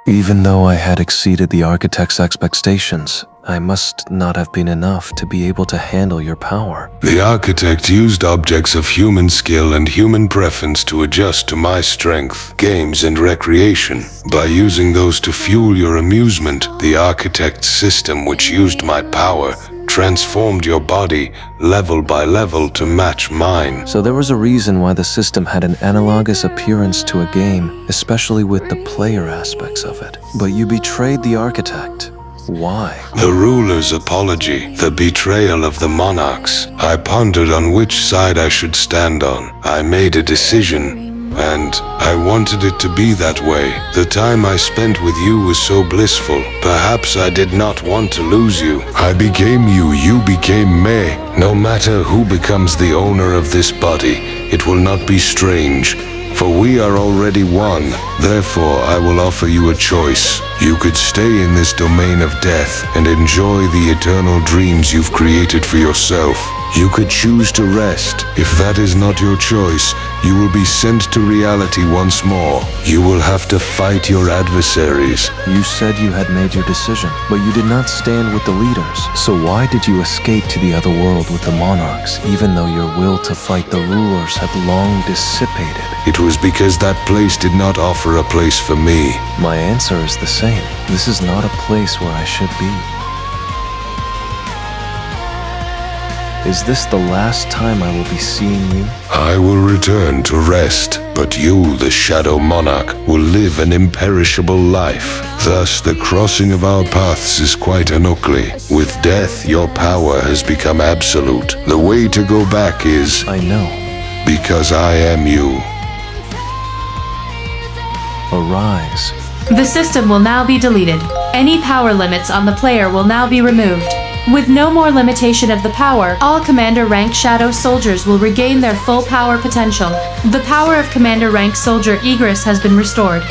Even though I had exceeded the Architect's expectations, I must not have been enough to be able to handle your power. The Architect used objects of human skill and human preference to adjust to my strength, games, and recreation. By using those to fuel your amusement, the Architect's system, which used my power, transformed your body level by level to match mine. So there was a reason why the system had an analogous appearance to a game, especially with the player aspects of it. But you betrayed the Architect. Why? The ruler's apology, the betrayal of the monarchs. I pondered on which side I should stand on. I made a decision, and I wanted it to be that way. The time I spent with you was so blissful. Perhaps I did not want to lose you. I became you, you became me. No matter who becomes the owner of this body, it will not be strange, for we are already one. Therefore, I will offer you a choice. You could stay in this domain of death and enjoy the eternal dreams you've created for yourself. You could choose to rest. If that is not your choice, you will be sent to reality once more. You will have to fight your adversaries. You said you had made your decision, but you did not stand with the leaders. So why did you escape to the other world with the monarchs, even though your will to fight the rulers had long dissipated? It was because that place did not offer a place for me. My answer is the same. This is not a place where I should be. Is this the last time I will be seeing you? I will return to rest, but you, the Shadow Monarch, will live an imperishable life. Thus, the crossing of our paths is quite unlikely. With death, your power has become absolute. The way to go back is... I know. Because I am you. Arise. The system will now be deleted. Any power limits on the player will now be removed. With no more limitation of the power, all Commander Rank Shadow Soldiers will regain their full power potential. The power of Commander Rank Soldier Egress has been restored.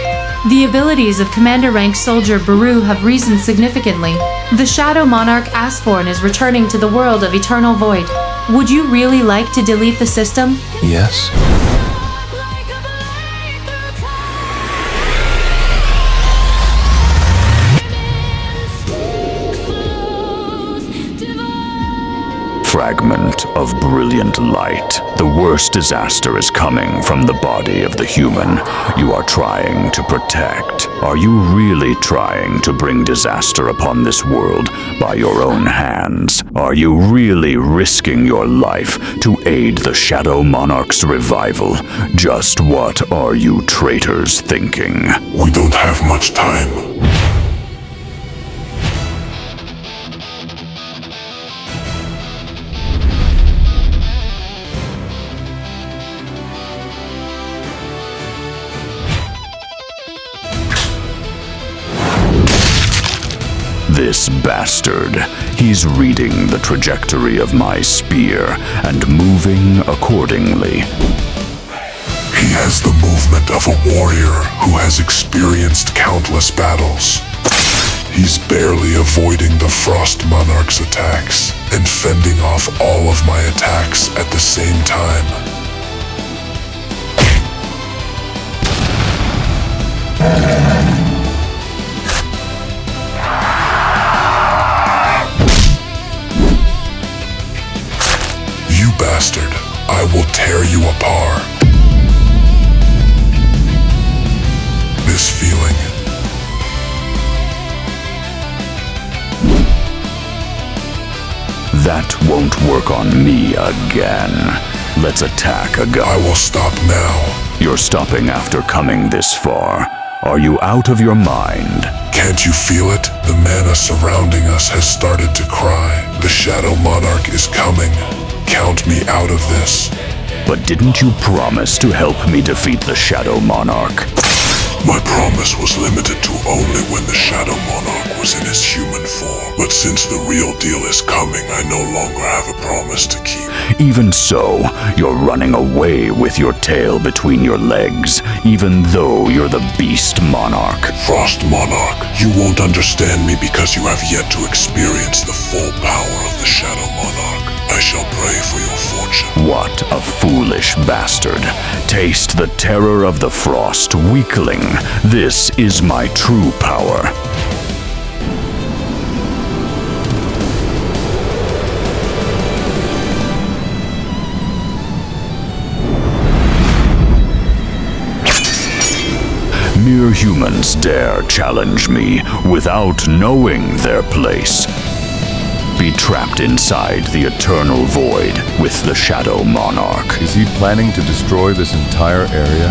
The abilities of Commander Rank Soldier Baru have risen significantly. The Shadow Monarch Asborn is returning to the world of Eternal Void. Would you really like to delete the system? Yes. Fragment of brilliant light. The worst disaster is coming from the body of the human you are trying to protect. Are you really trying to bring disaster upon this world by your own hands? Are you really risking your life to aid the Shadow Monarch's revival? Just what are you traitors thinking? We don't have much time. This bastard, he's reading the trajectory of my spear and moving accordingly. He has the movement of a warrior who has experienced countless battles. He's barely avoiding the Frost Monarch's attacks and fending off all of my attacks at the same time. You bastard, I will tear you apart. This feeling. That won't work on me again. Let's attack again. I will stop now. You're stopping after coming this far. Are you out of your mind? Can't you feel it? The mana surrounding us has started to cry. The Shadow Monarch is coming. Count me out of this. But didn't you promise to help me defeat the Shadow Monarch? My promise was limited to only when the Shadow Monarch was in his human form. But since the real deal is coming, I no longer have a promise to keep. Even so, you're running away with your tail between your legs, even though you're the Beast Monarch. Frost Monarch, you won't understand me because you have yet to experience the full power of the Shadow Monarch. I shall pray for your fortune. What a foolish bastard. Taste the terror of the frost, weakling. This is my true power. Mere humans dare challenge me without knowing their place. Be trapped inside the eternal void with the Shadow Monarch. Is he planning to destroy this entire area?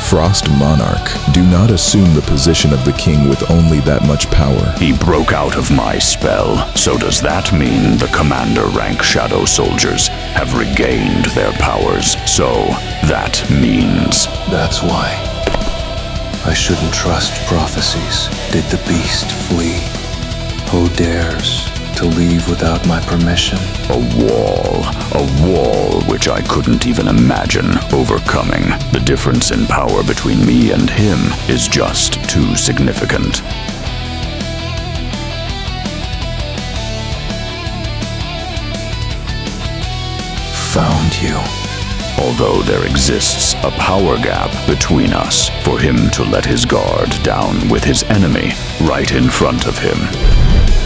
Frost Monarch, do not assume the position of the king with only that much power. He broke out of my spell, so does that mean the commander rank Shadow Soldiers have regained their powers? So that means... That's why I shouldn't trust prophecies. Did the beast flee? Who dares to leave without my permission? A wall which I couldn't even imagine overcoming. The difference in power between me and him is just too significant. Found you. Although there exists a power gap between us, for him to let his guard down with his enemy right in front of him.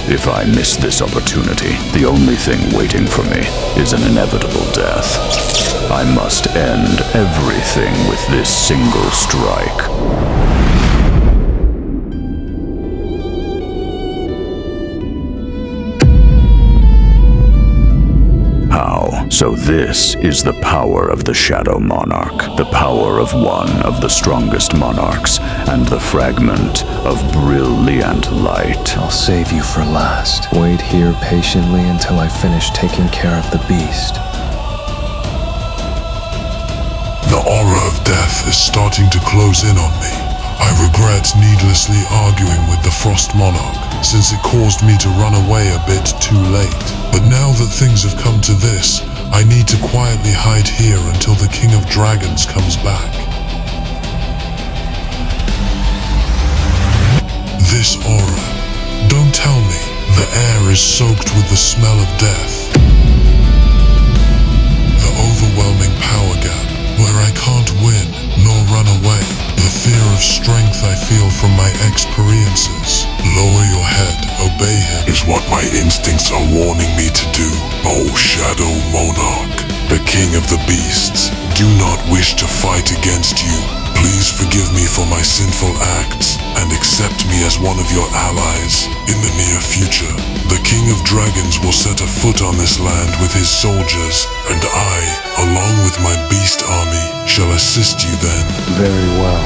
If I miss this opportunity, the only thing waiting for me is an inevitable death. I must end everything with this single strike. How? So this is the power of the Shadow Monarch, the power of one of the strongest monarchs, and the fragment of brilliant light. I'll save you for last. Wait here patiently until I finish taking care of the beast. The aura of death is starting to close in on me. I regret needlessly arguing with the Frost Monarch, since it caused me to run away a bit too late. But now that things have come to this, I need to quietly hide here until the King of Dragons comes back. This aura. Don't tell me the air is soaked with the smell of death. The overwhelming power gap, where I can't win nor run away. The fear of strength I feel from my experiences. Lower your head, obey him, is what my instincts are warning me to do. Oh, Shadow Monarch, the king of the beasts, do not wish to fight against you. Please forgive me for my sinful acts and accept me as one of your allies. In the near future, the King of Dragons will set a foot on this land with his soldiers, and I, along with my beast army, shall assist you then. Very well.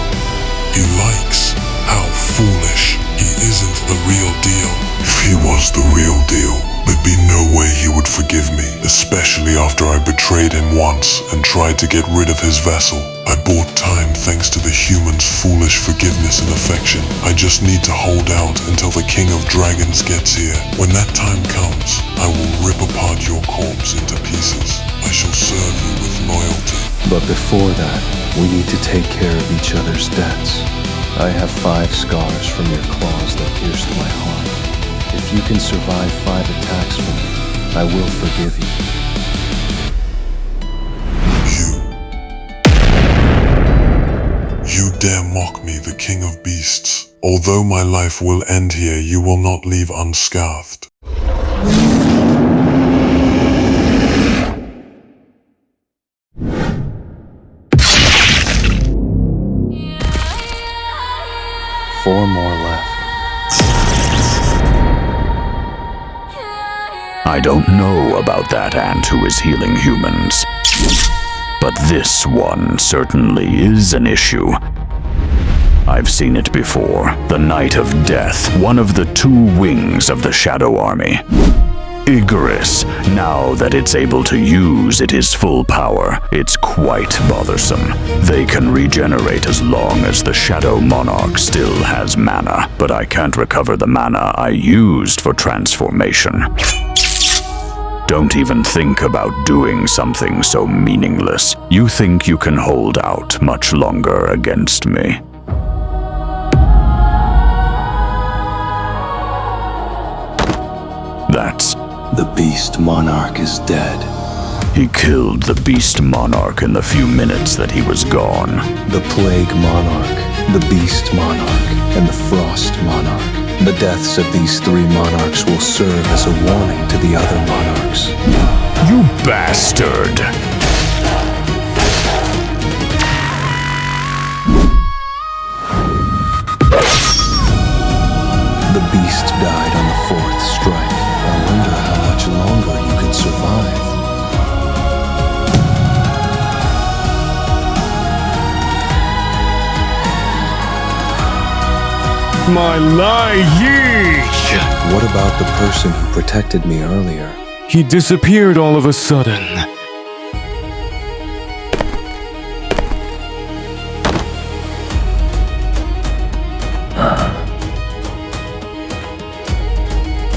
He likes. How foolish. He isn't the real deal. If he was the real deal, there'd be no way he would forgive me, especially after I betrayed him once and tried to get rid of his vessel. I bought time thanks to the human's foolish forgiveness and affection. I just need to hold out until the King of Dragons gets here. When that time comes, I will rip apart your corpse into pieces. I shall serve you with loyalty. But before that, we need to take care of each other's debts. I have 5 scars from your claws that pierced my heart. If you can survive 5 attacks from me, I will forgive you. You dare mock me, the King of Beasts. Although my life will end here, you will not leave unscathed. Four more left. I don't know about that ant who is healing humans, but this one certainly is an issue. I've seen it before. The Knight of Death, one of the 2 wings of the Shadow Army. Icarus, now that it's able to use its full power, it's quite bothersome. They can regenerate as long as the Shadow Monarch still has mana, but I can't recover the mana I used for transformation. Don't even think about doing something so meaningless. You think you can hold out much longer against me? That's... The Beast Monarch is dead. He killed the Beast Monarch in the few minutes that he was gone. The Plague Monarch, the Beast Monarch, and the Frost Monarch. The deaths of these 3 monarchs will serve as a warning to the other monarchs. You bastard! The beast died on the 4th strike. I wonder how much longer you can survive. My liege! What about the person who protected me earlier? He disappeared all of a sudden.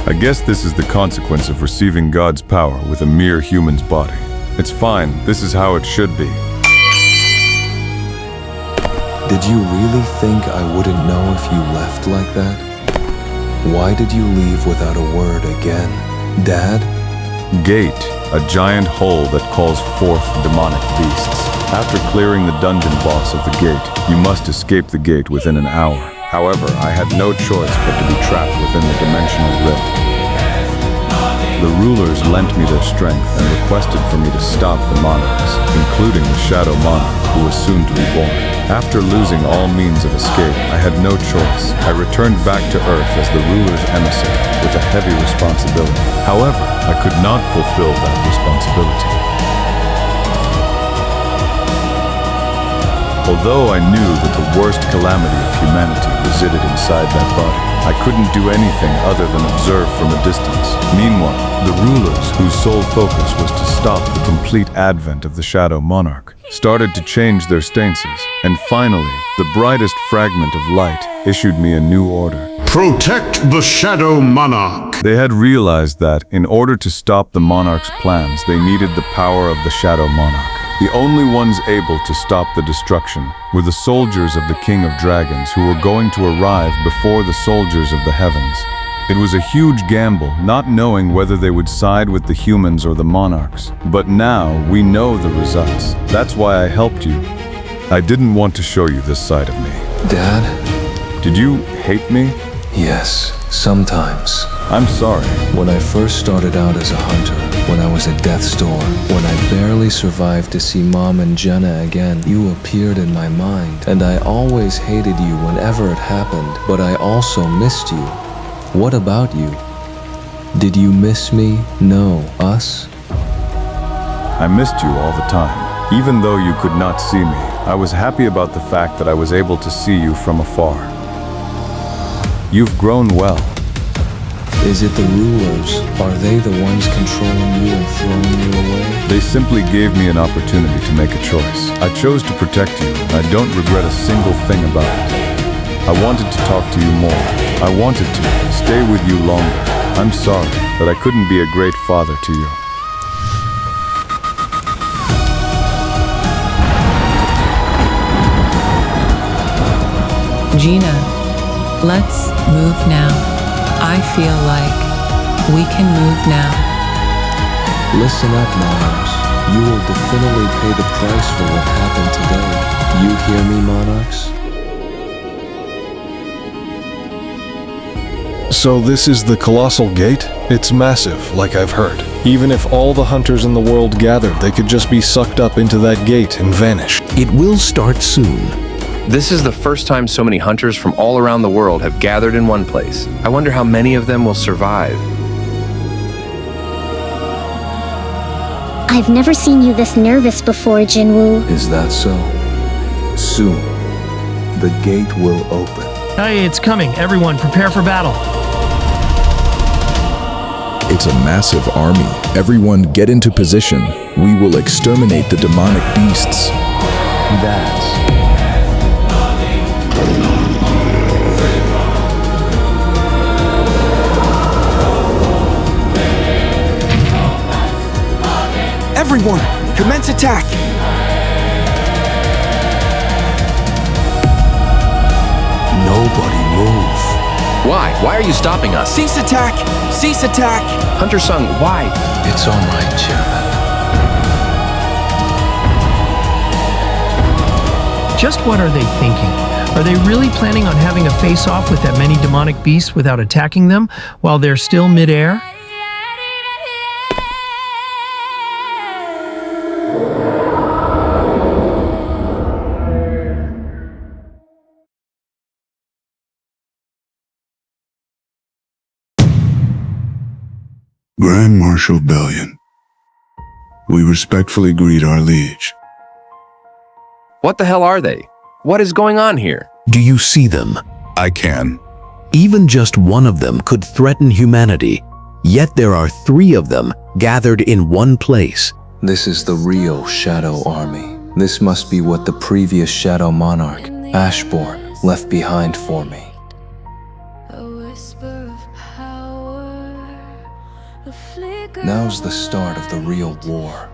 I guess this is the consequence of receiving God's power with a mere human's body. It's fine, this is how it should be. Did you really think I wouldn't know if you left like that? Why did you leave without a word again? Dad? Gate, a giant hole that calls forth demonic beasts. After clearing the dungeon boss of the gate, you must escape the gate within an hour. However, I had no choice but to be trapped within the dimensional rift. The rulers lent me their strength and requested for me to stop the monarchs, including the Shadow Monarch, who was soon to be born. After losing all means of escape, I had no choice. I returned back to Earth as the ruler's emissary, with a heavy responsibility. However, I could not fulfill that responsibility. Although I knew that the worst calamity of humanity resided inside that body, I couldn't do anything other than observe from a distance. Meanwhile, the rulers, whose sole focus was to stop the complete advent of the Shadow Monarch, started to change their stances, and finally, the brightest fragment of light issued me a new order. Protect the Shadow Monarch! They had realized that, in order to stop the Monarch's plans, they needed the power of the Shadow Monarch. The only ones able to stop the destruction were the soldiers of the King of Dragons, who were going to arrive before the soldiers of the heavens. It was a huge gamble, not knowing whether they would side with the humans or the monarchs. But now we know the results. That's why I helped you. I didn't want to show you this side of me. Dad? Did you hate me? Yes, sometimes. I'm sorry. When I first started out as a hunter, when I was at death's door, when I barely survived to see Mom and Jenna again, you appeared in my mind, and I always hated you whenever it happened, but I also missed you. What about you? Did you miss me? No, us? I missed you all the time. Even though you could not see me, I was happy about the fact that I was able to see you from afar. You've grown well. Is it the rulers? Are they the ones controlling you and throwing you away? They simply gave me an opportunity to make a choice. I chose to protect you, and I don't regret a single thing about it. I wanted to talk to you more. I wanted to stay with you longer. I'm sorry that I couldn't be a great father to you. Gina, let's move now. I feel like we can move now. Listen up, Monarchs. You will definitely pay the price for what happened today. You hear me, Monarchs? So this is the Colossal Gate? It's massive, like I've heard. Even if all the hunters in the world gathered, they could just be sucked up into that gate and vanish. It will start soon. This is the first time so many hunters from all around the world have gathered in one place. I wonder how many of them will survive. I've never seen you this nervous before, Jinwoo. Is that so? Soon, the gate will open. Hey, it's coming. Everyone, prepare for battle. It's a massive army. Everyone get into position. We will exterminate the demonic beasts. That's... Everyone, commence attack! Nobody move. Why? Why are you stopping us? Cease attack! Cease attack! Hunter Sung, why? It's all right, Chairman. Just what are they thinking? Are they really planning on having a face-off with that many demonic beasts without attacking them while they're still mid-air? Grand Marshal Bellion, we respectfully greet our liege. What the hell are they? What is going on here? Do you see them? I can. Even just one of them could threaten humanity, yet there are 3 of them gathered in one place. This is the real Shadow Army. This must be what the previous Shadow Monarch, Ashbor, left behind for me. Now's the start of the real war.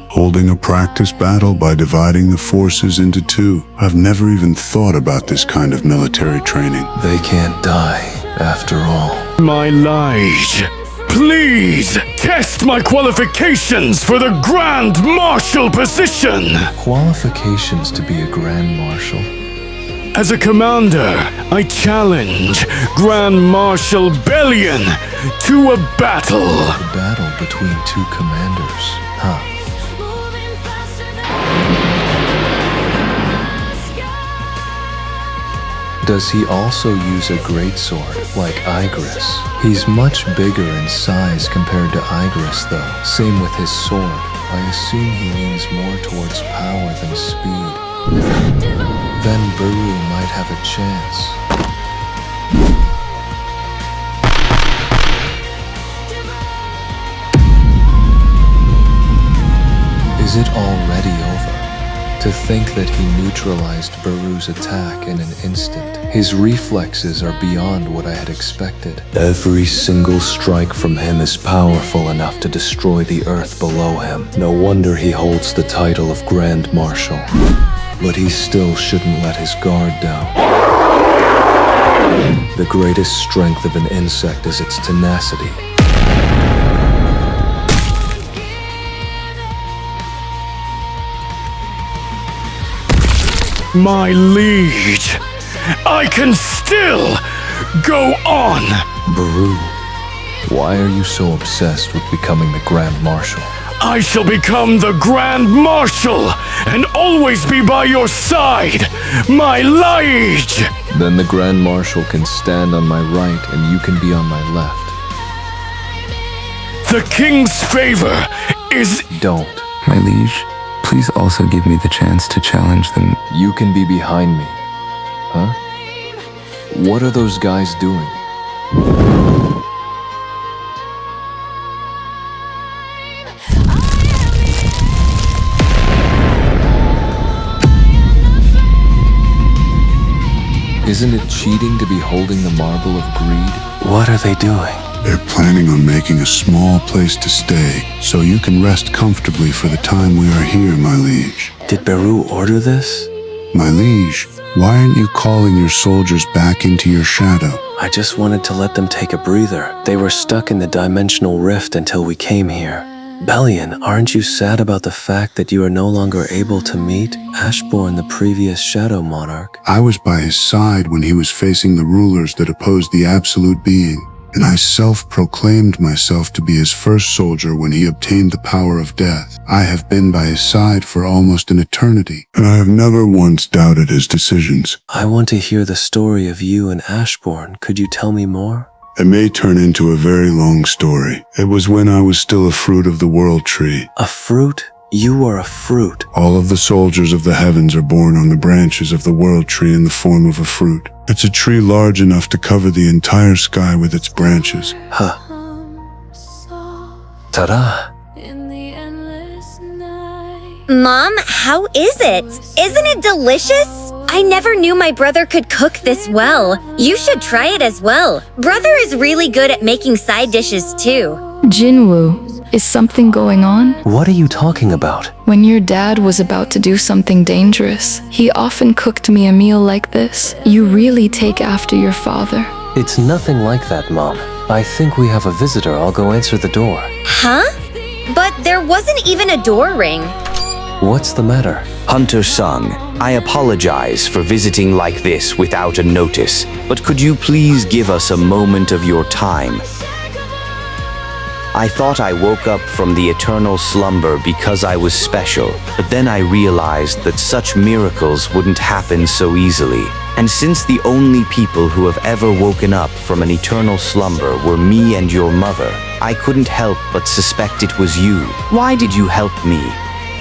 Holding a practice battle by dividing the forces into 2. I've never even thought about this kind of military training. They can't die, after all. My liege, please test my qualifications for the Grand Marshal position. Qualifications to be a Grand Marshal? As a commander, I challenge Grand Marshal Bellion to a battle. A battle between two commanders, huh? Does he also use a greatsword like Igris? He's much bigger in size compared to Igris though. Same with his sword. I assume he leans more towards power than speed. Then Beru might have a chance. Is it already over? To think that he neutralized Beru's attack in an instant. His reflexes are beyond what I had expected. Every single strike from him is powerful enough to destroy the earth below him. No wonder he holds the title of Grand Marshal. But he still shouldn't let his guard down. The greatest strength of an insect is its tenacity. My liege, I can still go on! Beru, why are you so obsessed with becoming the Grand Marshal? I shall become the Grand Marshal and always be by your side, my liege! Then the Grand Marshal can stand on my right and you can be on my left. The king's favor is... Don't. My liege, please also give me the chance to challenge them. You can be behind me. Huh? What are those guys doing? Isn't it cheating to be holding the marble of greed? What are they doing? They're planning on making a small place to stay, so you can rest comfortably for the time we are here, my liege. Did Beru order this? My liege, why aren't you calling your soldiers back into your shadow? I just wanted to let them take a breather. They were stuck in the dimensional rift until we came here. Bellion, aren't you sad about the fact that you are no longer able to meet Ashbourne, the previous Shadow Monarch? I was by his side when he was facing the rulers that opposed the Absolute Being, and I self-proclaimed myself to be his first soldier when he obtained the power of death. I have been by his side for almost an eternity, and I have never once doubted his decisions. I want to hear the story of you and Ashbourne. Could you tell me more? It may turn into a very long story. It was when I was still a fruit of the World Tree. A fruit? You are a fruit. All of the soldiers of the heavens are born on the branches of the World Tree in the form of a fruit. It's a tree large enough to cover the entire sky with its branches. Huh. Ta-da! Mom, how is it? Isn't it delicious? I never knew my brother could cook this well. You should try it as well. Brother is really good at making side dishes too. Jinwoo, is something going on? What are you talking about? When your dad was about to do something dangerous, he often cooked me a meal like this. You really take after your father. It's nothing like that, Mom. I think we have a visitor. I'll go answer the door. Huh? But there wasn't even a door ring. What's the matter? Hunter Sung, I apologize for visiting like this without a notice, but could you please give us a moment of your time? I thought I woke up from the eternal slumber because I was special, but then I realized that such miracles wouldn't happen so easily. And since the only people who have ever woken up from an eternal slumber were me and your mother, I couldn't help but suspect it was you. Why did you help me?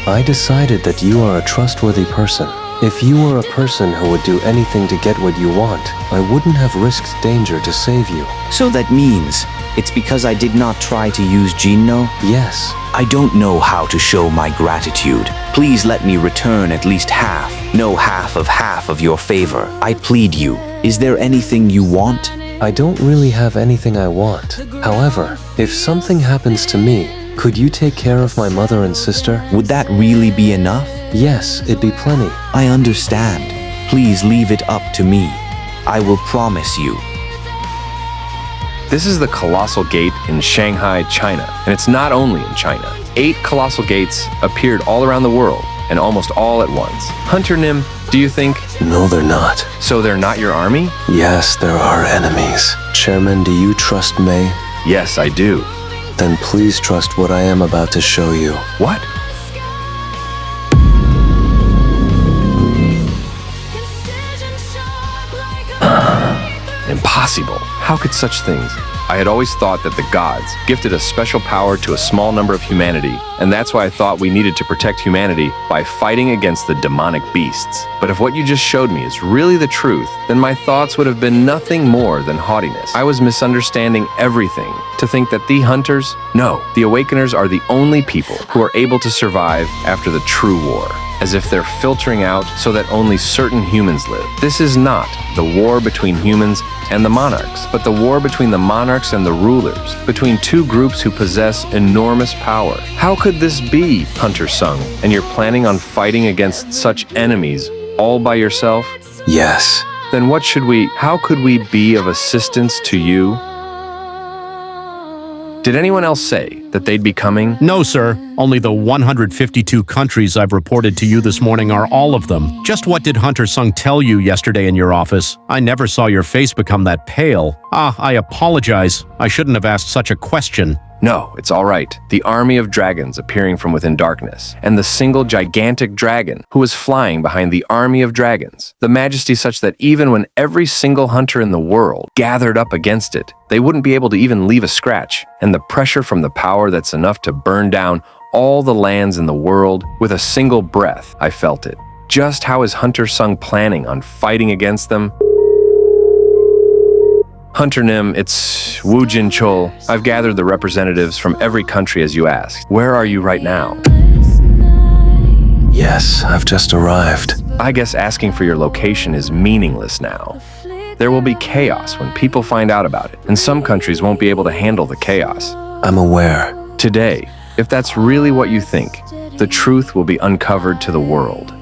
I decided that you are a trustworthy person. If you were a person who would do anything to get what you want, I wouldn't have risked danger to save you. So that means it's because I did not try to use Jinno? Yes. I don't know how to show my gratitude. Please let me return at least half of your favor. I plead you. Is there anything you want? I don't really have anything I want. However, if something happens to me, could you take care of my mother and sister? Would that really be enough? Yes, it'd be plenty. I understand. Please leave it up to me. I will promise you. This is the Colossal Gate in Shanghai, China, and it's not only in China. 8 colossal gates appeared all around the world, and almost all at once. Hunter Nim, do you think? No, they're not. So they're not your army? Yes, there are enemies. Chairman, do you trust May? Yes, I do. Then please trust what I am about to show you. What? Impossible. How could such things? I had always thought that the gods gifted a special power to a small number of humanity, and that's why I thought we needed to protect humanity by fighting against the demonic beasts. But if what you just showed me is really the truth, then my thoughts would have been nothing more than haughtiness. I was misunderstanding everything to think that the hunters, no, the awakeners are the only people who are able to survive after the true war, as if they're filtering out so that only certain humans live. This is not the war between humans and the monarchs, but the war between the monarchs and the rulers, between two groups who possess enormous power. How could this be, Hunter Sung, and you're planning on fighting against such enemies all by yourself? Yes. Then how could we be of assistance to you? Did anyone else say that they'd be coming? No, sir. Only the 152 countries I've reported to you this morning are all of them. Just what did Hunter Sung tell you yesterday in your office? I never saw your face become that pale. I apologize. I shouldn't have asked such a question. No, it's all right. The army of dragons appearing from within darkness, and the single gigantic dragon who was flying behind the army of dragons. The majesty such that even when every single hunter in the world gathered up against it, they wouldn't be able to even leave a scratch. And the pressure from the power that's enough to burn down all the lands in the world with a single breath, I felt it. Just how is Hunter Sung planning on fighting against them? Hunter Nim, it's Woo Jin Chol. I've gathered the representatives from every country as you asked. Where are you right now? Yes, I've just arrived. I guess asking for your location is meaningless now. There will be chaos when people find out about it, and some countries won't be able to handle the chaos. I'm aware. Today, if that's really what you think, the truth will be uncovered to the world.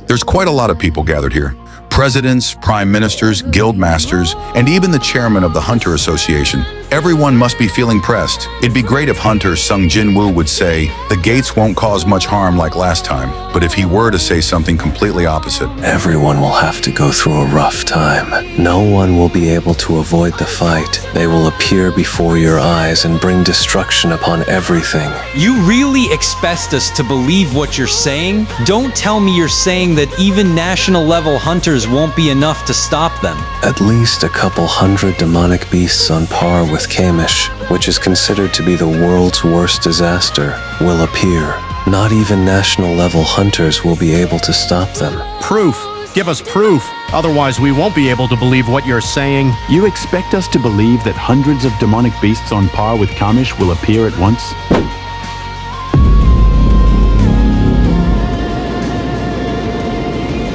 There's quite a lot of people gathered here. Presidents, prime ministers, guild masters, and even the chairman of the Hunter Association. Everyone must be feeling pressed. It'd be great if Hunter Sung Jinwoo would say, the gates won't cause much harm like last time, but if he were to say something completely opposite. Everyone will have to go through a rough time. No one will be able to avoid the fight. They will appear before your eyes and bring destruction upon everything. You really expect us to believe what you're saying? Don't tell me you're saying that even national level hunters won't be enough to stop them. At least a couple hundred demonic beasts on par with Kamish, which is considered to be the world's worst disaster, will appear. Not even national-level hunters will be able to stop them. Proof. Give us proof. Otherwise, we won't be able to believe what you're saying. You expect us to believe that hundreds of demonic beasts on par with Kamish will appear at once?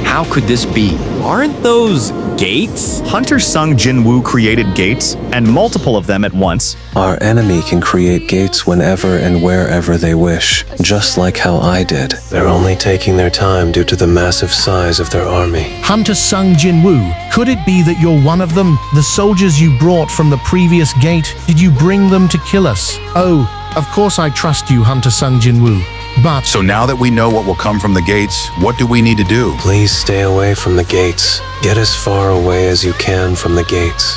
How could this be? Aren't those gates? Hunter Sung Jinwoo created gates, and multiple of them at once. Our enemy can create gates whenever and wherever they wish, just like how I did. They're only taking their time due to the massive size of their army. Hunter Sung Jinwoo, could it be that you're one of them? The soldiers you brought from the previous gate, did you bring them to kill us? Oh, of course I trust you, Hunter Sung Jinwoo. But so now that we know what will come from the gates, what do we need to do? Please stay away from the gates. Get as far away as you can from the gates.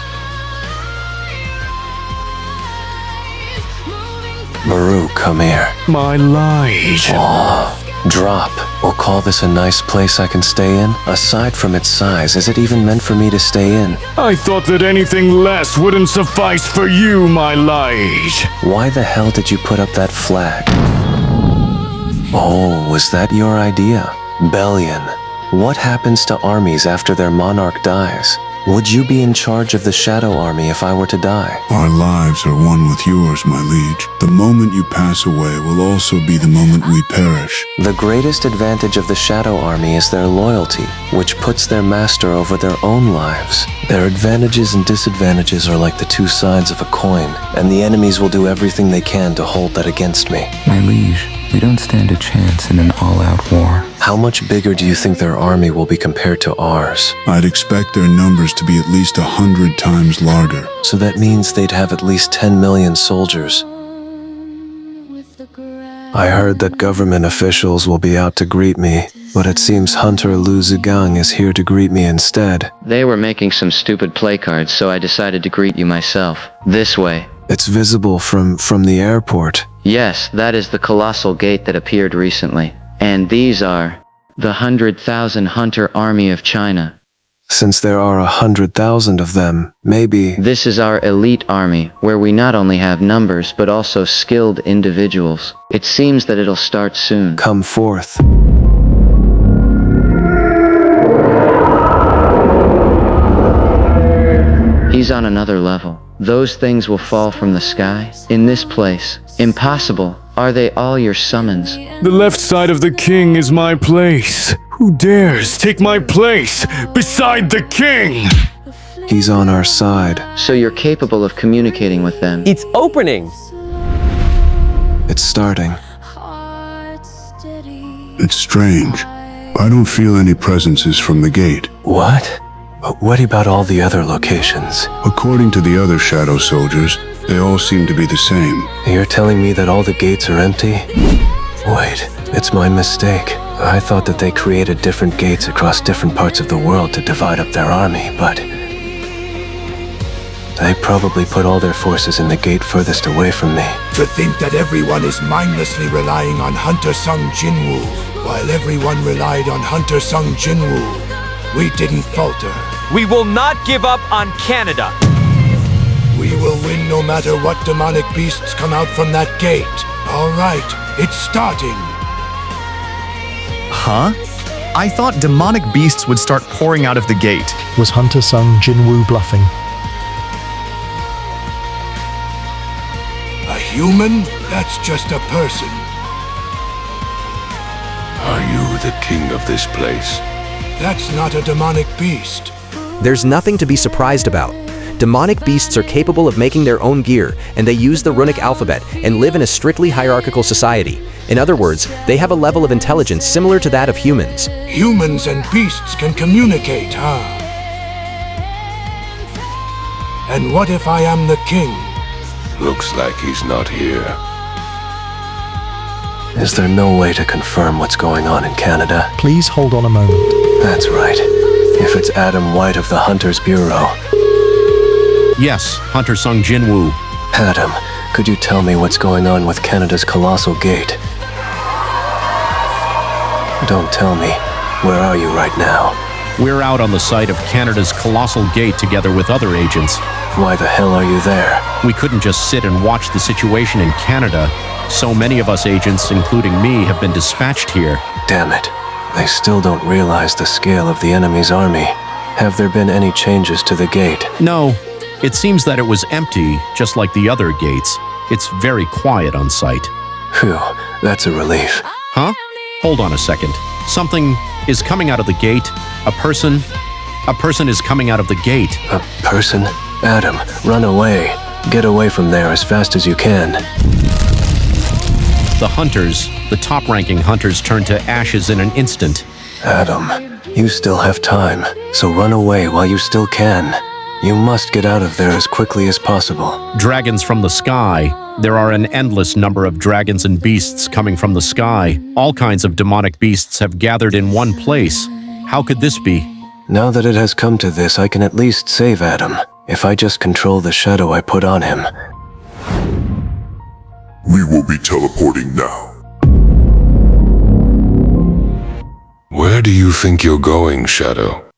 Baru, come here. My light. Oh, drop. We'll call this a nice place I can stay in. Aside from its size, is it even meant for me to stay in? I thought that anything less wouldn't suffice for you, my light. Why the hell did you put up that flag? Oh, was that your idea? Bellion. What happens to armies after their monarch dies? Would you be in charge of the Shadow Army if I were to die? Our lives are one with yours, my liege. The moment you pass away will also be the moment we perish. The greatest advantage of the Shadow Army is their loyalty, which puts their master over their own lives. Their advantages and disadvantages are like the two sides of a coin, and the enemies will do everything they can to hold that against me. My liege, we don't stand a chance in an all-out war. How much bigger do you think their army will be compared to ours? I'd expect their numbers to be at least 100 times larger. So that means they'd have at least 10 million soldiers. I heard that government officials will be out to greet me, but it seems Hunter Lu Zigang is here to greet me instead. They were making some stupid play cards, so I decided to greet you myself. This way. It's visible from the airport. Yes, that is the colossal gate that appeared recently. And these are the 100,000 Hunter Army of China. Since there are 100,000 of them, maybe... This is our elite army, where we not only have numbers, but also skilled individuals. It seems that it'll start soon. Come forth. He's on another level. Those things will fall from the sky. In this place. Impossible. Are they all your summons? The left side of the king is my place. Who dares take my place beside the king? He's on our side. So you're capable of communicating with them. It's opening. It's starting. It's strange. I don't feel any presences from the gate. What? But what about all the other locations? According to the other Shadow Soldiers, they all seem to be the same. You're telling me that all the gates are empty? Wait, it's my mistake. I thought that they created different gates across different parts of the world to divide up their army, but... they probably put all their forces in the gate furthest away from me. To think that everyone is mindlessly relying on Hunter Sung Jinwoo, while everyone relied on Hunter Sung Jinwoo. We didn't falter. We will not give up on Canada. We will win no matter what demonic beasts come out from that gate. All right, it's starting. Huh? I thought demonic beasts would start pouring out of the gate. Was Hunter Sung Jinwoo bluffing? A human? That's just a person. Are you the king of this place? That's not a demonic beast. There's nothing to be surprised about. Demonic beasts are capable of making their own gear, and they use the runic alphabet and live in a strictly hierarchical society. In other words, they have a level of intelligence similar to that of humans. Humans and beasts can communicate, huh? And what if I am the king? Looks like he's not here. Is there no way to confirm what's going on in Canada? Please hold on a moment. That's right. If it's Adam White of the Hunters Bureau. Yes, Hunter Sung Jinwoo. Adam, could you tell me what's going on with Canada's colossal gate? Don't tell me. Where are you right now? We're out on the site of Canada's colossal gate together with other agents. Why the hell are you there? We couldn't just sit and watch the situation in Canada. So many of us agents, including me, have been dispatched here. Damn it. They still don't realize the scale of the enemy's army. Have there been any changes to the gate? No. It seems that it was empty, just like the other gates. It's very quiet on site. Phew, that's a relief. Huh? Hold on a second. Something is coming out of the gate. A person is coming out of the gate. A person? Adam, run away. Get away from there as fast as you can. The hunters, the top-ranking hunters, turn to ashes in an instant. Adam, you still have time, so run away while you still can. You must get out of there as quickly as possible. Dragons from the sky. There are an endless number of dragons and beasts coming from the sky. All kinds of demonic beasts have gathered in one place. How could this be? Now that it has come to this, I can at least save Adam, if I just control the shadow I put on him. We will be teleporting now. Where do you think you're going, Shadow?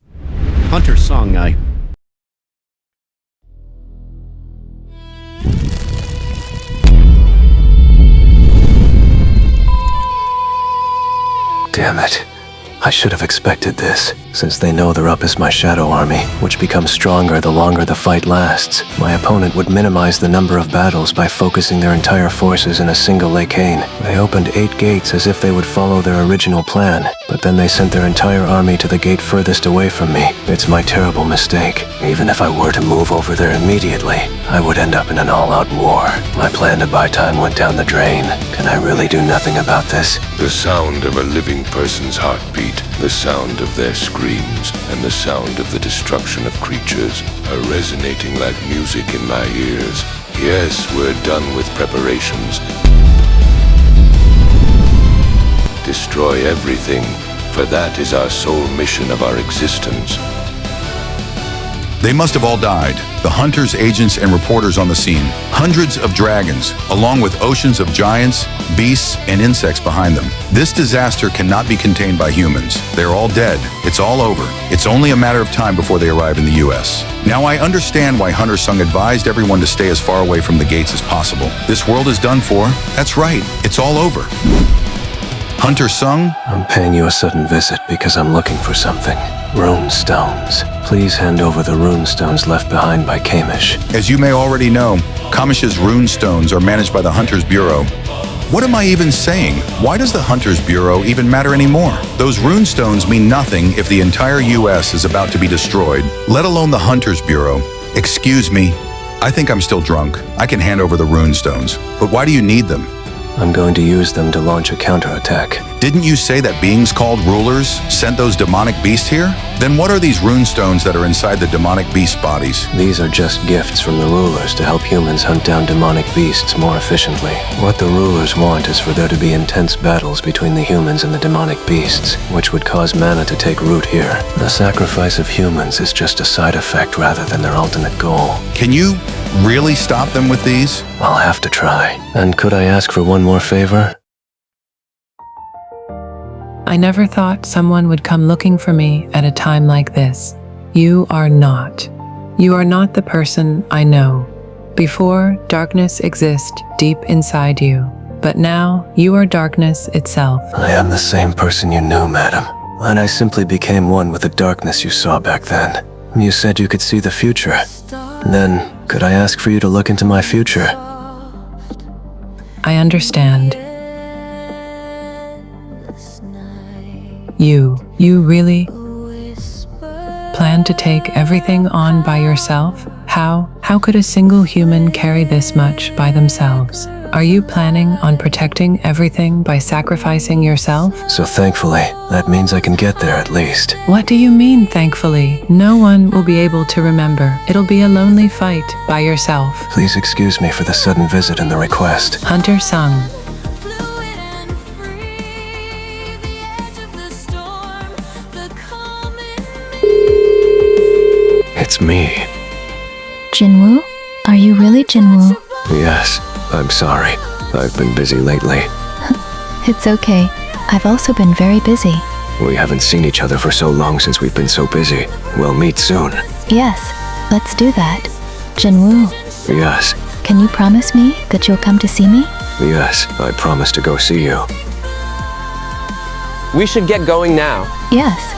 Hunter Sung, Damn it. I should have expected this, since they know they're up as my shadow army, which becomes stronger the longer the fight lasts. My opponent would minimize the number of battles by focusing their entire forces in a single lacane. They opened 8 gates as if they would follow their original plan, but then they sent their entire army to the gate furthest away from me. It's my terrible mistake. Even if I were to move over there immediately, I would end up in an all-out war. My plan to buy time went down the drain. Can I really do nothing about this? The sound of a living person's heartbeat, the sound of their screams, and the sound of the destruction of creatures are resonating like music in my ears. Yes, we're done with preparations. destroy everything, for that is our sole mission of our existence. They must have all died. The hunters, agents, and reporters on the scene. Hundreds of dragons, along with oceans of giants, beasts, and insects behind them. This disaster cannot be contained by humans. They're all dead. It's all over. It's only a matter of time before they arrive in the US. Now I understand why Hunter Sung advised everyone to stay as far away from the gates as possible. This world is done for. That's right. It's all over. Hunter Sung? I'm paying you a sudden visit because I'm looking for something. Rune stones. Please hand over the rune stones left behind by Kamish. As you may already know, Kamish's rune stones are managed by the Hunters Bureau. What am I even saying? Why does the Hunters Bureau even matter anymore? Those rune stones mean nothing if the entire US is about to be destroyed, let alone the Hunters Bureau. Excuse me, I think I'm still drunk. I can hand over the rune stones. But why do you need them? I'm going to use them to launch a counterattack. Didn't you say that beings called rulers sent those demonic beasts here? Then what are these rune stones that are inside the demonic beast bodies? These are just gifts from the rulers to help humans hunt down demonic beasts more efficiently. What the rulers want is for there to be intense battles between the humans and the demonic beasts, which would cause mana to take root here. The sacrifice of humans is just a side effect rather than their ultimate goal. Can you really stop them with these? I'll have to try. And could I ask for one more favor? I never thought someone would come looking for me at a time like this. You are not. You are not the person I know. Before, darkness existed deep inside you, but now you are darkness itself. I am the same person you knew, madam. And I simply became one with the darkness you saw back then. You said you could see the future. Then, could I ask for you to look into my future? I understand. You really plan to take everything on by yourself? How could a single human carry this much by themselves? Are you planning on protecting everything by sacrificing yourself? So thankfully, that means I can get there at least. What do you mean, thankfully? No one will be able to remember. It'll be a lonely fight by yourself. Please excuse me for the sudden visit and the request. Hunter Sung. It's me. Jinwoo? Are you really Jinwoo? Yes, I'm sorry. I've been busy lately. It's okay. I've also been very busy. We haven't seen each other for so long since we've been so busy. We'll meet soon. Yes, let's do that. Jinwoo. Yes. Can you promise me that you'll come to see me? Yes, I promise to go see you. We should get going now. Yes.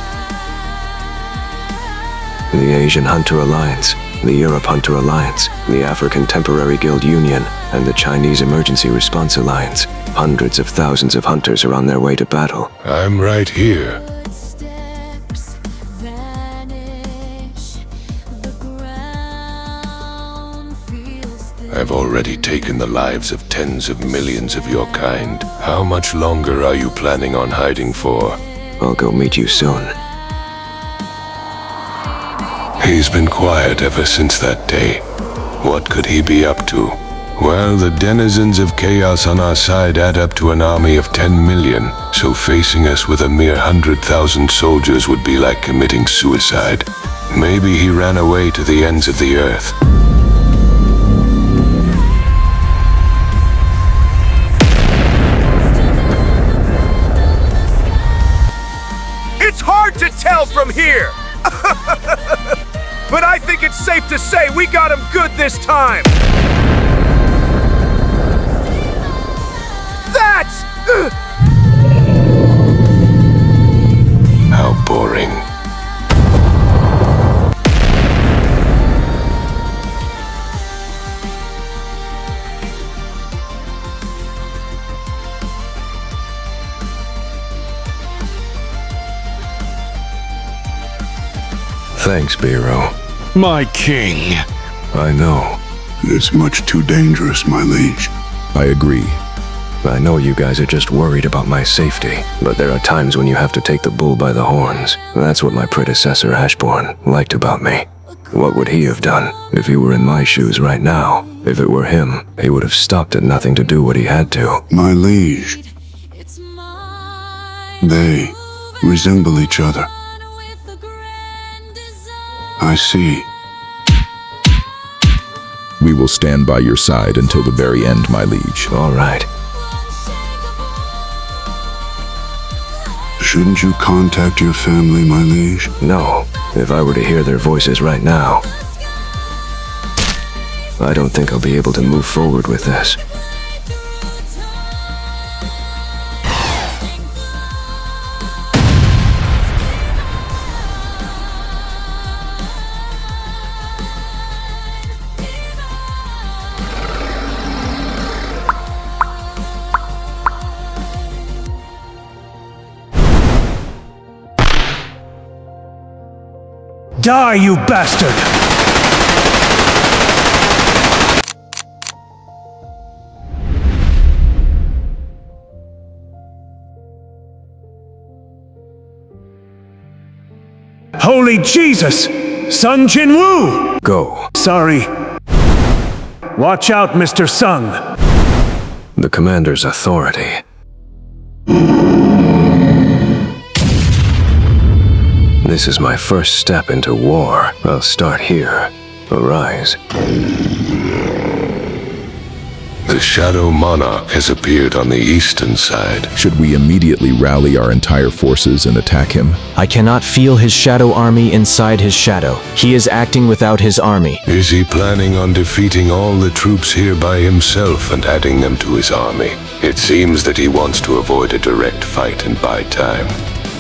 The Asian Hunter Alliance, the Europe Hunter Alliance, the African Temporary Guild Union, and the Chinese Emergency Response Alliance. Hundreds of thousands of hunters are on their way to battle. I'm right here. I've already taken the lives of tens of millions of your kind. How much longer are you planning on hiding for? I'll go meet you soon. He's been quiet ever since that day. What could he be up to? Well, the denizens of chaos on our side add up to an army of 10 million, so facing us with a mere 100,000 soldiers would be like committing suicide. Maybe he ran away to the ends of the earth. It's hard to tell from here! But I think it's safe to say we got him good this time! That's... How boring. Thanks, Biro. My king. I know. It's much too dangerous, my liege. I agree. I know you guys are just worried about my safety, but there are times when you have to take the bull by the horns. That's what my predecessor Ashbourne liked about me. What would he have done if he were in my shoes right now? If it were him, he would have stopped at nothing to do what he had to. My liege. They resemble each other. I see. We will stand by your side until the very end, my liege. All right. Shouldn't you contact your family, my liege? No. If I were to hear their voices right now, I don't think I'll be able to move forward with this. Die, you bastard! Holy Jesus! Sung Jinwoo! Go. Sorry. Watch out, Mr. Sung. The commander's authority. This is my first step into war. I'll start here. Arise. The Shadow Monarch has appeared on the eastern side. Should we immediately rally our entire forces and attack him? I cannot feel his shadow army inside his shadow. He is acting without his army. Is he planning on defeating all the troops here by himself and adding them to his army? It seems that he wants to avoid a direct fight and buy time.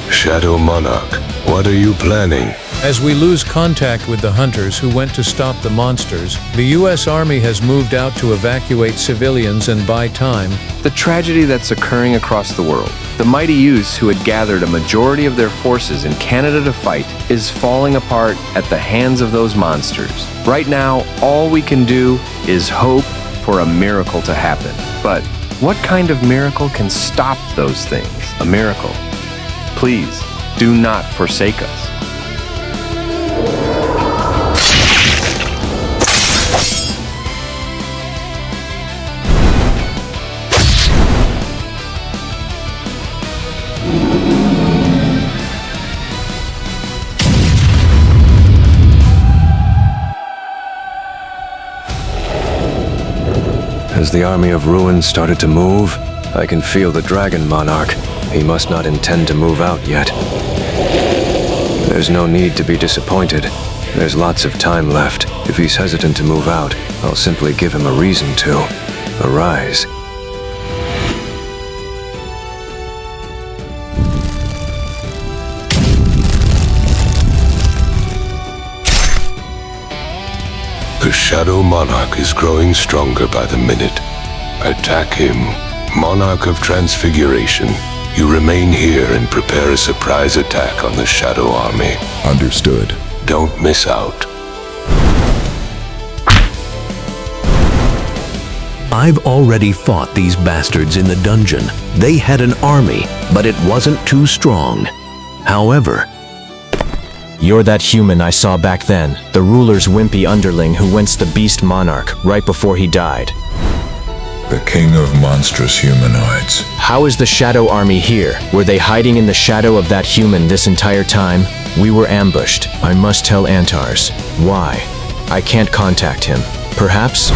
Shadow Monarch, what are you planning? As we lose contact with the hunters who went to stop the monsters, the U.S. Army has moved out to evacuate civilians and buy time. The tragedy that's occurring across the world. The mighty youths who had gathered a majority of their forces in Canada to fight is falling apart at the hands of those monsters. Right now, all we can do is hope for a miracle to happen. But what kind of miracle can stop those things? A miracle. Please, do not forsake us. As the army of ruins started to move, I can feel the Dragon Monarch. He must not intend to move out yet. There's no need to be disappointed. There's lots of time left. If he's hesitant to move out, I'll simply give him a reason to. Arise. The Shadow Monarch is growing stronger by the minute. Attack him. Monarch of Transfiguration. You remain here and prepare a surprise attack on the Shadow Army. Understood. Don't miss out. I've already fought these bastards in the dungeon. They had an army, but it wasn't too strong. However, you're that human I saw back then, the ruler's wimpy underling who went the beast monarch right before he died. The king of monstrous humanoids. How is the Shadow Army here? Were they hiding in the shadow of that human this entire time? We were ambushed. I must tell Antars. Why? I can't contact him. Perhaps?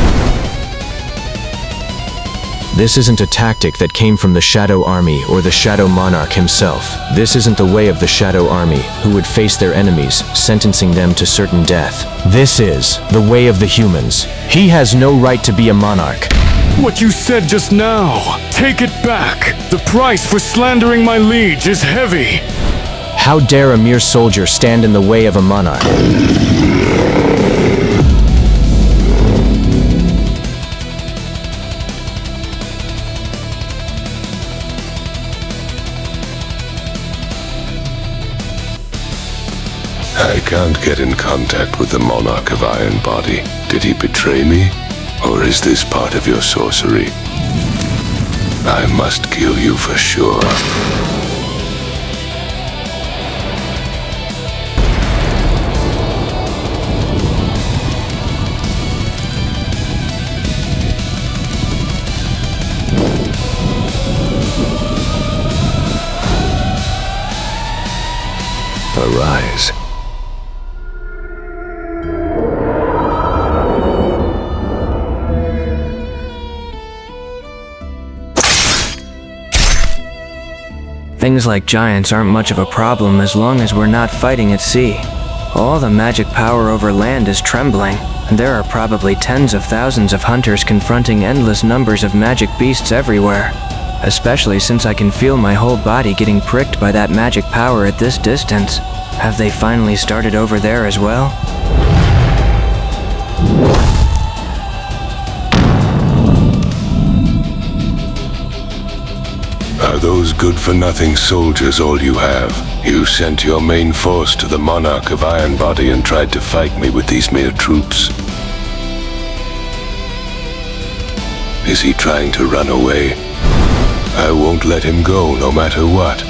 This isn't a tactic that came from the Shadow Army or the Shadow Monarch himself. This isn't the way of the Shadow Army, who would face their enemies, sentencing them to certain death. This is the way of the humans. He has no right to be a monarch. What you said just now, take it back. The price for slandering my liege is heavy. How dare a mere soldier stand in the way of a monarch? I can't get in contact with the Monarch of Iron Body. Did he betray me? Or is this part of your sorcery? I must kill you for sure. arise. Things like giants aren't much of a problem as long as we're not fighting at sea. All the magic power over land is trembling, and there are probably tens of thousands of hunters confronting endless numbers of magic beasts everywhere. Especially since I can feel my whole body getting pricked by that magic power at this distance. Have they finally started over there as well? Are those good-for-nothing soldiers all you have? You sent your main force to the Monarch of Iron Body and tried to fight me with these mere troops. Is he trying to run away? I won't let him go no matter what.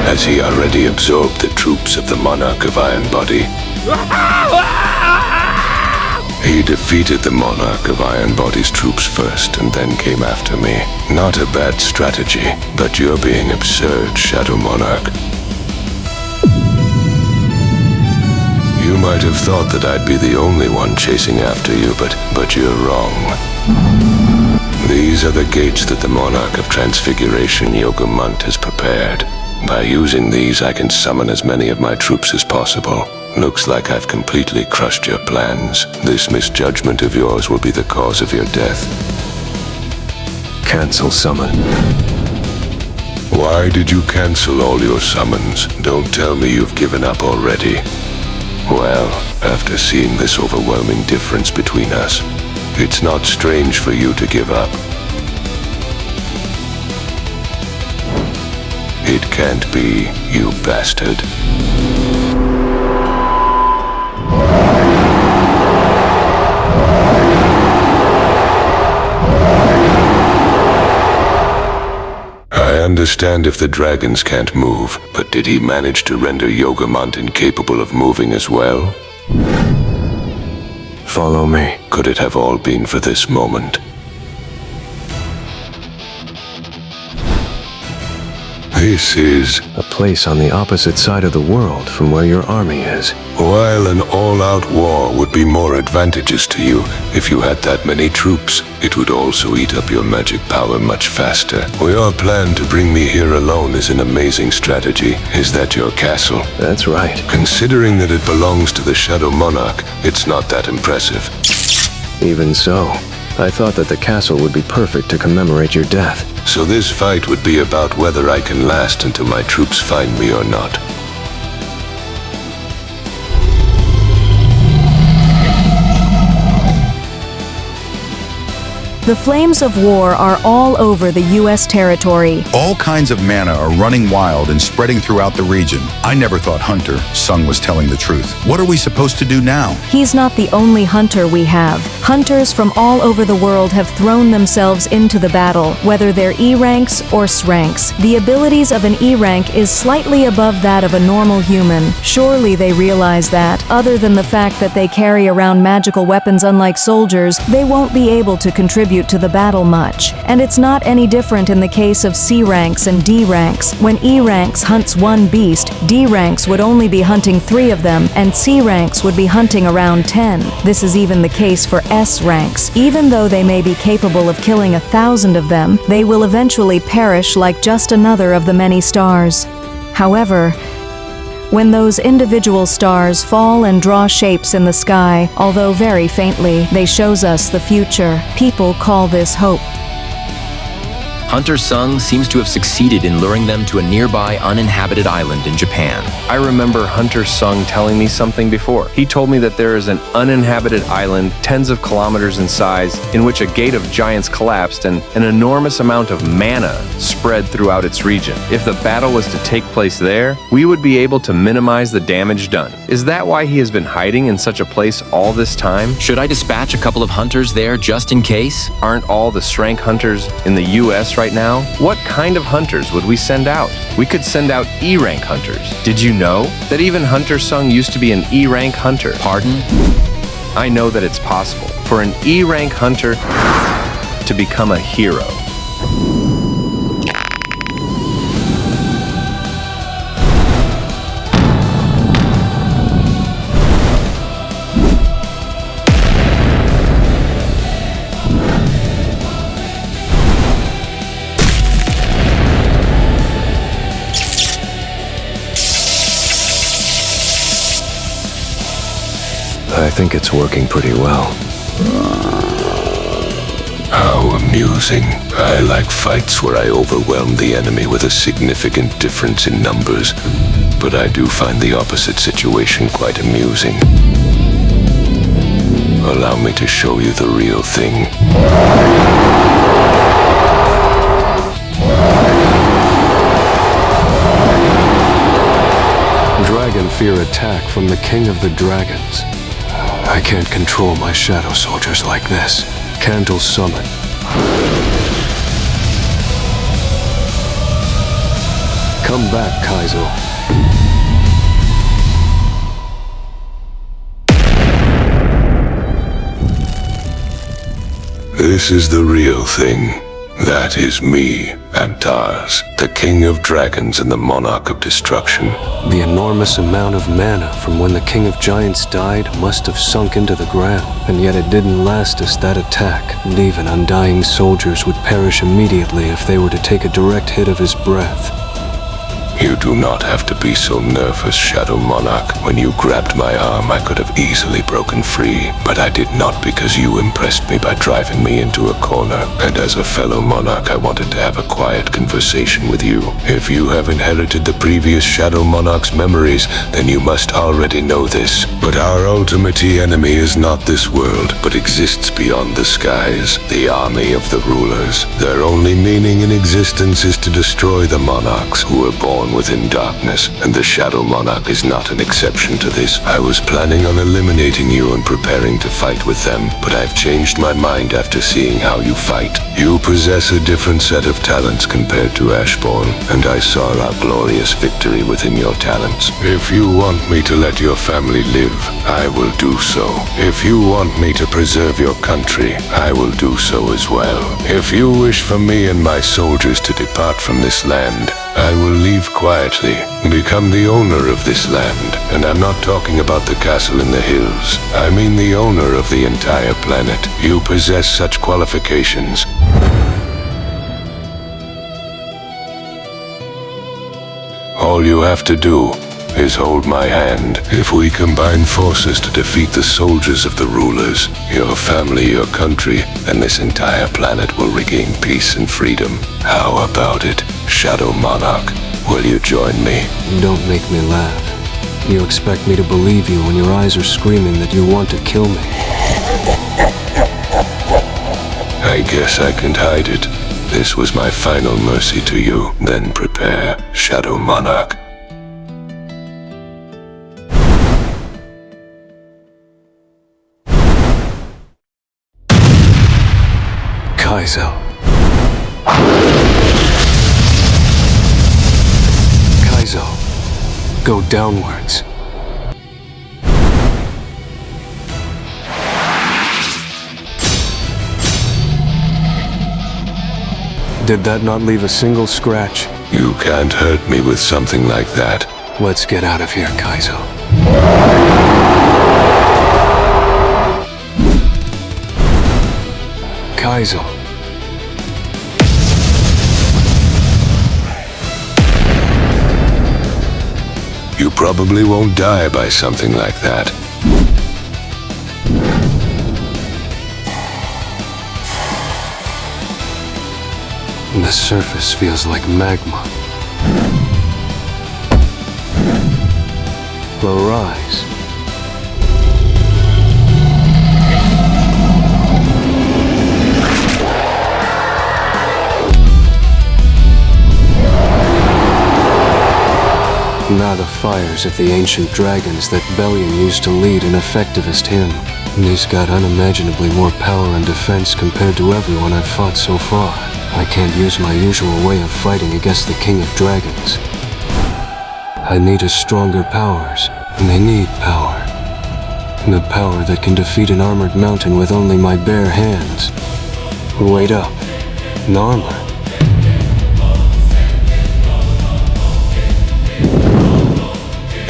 Has he already absorbed the troops of the Monarch of Iron Body? He defeated the Monarch of Iron Body's troops first and then came after me. Not a bad strategy, but you're being absurd, Shadow Monarch. You might have thought that I'd be the only one chasing after you, but you're wrong. These are the gates that the Monarch of Transfiguration Yogamant has prepared. By using these, I can summon as many of my troops as possible. Looks like I've completely crushed your plans. This misjudgment of yours will be the cause of your death. Cancel summon. Why did you cancel all your summons? Don't tell me you've given up already. Well, after seeing this overwhelming difference between us, it's not strange for you to give up. It can't be, you bastard. I understand if the dragons can't move, but did he manage to render Yogamant incapable of moving as well? Follow me. Could it have all been for this moment? This is a place on the opposite side of the world from where your army is. While an all-out war would be more advantageous to you if you had that many troops, it would also eat up your magic power much faster. Your plan to bring me here alone is an amazing strategy. Is that your castle? That's right. Considering that it belongs to the Shadow Monarch, it's not that impressive. Even so, I thought that the castle would be perfect to commemorate your death. So this fight would be about whether I can last until my troops find me or not. The flames of war are all over the U.S. territory. All kinds of mana are running wild and spreading throughout the region. I never thought Hunter, Sung was telling the truth. What are we supposed to do now? He's not the only hunter we have. Hunters from all over the world have thrown themselves into the battle, whether they're E ranks or S ranks. The abilities of an E rank is slightly above that of a normal human. Surely they realize that, other than the fact that they carry around magical weapons unlike soldiers, they won't be able to contribute to the battle much. And it's not any different in the case of C ranks and D ranks. When E ranks hunts one beast, D ranks would only be hunting 3 of them, and C ranks would be hunting around 10. This is even the case for S ranks. Even though they may be capable of killing 1,000 of them, they will eventually perish like just another of the many stars. However, when those individual stars fall and draw shapes in the sky, although very faintly, they shows us the future. People call this hope. Hunter Sung seems to have succeeded in luring them to a nearby uninhabited island in Japan. I remember Hunter Sung telling me something before. He told me that there is an uninhabited island tens of kilometers in size in which a gate of giants collapsed and an enormous amount of mana spread throughout its region. If the battle was to take place there, we would be able to minimize the damage done. Is that why he has been hiding in such a place all this time? Should I dispatch a couple of hunters there just in case? Aren't all the Srank hunters in the US right now? What kind of hunters would we send out? We could send out E-rank hunters. Did you know that even Hunter Sung used to be an E-rank hunter? Pardon? I know that it's possible for an E-rank hunter to become a hero. I think it's working pretty well. How amusing. I like fights where I overwhelm the enemy with a significant difference in numbers, but I do find the opposite situation quite amusing. Allow me to show you the real thing. Dragon fear attack from the King of the Dragons. I can't control my shadow soldiers like this. Candle summon. Come back, Kaizo. This is the real thing. That is me, Antars, the King of Dragons and the Monarch of Destruction. The enormous amount of mana from when the King of Giants died must have sunk into the ground, and yet it didn't last us that attack, and even undying soldiers would perish immediately if they were to take a direct hit of his breath. You do not have to be so nervous, Shadow Monarch. When you grabbed my arm, I could have easily broken free, but I did not because you impressed me by driving me into a corner. And as a fellow Monarch, I wanted to have a quiet conversation with you. If you have inherited the previous Shadow Monarch's memories, then you must already know this. But our ultimate enemy is not this world, but exists beyond the skies, the army of the rulers. Their only meaning in existence is to destroy the monarchs who were born within darkness, and the Shadow Monarch is not an exception to this. I was planning on eliminating you and preparing to fight with them, but I've changed my mind after seeing how you fight. You possess a different set of talents compared to Ashbourne, and I saw our glorious victory within your talents. If you want me to let your family live, I will do so. If you want me to preserve your country, I will do so as well. If you wish for me and my soldiers to depart from this land, I will leave quietly, become the owner of this land. And I'm not talking about the castle in the hills. I mean the owner of the entire planet. You possess such qualifications. All you have to do is hold my hand. If we combine forces to defeat the soldiers of the rulers, your family, your country, and this entire planet will regain peace and freedom. How about it, Shadow Monarch? Will you join me? Don't make me laugh. You expect me to believe you when your eyes are screaming that you want to kill me. I guess I can't hide it. This was my final mercy to you. Then prepare, Shadow Monarch. Kaizo. Kaizo, go downwards. Did that not leave a single scratch? You can't hurt me with something like that. Let's get out of here, Kaizo. Kaizo. You probably won't die by something like that. The surface feels like magma. Arise. Now the fires of the ancient dragons that Bellion used to lead an effectivist hymn. He's got unimaginably more power and defense compared to everyone I've fought so far. I can't use my usual way of fighting against the King of Dragons. I need his stronger powers, and they need power. The power that can defeat an armored mountain with only my bare hands. Wait up. An armor.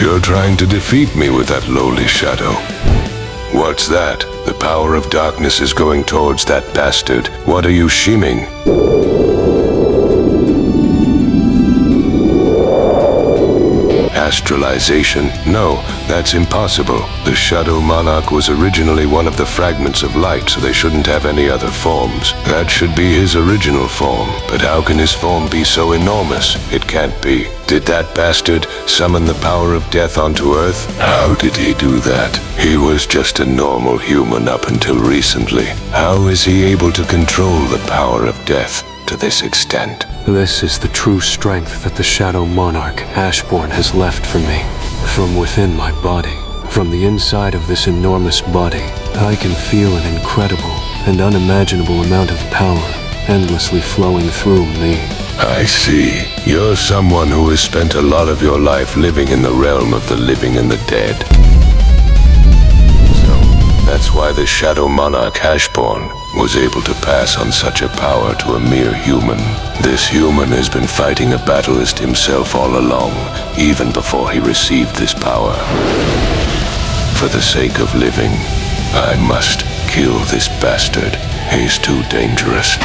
You're trying to defeat me with that lowly shadow. What's that? The power of darkness is going towards that bastard. What are you scheming? Astralization? No, that's impossible. The Shadow Monarch was originally one of the fragments of light, so they shouldn't have any other forms. That should be his original form. But how can his form be so enormous? It can't be. Did that bastard summon the power of death onto Earth? How did he do that? He was just a normal human up until recently. How is he able to control the power of death to this extent? This is the true strength that the Shadow Monarch, Ashborn, has left for me. From within my body, from the inside of this enormous body, I can feel an incredible and unimaginable amount of power endlessly flowing through me. I see. You're someone who has spent a lot of your life living in the realm of the living and the dead. So, that's why the Shadow Monarch Ashborn was able to pass on such a power to a mere human. This human has been fighting a battlist himself all along, even before he received this power. For the sake of living, I must kill this bastard. He's too dangerous.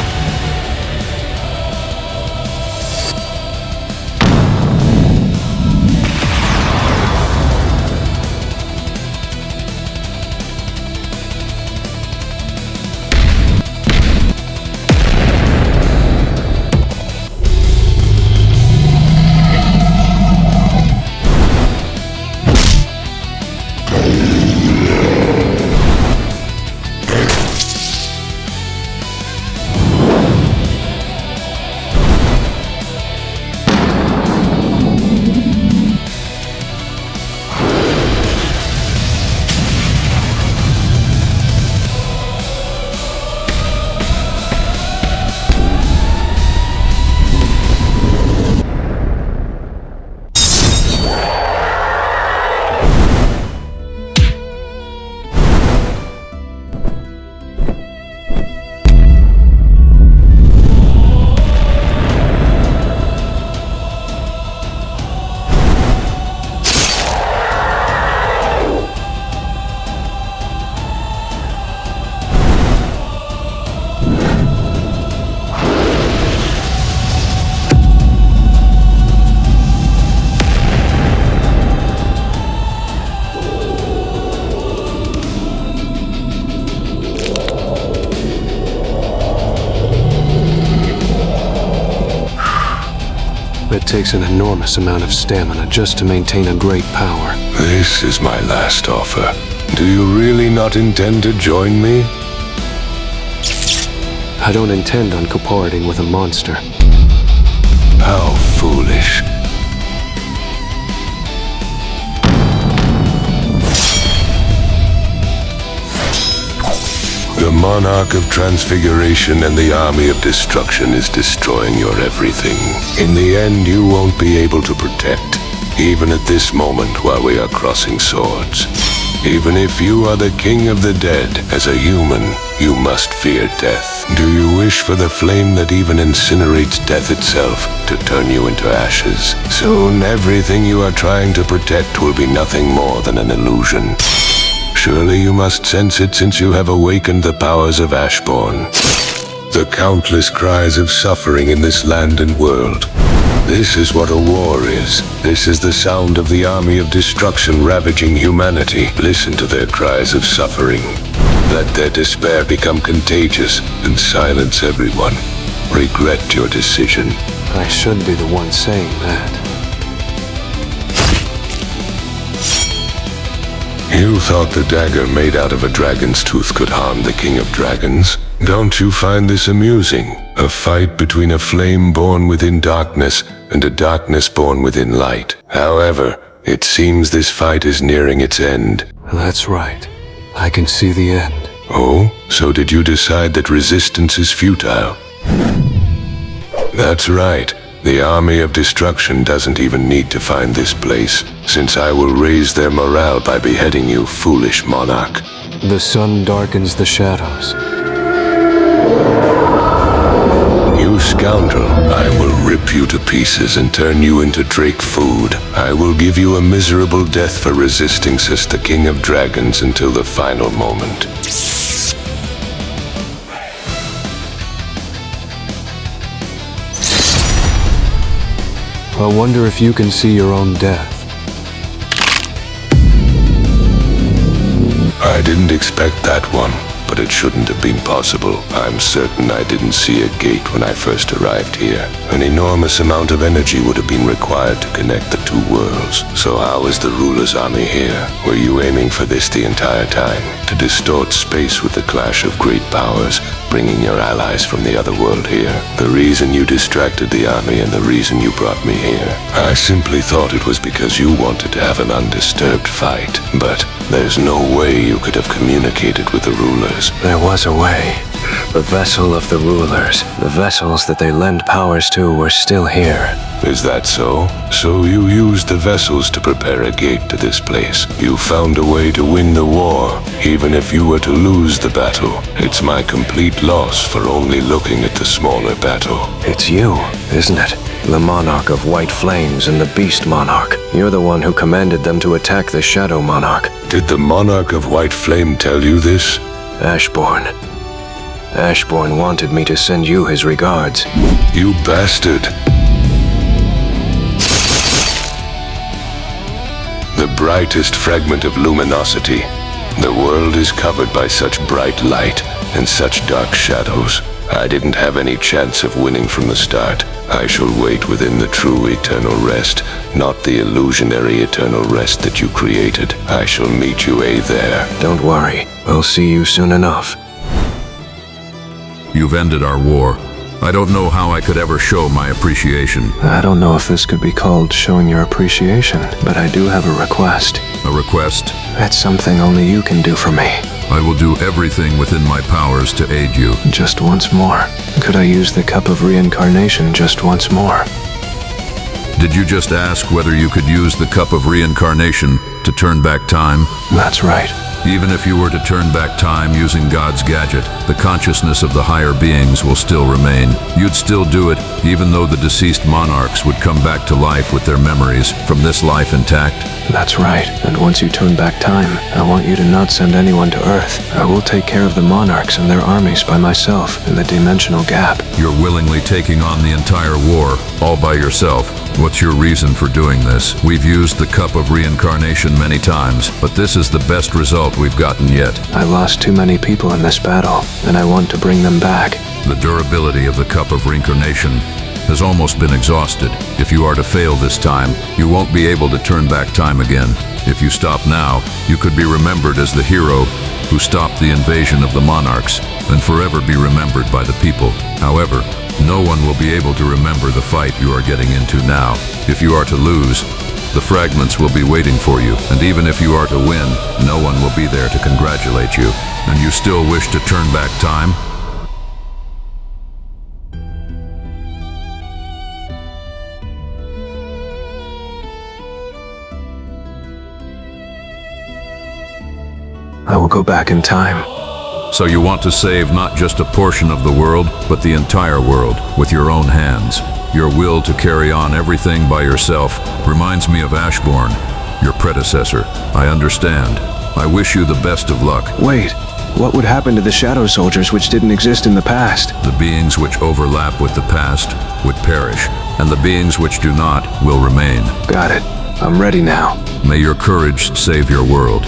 It takes an enormous amount of stamina just to maintain a great power. This is my last offer. Do you really not intend to join me? I don't intend on cooperating with a monster. How foolish. The Monarch of Transfiguration and the Army of Destruction is destroying your everything. In the end, you won't be able to protect, even at this moment while we are crossing swords. Even if you are the king of the dead, as a human, you must fear death. Do you wish for the flame that even incinerates death itself to turn you into ashes? Soon, everything you are trying to protect will be nothing more than an illusion. Surely you must sense it since you have awakened the powers of Ashborn. The countless cries of suffering in this land and world. This is what a war is. This is the sound of the army of destruction ravaging humanity. Listen to their cries of suffering. Let their despair become contagious and silence everyone. Regret your decision. I should be the one saying that. You thought the dagger made out of a dragon's tooth could harm the king of dragons? Don't you find this amusing? A fight between a flame born within darkness and a darkness born within light. However, it seems this fight is nearing its end. That's right. I can see the end. Oh? So did you decide that resistance is futile? That's right. The army of destruction doesn't even need to find this place, since I will raise their morale by beheading you, foolish monarch. The sun darkens the shadows. You scoundrel, I will rip you to pieces and turn you into Drake food. I will give you a miserable death for resisting Sister King of Dragons until the final moment. I wonder if you can see your own death. I didn't expect that one, but it shouldn't have been possible. I'm certain I didn't see a gate when I first arrived here. An enormous amount of energy would have been required to connect the two worlds. So how is the ruler's army here? Were you aiming for this the entire time? To distort space with the clash of great powers, bringing your allies from the other world here? The reason you distracted the army and the reason you brought me here? I simply thought it was because you wanted to have an undisturbed fight. But there's no way you could have communicated with the rulers. There was a way. The vessel of the rulers, the vessels that they lend powers to, were still here. Is that so? So you used the vessels to prepare a gate to this place. You found a way to win the war, even if you were to lose the battle. It's my complete loss for only looking at the smaller battle. It's you, isn't it? The Monarch of White Flames and the Beast Monarch. You're the one who commanded them to attack the Shadow Monarch. Did the Monarch of White Flame tell you this? Ashbourne. Ashbourne wanted me to send you his regards. You bastard. The brightest fragment of luminosity. The world is covered by such bright light and such dark shadows. I didn't have any chance of winning from the start. I shall wait within the true eternal rest, not the illusionary eternal rest that you created. I shall meet you there. Don't worry, I'll see you soon enough. You've ended our war. I don't know how I could ever show my appreciation. I don't know if this could be called showing your appreciation, but I do have a request. A request? That's something only you can do for me. I will do everything within my powers to aid you. Just once more. Could I use the Cup of Reincarnation just once more? Did you just ask whether you could use the Cup of Reincarnation to turn back time? That's right. Even if you were to turn back time using God's gadget, the consciousness of the higher beings will still remain. You'd still do it, even though the deceased monarchs would come back to life with their memories from this life intact. That's right. And once you turn back time, I want you to not send anyone to Earth. I will take care of the monarchs and their armies by myself in the dimensional gap. You're willingly taking on the entire war, all by yourself. What's your reason for doing this? We've used the Cup of Reincarnation many times, but this is the best result we've gotten yet. I lost too many people in this battle, and I want to bring them back. The durability of the Cup of Reincarnation has almost been exhausted. If you are to fail this time, you won't be able to turn back time again. If you stop now, you could be remembered as the hero who stopped the invasion of the monarchs and forever be remembered by the people. However, no one will be able to remember the fight you are getting into now. If you are to lose, the fragments will be waiting for you, and even if you are to win, no one will be there to congratulate you. And you still wish to turn back time? I will go back in time. So you want to save not just a portion of the world, but the entire world, with your own hands. Your will to carry on everything by yourself reminds me of Ashbourne, your predecessor. I understand. I wish you the best of luck. Wait, what would happen to the Shadow Soldiers which didn't exist in the past? The beings which overlap with the past would perish, and the beings which do not will remain. Got it. I'm ready now. May your courage save your world.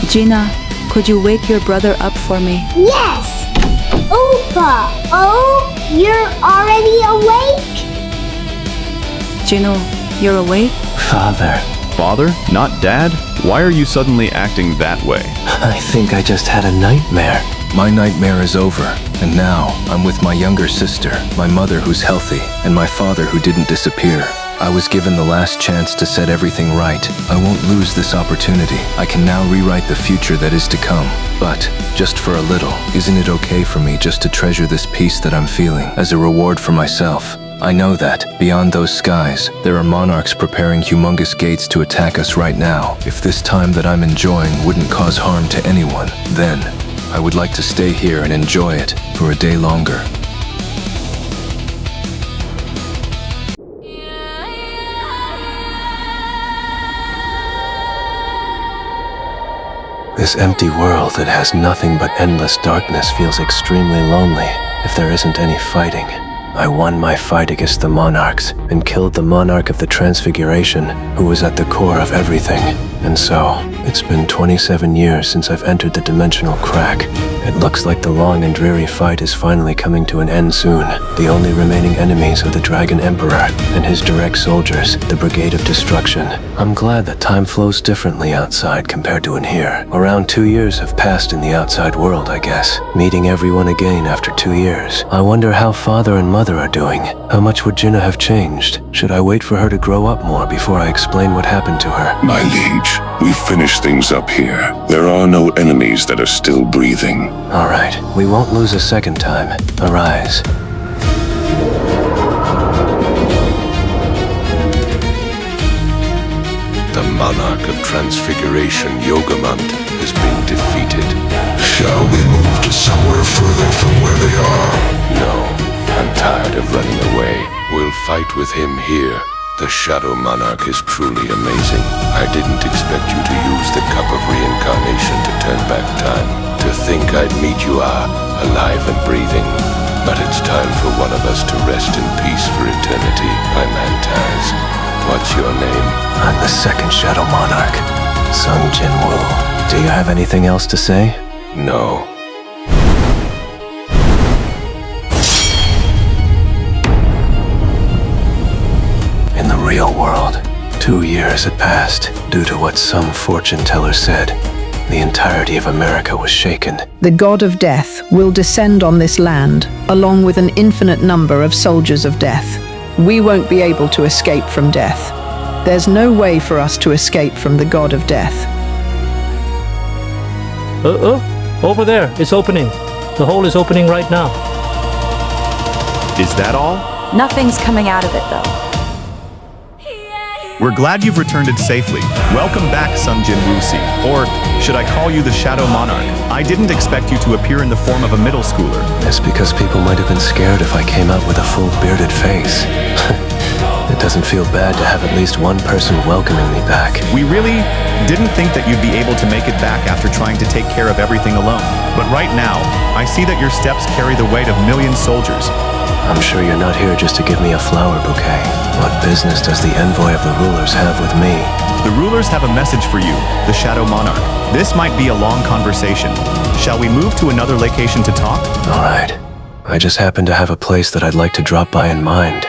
Gina, could you wake your brother up for me? Yes! Opa! Oh, you're already awake? Jino, you're awake? Father. Father? Not Dad? Why are you suddenly acting that way? I think I just had a nightmare. My nightmare is over, and now I'm with my younger sister, my mother who's healthy, and my father who didn't disappear. I was given the last chance to set everything right. I won't lose this opportunity. I can now rewrite the future that is to come. But, just for a little, isn't it okay for me just to treasure this peace that I'm feeling as a reward for myself? I know that, beyond those skies, there are monarchs preparing humongous gates to attack us right now. If this time that I'm enjoying wouldn't cause harm to anyone, then I would like to stay here and enjoy it for a day longer. This empty world that has nothing but endless darkness feels extremely lonely if there isn't any fighting. I won my fight against the monarchs and killed the monarch of the Transfiguration, who was at the core of everything. And so, it's been 27 years since I've entered the dimensional crack. It looks like the long and dreary fight is finally coming to an end soon. The only remaining enemies are the Dragon Emperor and his direct soldiers, the Brigade of Destruction. I'm glad that time flows differently outside compared to in here. Around 2 years have passed in the outside world, I guess. Meeting everyone again after 2 years. I wonder how father and mother are doing. How much would Jinna have changed? Should I wait for her to grow up more before I explain what happened to her? My liege, we finished things up here. There are no enemies that are still breathing. All right, we won't lose a second time. Arise. The Monarch of Transfiguration, Yogamant, has been defeated. Shall we move to somewhere further from where they are? No, I'm tired of running away. We'll fight with him here. The Shadow Monarch is truly amazing. I didn't expect you to use the Cup of Reincarnation to turn back time. To think I'd meet you alive and breathing. But it's time for one of us to rest in peace for eternity. I'm Antaz. What's your name? I'm the second Shadow Monarch, Sung Jinwoo. Do you have anything else to say? No. In the real world, 2 years had passed. Due to what some fortune teller said, the entirety of America was shaken. The god of death will descend on this land, along with an infinite number of soldiers of death. We won't be able to escape from death. There's no way for us to escape from the god of death. Over there, it's opening. The hole is opening right now. Is that all? Nothing's coming out of it, though. We're glad you've returned it safely. Welcome back, Sung Jinwoo. Or should I call you the Shadow Monarch? I didn't expect you to appear in the form of a middle schooler. That's because people might have been scared if I came out with a full bearded face. It doesn't feel bad to have at least one person welcoming me back. We really didn't think that you'd be able to make it back after trying to take care of everything alone. But right now, I see that your steps carry the weight of million soldiers. I'm sure you're not here just to give me a flower bouquet. What business does the envoy of the rulers have with me? The rulers have a message for you, the Shadow Monarch. This might be a long conversation. Shall we move to another location to talk? All right. I just happen to have a place that I'd like to drop by in mind.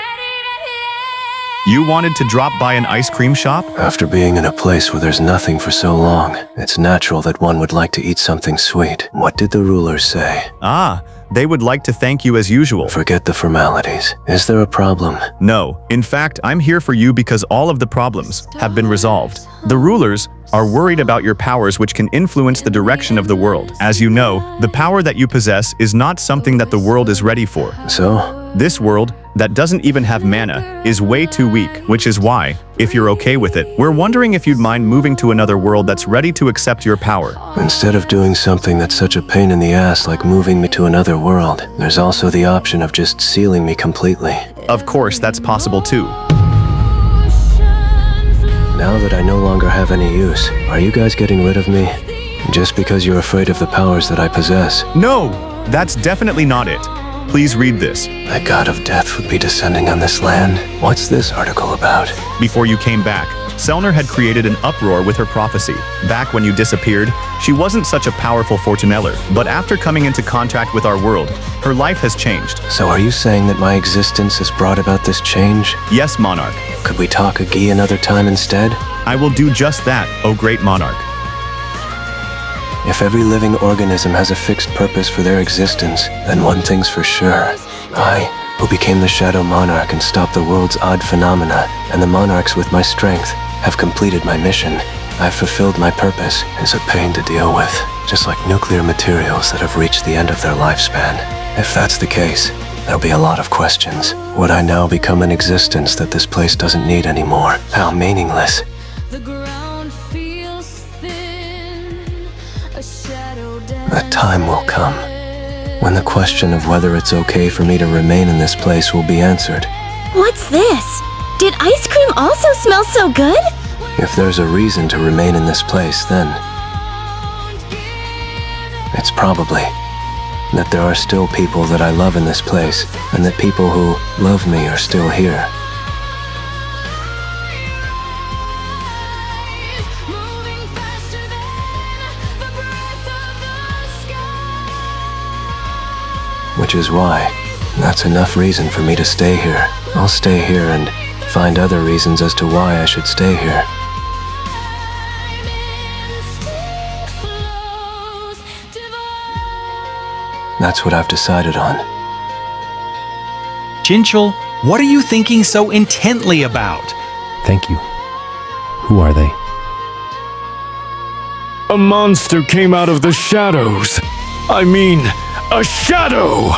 You wanted to drop by an ice cream shop? After being in a place where there's nothing for so long, it's natural that one would like to eat something sweet. What did the rulers say? They would like to thank you as usual. Forget the formalities. Is there a problem? No. In fact, I'm here for you because all of the problems have been resolved. The rulers are worried about your powers, which can influence the direction of the world. As you know, the power that you possess is not something that the world is ready for. So? This world, that doesn't even have mana, is way too weak, which is why, if you're okay with it, we're wondering if you'd mind moving to another world that's ready to accept your power. Instead of doing something that's such a pain in the ass like moving me to another world, there's also the option of just sealing me completely. Of course, that's possible too. Now that I no longer have any use, are you guys getting rid of me? Just because you're afraid of the powers that I possess? No, that's definitely not it. Please read this. The god of death would be descending on this land? What's this article about? Before you came back, Selner had created an uproar with her prophecy. Back when you disappeared, she wasn't such a powerful fortuneller, but after coming into contact with our world, her life has changed. So are you saying that my existence has brought about this change? Yes, Monarch. Could we talk Agi another time instead? I will do just that, O great Monarch. If every living organism has a fixed purpose for their existence, then one thing's for sure. I, who became the Shadow Monarch and stopped the world's odd phenomena, and the monarchs with my strength, have completed my mission. I've fulfilled my purpose. It's a pain to deal with, just like nuclear materials that have reached the end of their lifespan. If that's the case, there'll be a lot of questions. Would I now become an existence that this place doesn't need anymore? How meaningless. The time will come when the question of whether it's okay for me to remain in this place will be answered. What's this? Did ice cream also smell so good? If there's a reason to remain in this place, then it's probably that there are still people that I love in this place, and that people who love me are still here. Which is why that's enough reason for me to stay here. I'll stay here and find other reasons as to why I should stay here. That's what I've decided on. Jinchul, what are you thinking so intently about? Thank you. Who are they? A monster came out of the shadows. I mean, a shadow!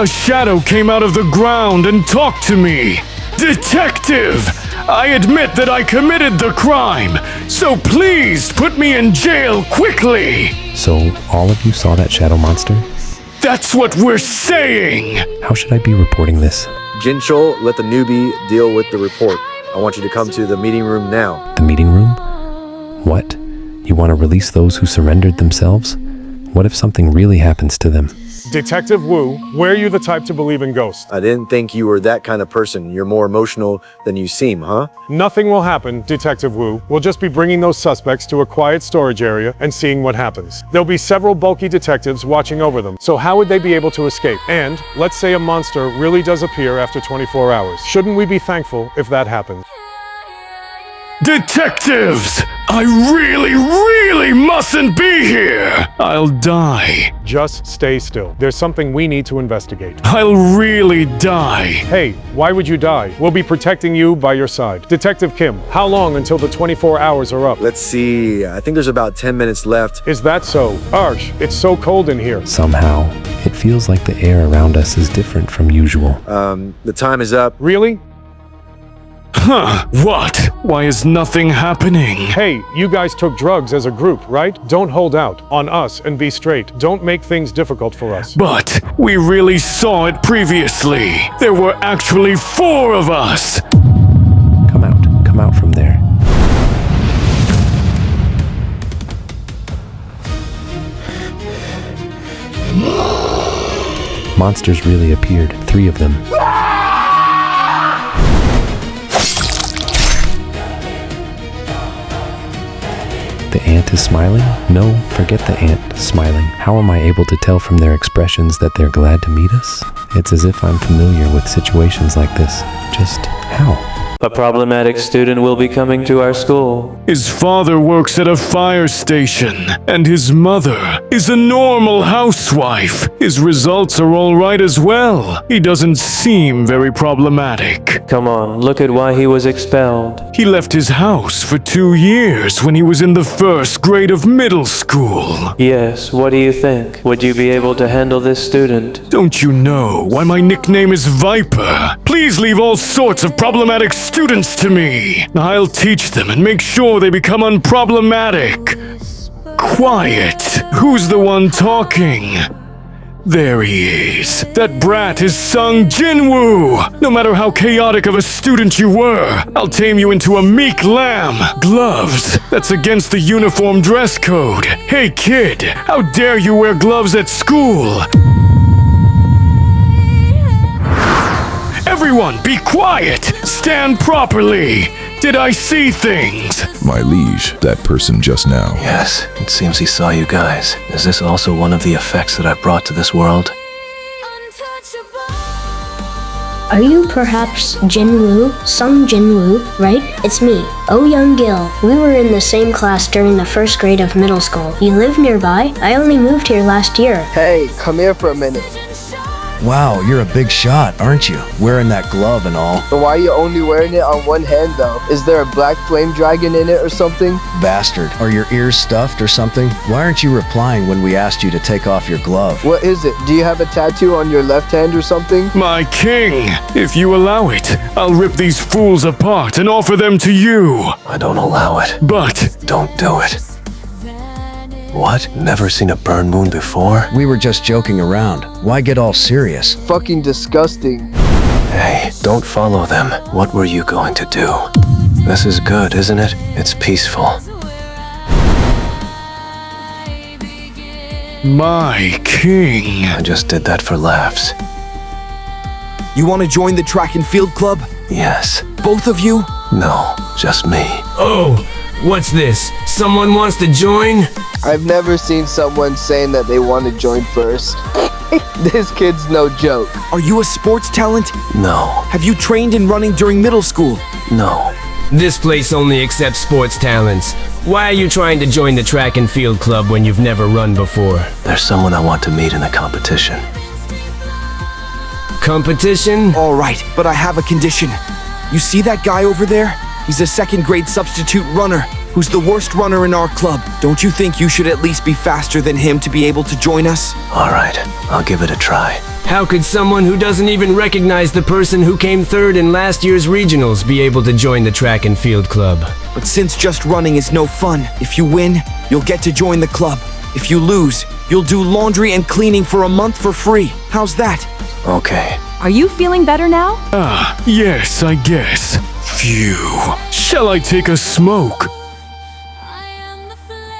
A shadow came out of the ground and talked to me. Detective! I admit that I committed the crime, so please put me in jail quickly! So, all of you saw that shadow monster? That's what we're saying! How should I be reporting this? Jinchul, let the newbie deal with the report. I want you to come to the meeting room now. The meeting room? What? You want to release those who surrendered themselves? What if something really happens to them? Detective Wu, were you the type to believe in ghosts? I didn't think you were that kind of person. You're more emotional than you seem, huh? Nothing will happen, Detective Wu. We'll just be bringing those suspects to a quiet storage area and seeing what happens. There'll be several bulky detectives watching over them, so how would they be able to escape? And let's say a monster really does appear after 24 hours. Shouldn't we be thankful if that happens? Detectives! I really mustn't be here! I'll die. Just stay still. There's something we need to investigate. I'll really die. Hey, why would you die? We'll be protecting you by your side. Detective Kim, how long until the 24 hours are up? Let's see, I think there's about 10 minutes left. Is that so? Arsh, it's so cold in here. Somehow, it feels like the air around us is different from usual. The time is up. Really? Huh, what? Why is nothing happening? Hey, you guys took drugs as a group, right? Don't hold out on us and be straight. Don't make things difficult for us. But we really saw it previously. There were actually 4 of us. Come out from there. Monsters really appeared, 3 of them. The ant is smiling? No, forget the ant smiling. How am I able to tell from their expressions that they're glad to meet us? It's as if I'm familiar with situations like this. Just how? A problematic student will be coming to our school. His father works at a fire station, and his mother is a normal housewife. His results are all right as well. He doesn't seem very problematic. Come on, look at why he was expelled. He left his house for 2 years when he was in the 1st grade of middle school. Yes, what do you think? Would you be able to handle this student? Don't you know why my nickname is Viper? Please leave all sorts of problematic students to me. I'll teach them and make sure they become unproblematic. Quiet. Who's the one talking? There he is. That brat is Sung Jinwoo. No matter how chaotic of a student you were, I'll tame you into a meek lamb. Gloves. That's against the uniform dress code. Hey kid, how dare you wear gloves at school? Everyone, be quiet! Stand properly! Did I see things? My liege, that person just now. Yes, it seems he saw you guys. Is this also one of the effects that I brought to this world? Are you perhaps Jinwoo? Sung Jinwoo, right? It's me, Oh Young Gil. We were in the same class during the first grade of middle school. You live nearby? I only moved here last year. Hey, come here for a minute. Wow, you're a big shot, aren't you? Wearing that glove and all. But why are you only wearing it on one hand though? Is there a black flame dragon in it or something? Bastard. Are your ears stuffed or something? Why aren't you replying when we asked you to take off your glove? What is it? Do you have a tattoo on your left hand or something? My king, if you allow it, I'll rip these fools apart and offer them to you. I don't allow it. But don't do it. What? Never seen a burn wound before? We were just joking around. Why get all serious? Fucking disgusting. Hey, don't follow them. What were you going to do? This is good, isn't it? It's peaceful. My king. I just did that for laughs. You want to join the track and field club? Yes. Both of you? No, just me. Oh, what's this? Someone wants to join? I've never seen someone saying that they want to join first. This kid's no joke. Are you a sports talent? No. Have you trained in running during middle school? No. This place only accepts sports talents. Why are you trying to join the track and field club when you've never run before? There's someone I want to meet in a competition. Competition? All right, but I have a condition. You see that guy over there? He's a second grade substitute runner who's the worst runner in our club. Don't you think you should at least be faster than him to be able to join us? All right, I'll give it a try. How could someone who doesn't even recognize the person who came third in last year's regionals be able to join the track and field club? But since just running is no fun, if you win, you'll get to join the club. If you lose, you'll do laundry and cleaning for a month for free. How's that? Okay. Are you feeling better now? Yes, I guess. Phew. Shall I take a smoke?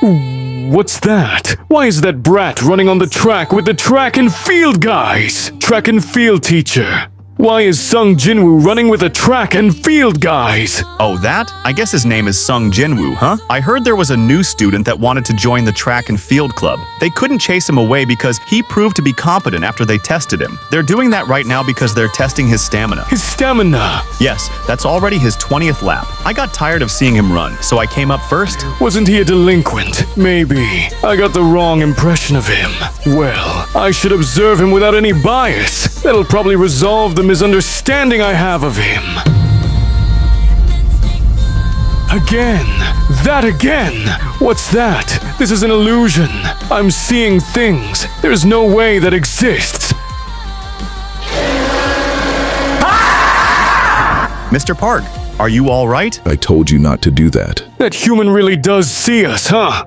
What's that? Why is that brat running on the track with the track and field guys? Track and field teacher. Why is Sung Jinwoo running with the track and field guys? Oh, that? I guess his name is Sung Jinwoo, huh? I heard there was a new student that wanted to join the track and field club. They couldn't chase him away because he proved to be competent after they tested him. They're doing that right now because they're testing his stamina. His stamina? Yes, that's already his 20th lap. I got tired of seeing him run, so I came up first. Wasn't he a delinquent? Maybe. I got the wrong impression of him. Well, I should observe him without any bias. That'll probably resolve the misunderstanding I have of him. Again! That again! What's that? This is an illusion. I'm seeing things. There's no way that exists. Mr. Park, are you all right? I told you not to do that. That human really does see us, huh?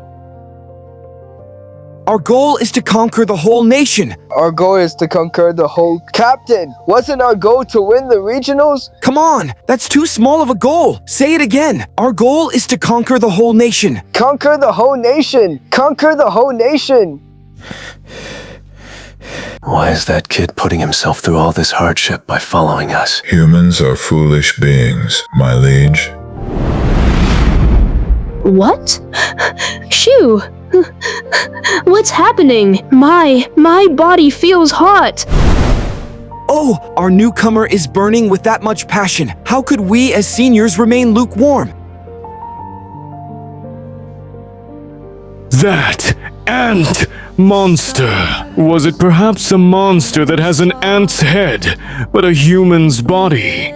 Our goal is to conquer the whole nation. Our goal is to conquer the whole... Captain, wasn't our goal to win the regionals? Come on, that's too small of a goal. Say it again. Our goal is to conquer the whole nation. Conquer the whole nation. Conquer the whole nation. Why is that kid putting himself through all this hardship by following us? Humans are foolish beings, my liege. What? Shoo! What's happening? My body feels hot. Oh, our newcomer is burning with that much passion. How could we as seniors remain lukewarm? That ant monster. Was it perhaps a monster that has an ant's head, but a human's body?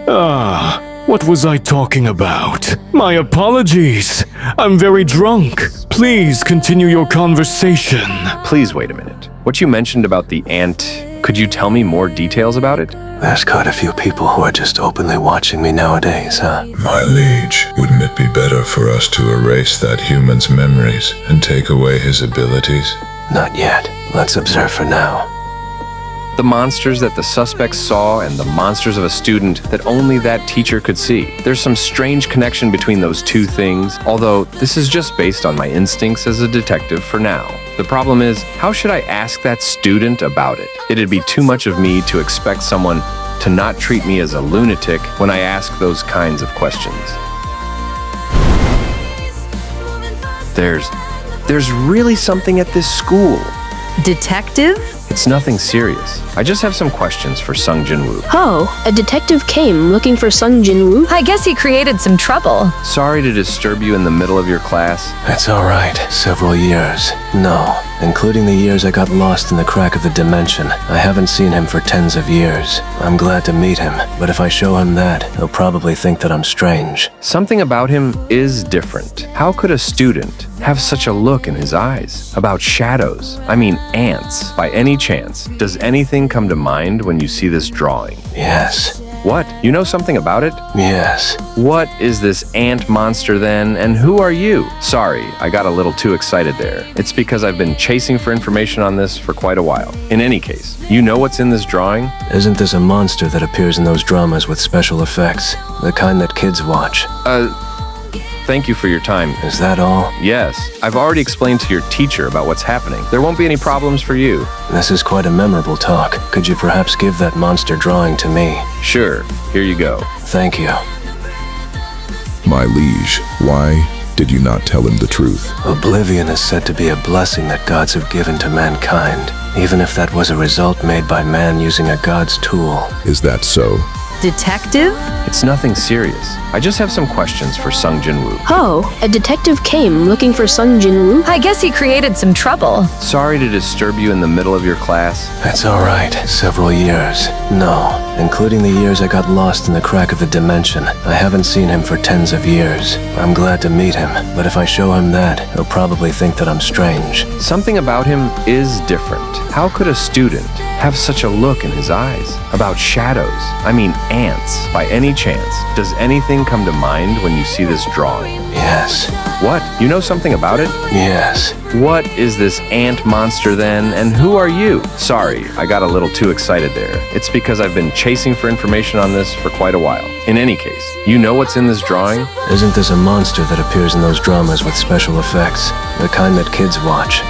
What was I talking about? My apologies. I'm very drunk. Please continue your conversation. Please wait a minute. What you mentioned about the ant, could you tell me more details about it? There's quite a few people who are just openly watching me nowadays, huh? My liege, wouldn't it be better for us to erase that human's memories and take away his abilities? Not yet. Let's observe for now. The monsters that the suspects saw and the monsters of a student that only that teacher could see. There's some strange connection between those two things, although this is just based on my instincts as a detective for now. The problem is, how should I ask that student about it? It'd be too much of me to expect someone to not treat me as a lunatic when I ask those kinds of questions. There's really something at this school. Detective? It's nothing serious. I just have some questions for Sung Jinwoo. Oh, a detective came looking for Sung Jinwoo? I guess he created some trouble. Sorry to disturb you in the middle of your class. It's all right. Several years. No, including the years I got lost in the crack of the dimension. I haven't seen him for tens of years. I'm glad to meet him, but if I show him that, he'll probably think that I'm strange. Something about him is different. How could a student have such a look in his eyes? About shadows, I mean ants. By any chance, does anything come to mind when you see this drawing? Yes. What? You know something about it? Yes. What is this ant monster then, and who are you? Sorry, I got a little too excited there. It's because I've been chasing for information on this for quite a while. In any case, you know what's in this drawing? Isn't this a monster that appears in those dramas with special effects? The kind that kids watch? Thank you for your time. Is that all? Yes. I've already explained to your teacher about what's happening. There won't be any problems for you. This is quite a memorable talk. Could you perhaps give that monster drawing to me? Sure. Here you go. Thank you. My liege, why did you not tell him the truth? Oblivion is said to be a blessing that gods have given to mankind, even if that was a result made by man using a god's tool. Is that so? Detective? It's nothing serious. I just have some questions for Sung Jinwoo. Oh, a detective came looking for Sung Jinwoo? I guess he created some trouble. Sorry to disturb you in the middle of your class. It's all right. Several years. No, including the years I got lost in the crack of the dimension. I haven't seen him for tens of years. I'm glad to meet him, but if I show him that, he'll probably think that I'm strange. Something about him is different. How could a student have such a look in his eyes? About shadows, I mean ants. By any chance, does anything come to mind when you see this drawing? Yes. What? You know something about it? Yes. What is this ant monster then, and who are you? Sorry, I got a little too excited there. It's because I've been chasing for information on this for quite a while. In any case, you know what's in this drawing? Isn't this a monster that appears in those dramas with special effects? The kind that kids watch?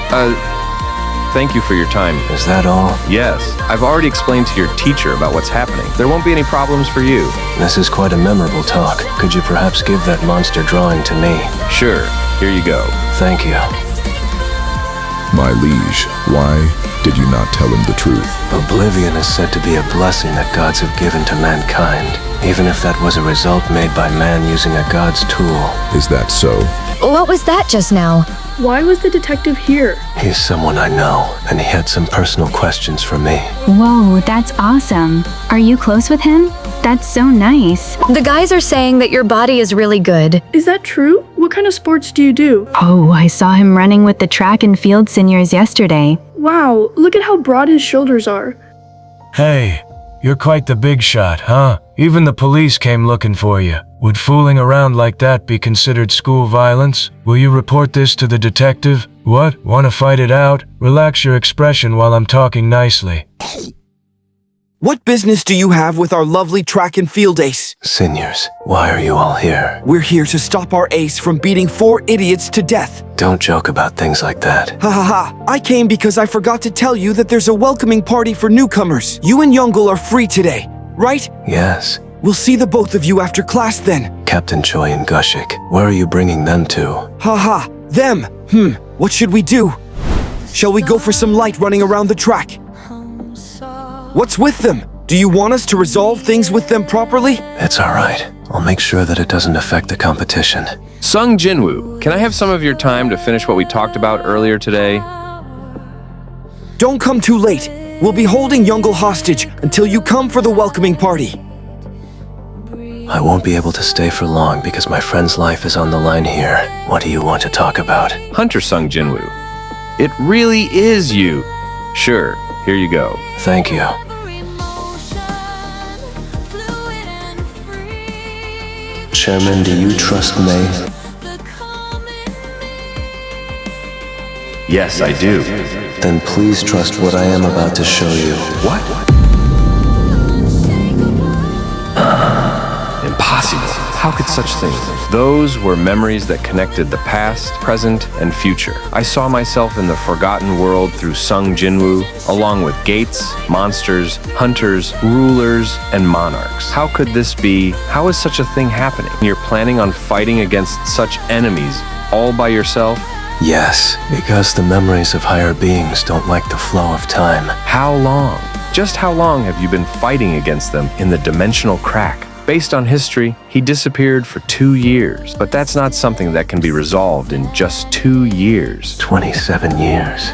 Thank you for your time. Is that all? Yes. I've already explained to your teacher about what's happening. There won't be any problems for you. This is quite a memorable talk. Could you perhaps give that monster drawing to me? Sure. Here you go. Thank you. My liege, why did you not tell him the truth? Oblivion is said to be a blessing that gods have given to mankind, even if that was a result made by man using a god's tool. Is that so? What was that just now? Why was the detective here? He's someone I know, and he had some personal questions for me. Whoa, that's awesome. Are you close with him? That's so nice. The guys are saying that your body is really good. Is that true? What kind of sports do you do? Oh, I saw him running with the track and field seniors yesterday. Wow, look at how broad his shoulders are. Hey, you're quite the big shot, huh? Even the police came looking for you. Would fooling around like that be considered school violence? Will you report this to the detective? What? Want to fight it out? Relax your expression while I'm talking nicely. What business do you have with our lovely track and field ace? Seniors, why are you all here? We're here to stop our ace from beating 4 idiots to death. Don't joke about things like that. Ha ha ha. I came because I forgot to tell you that there's a welcoming party for newcomers. You and Youngul are free today, right? Yes. We'll see the both of you after class then. Captain Choi and Gushik, where are you bringing them to? Ha ha. Them. What should we do? Shall we go for some light running around the track? What's with them? Do you want us to resolve things with them properly? It's all right. I'll make sure that it doesn't affect the competition. Sung Jinwoo, can I have some of your time to finish what we talked about earlier today? Don't come too late. We'll be holding Youngul hostage until you come for the welcoming party. I won't be able to stay for long because my friend's life is on the line here. What do you want to talk about? Hunter Sung Jinwoo. It really is you. Sure, here you go. Thank you. Chairman, do you trust May? Yes, I do. Then please trust what I am about to show you. What? Impossible. How could such things? Those were memories that connected the past, present, and future. I saw myself in the forgotten world through Sung Jinwoo, along with gates, monsters, hunters, rulers, and monarchs. How could this be? How is such a thing happening? You're planning on fighting against such enemies all by yourself? Yes, because the memories of higher beings don't like the flow of time. How long? Just how long have you been fighting against them in the dimensional crack? Based on history, he disappeared for 2 years, but that's not something that can be resolved in just 2 years. 27 years.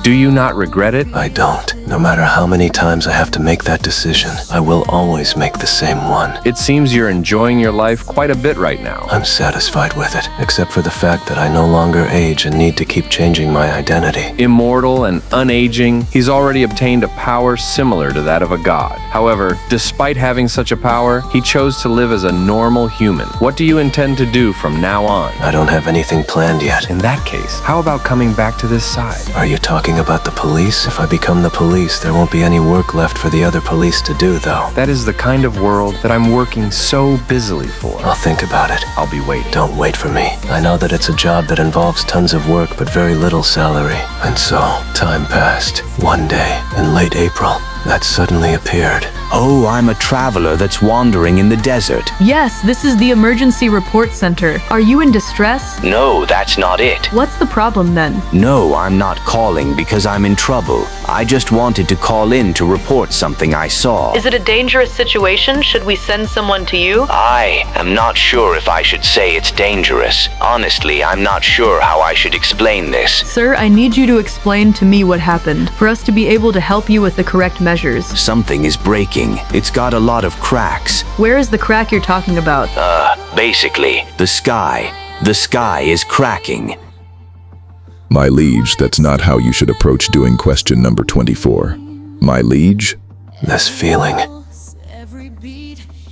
Do you not regret it? I don't. No matter how many times I have to make that decision, I will always make the same one. It seems you're enjoying your life quite a bit right now. I'm satisfied with it, except for the fact that I no longer age and need to keep changing my identity. Immortal and unaging, he's already obtained a power similar to that of a god. However, despite having such a power, he chose to live as a normal human. What do you intend to do from now on? I don't have anything planned yet. In that case, how about coming back to this side? Are you talking about the police? If I become the police, there won't be any work left for the other police to do, though. That is the kind of world that I'm working so busily for. I'll think about it. I'll be waiting. Don't wait for me. I know that it's a job that involves tons of work but very little salary. And so, time passed. One day, in late April, that suddenly appeared. Oh, I'm a traveler that's wandering in the desert. Yes, this is the Emergency Report Center. Are you in distress? No, that's not it. What's the problem then? No, I'm not calling because I'm in trouble. I just wanted to call in to report something I saw. Is it a dangerous situation? Should we send someone to you? I am not sure if I should say it's dangerous. Honestly, I'm not sure how I should explain this. Sir, I need you to explain to me what happened, for us to be able to help you with the correct measures. Something is breaking. It's got a lot of cracks. Where is the crack you're talking about? Basically, the sky. The sky is cracking. My liege, that's not how you should approach doing question number 24. My liege? This feeling.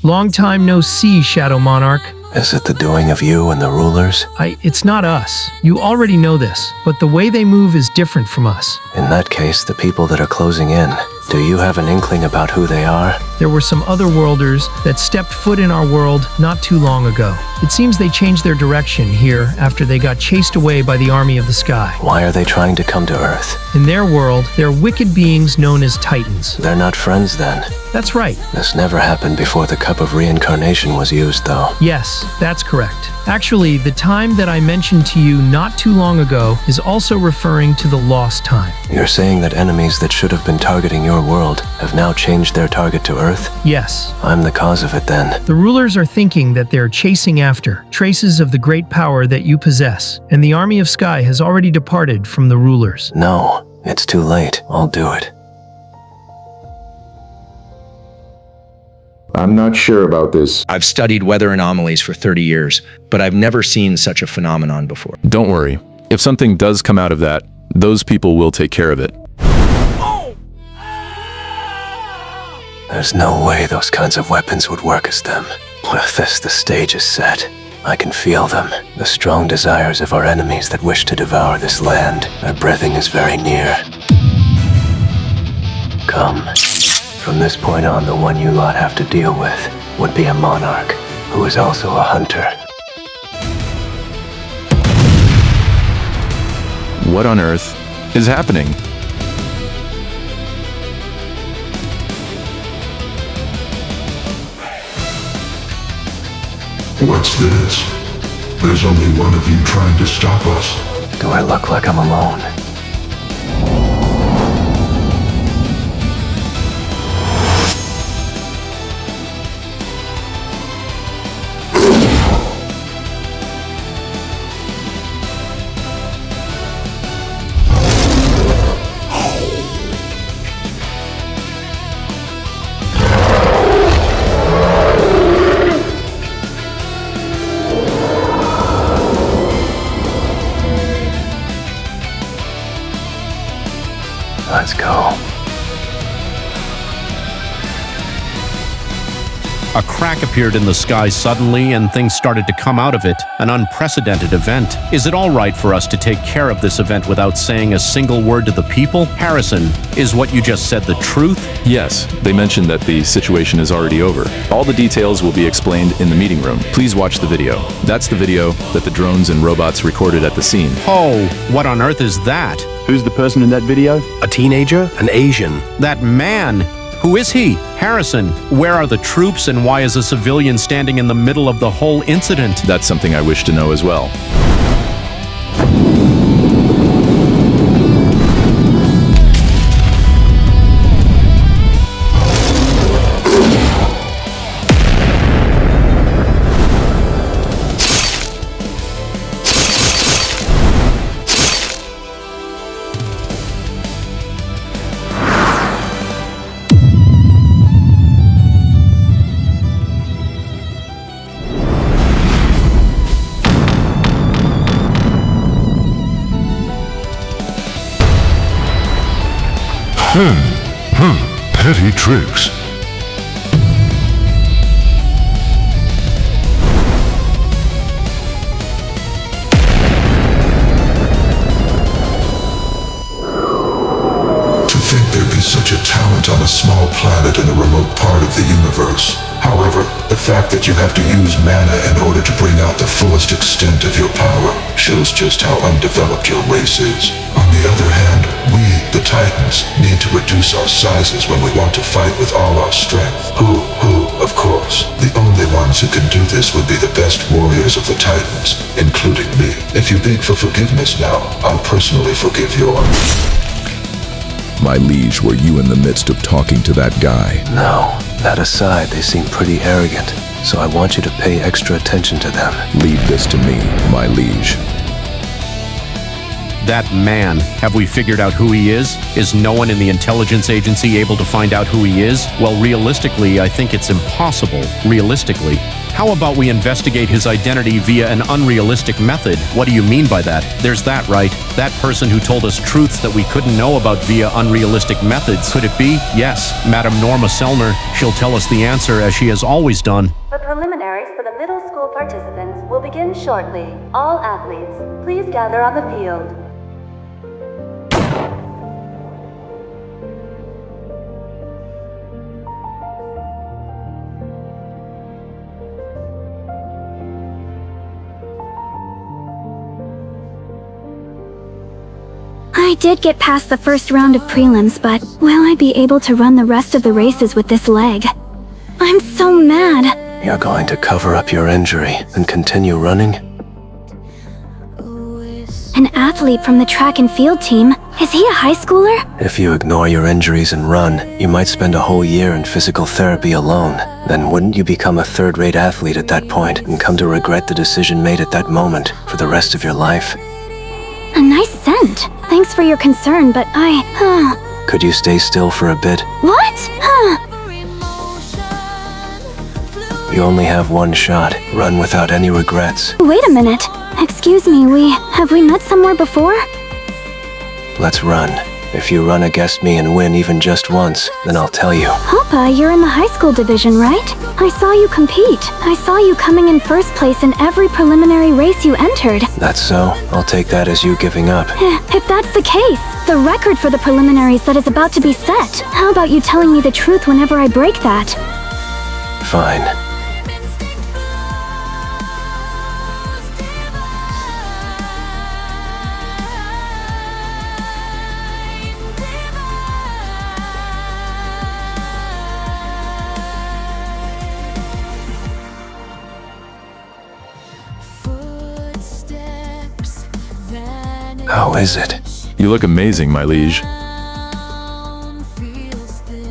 Long time no see, Shadow Monarch. Is it the doing of you and the rulers? It's not us. You already know this, but the way they move is different from us. In that case, the people that are closing in, do you have an inkling about who they are? There were some otherworlders that stepped foot in our world not too long ago. It seems they changed their direction here after they got chased away by the army of the sky. Why are they trying to come to Earth? In their world, they're wicked beings known as Titans. They're not friends then? That's right. This never happened before the Cup of Reincarnation was used, though. Yes, that's correct. Actually, the time that I mentioned to you not too long ago is also referring to the lost time. You're saying that enemies that should have been targeting your world have now changed their target to Earth? Yes. I'm the cause of it then. The rulers are thinking that they're chasing after traces of the great power that you possess, and the army of sky has already departed from the rulers. No, it's too late. I'll do it. I'm not sure about this. I've studied weather anomalies for 30 years, but I've never seen such a phenomenon before. Don't worry. If something does come out of that, those people will take care of it. There's no way those kinds of weapons would work as them. With this, the stage is set. I can feel them, the strong desires of our enemies that wish to devour this land. Their breathing is very near. Come. From this point on, the one you lot have to deal with would be a monarch, who is also a hunter. What on earth is happening? What's this? There's only one of you trying to stop us. Do I look like I'm alone? Let's go. A crack appeared in the sky suddenly and things started to come out of it. An unprecedented event. Is it all right for us to take care of this event without saying a single word to the people? Harrison, is what you just said the truth? Yes, they mentioned that the situation is already over. All the details will be explained in the meeting room. Please watch the video. That's the video that the drones and robots recorded at the scene. Oh, what on earth is that? Who's the person in that video? A teenager? An Asian? That man! Who is he? Harrison, where are the troops and why is a civilian standing in the middle of the whole incident? That's something I wish to know as well. Petty tricks. To think there'd be such a talent on a small planet in a remote part of the universe. However, the fact that you have to use mana in order to bring out the fullest extent of your power shows just how undeveloped your race is. On the other hand, we, the Titans, need to reduce our sizes when we want to fight with all our strength. Who, of course. The only ones who can do this would be the best warriors of the Titans, including me. If you beg for forgiveness now, I'll personally forgive your... My liege, were you in the midst of talking to that guy? No. That aside, they seem pretty arrogant, so I want you to pay extra attention to them. Leave this to me, my liege. That man, have we figured out who he is? Is no one in the intelligence agency able to find out who he is? Well, realistically, I think it's impossible. Realistically. How about we investigate his identity via an unrealistic method? What do you mean by that? There's that, right? That person who told us truths that we couldn't know about via unrealistic methods. Could it be? Yes, Madame Norma Selner. She'll tell us the answer as she has always done. The preliminaries for the middle school participants will begin shortly. All athletes, please gather on the field. I did get past the first round of prelims, but will I be able to run the rest of the races with this leg? I'm so mad. You're going to cover up your injury and continue running? An athlete from the track and field team? Is he a high schooler? If you ignore your injuries and run, you might spend a whole year in physical therapy alone. Then wouldn't you become a third-rate athlete at that point and come to regret the decision made at that moment for the rest of your life? A nice scent. Thanks for your concern, but Could you stay still for a bit? What? You only have one shot. Run without any regrets. Wait a minute. Excuse me, have we met somewhere before? Let's run. If you run against me and win even just once, then I'll tell you. Papa, you're in the high school division, right? I saw you compete. I saw you coming in first place in every preliminary race you entered. That's so? I'll take that as you giving up. If that's the case, the record for the preliminaries that is about to be set. How about you telling me the truth whenever I break that? Fine. How is it? You look amazing, my liege.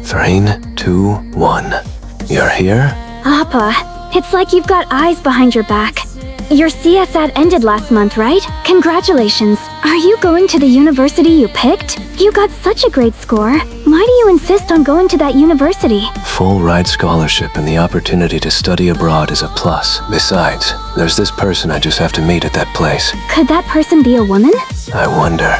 3, 2, 1. You're here? Appa, it's like you've got eyes behind your back. Your CSAT ended last month, right? Congratulations. Are you going to the university you picked? You got such a great score. Why do you insist on going to that university? Full ride scholarship and the opportunity to study abroad is a plus. Besides, there's this person I just have to meet at that place. Could that person be a woman? I wonder.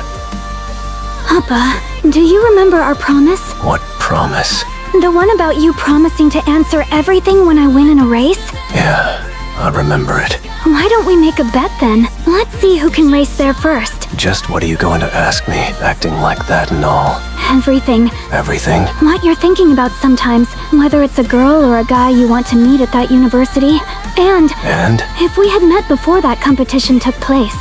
Appa, do you remember our promise? What promise? The one about you promising to answer everything when I win in a race? Yeah, I remember it. Why don't we make a bet then? Let's see who can race there first. Just what are you going to ask me, acting like that and all? Everything. Everything? What you're thinking about sometimes, whether it's a girl or a guy you want to meet at that university. And if we had met before that competition took place.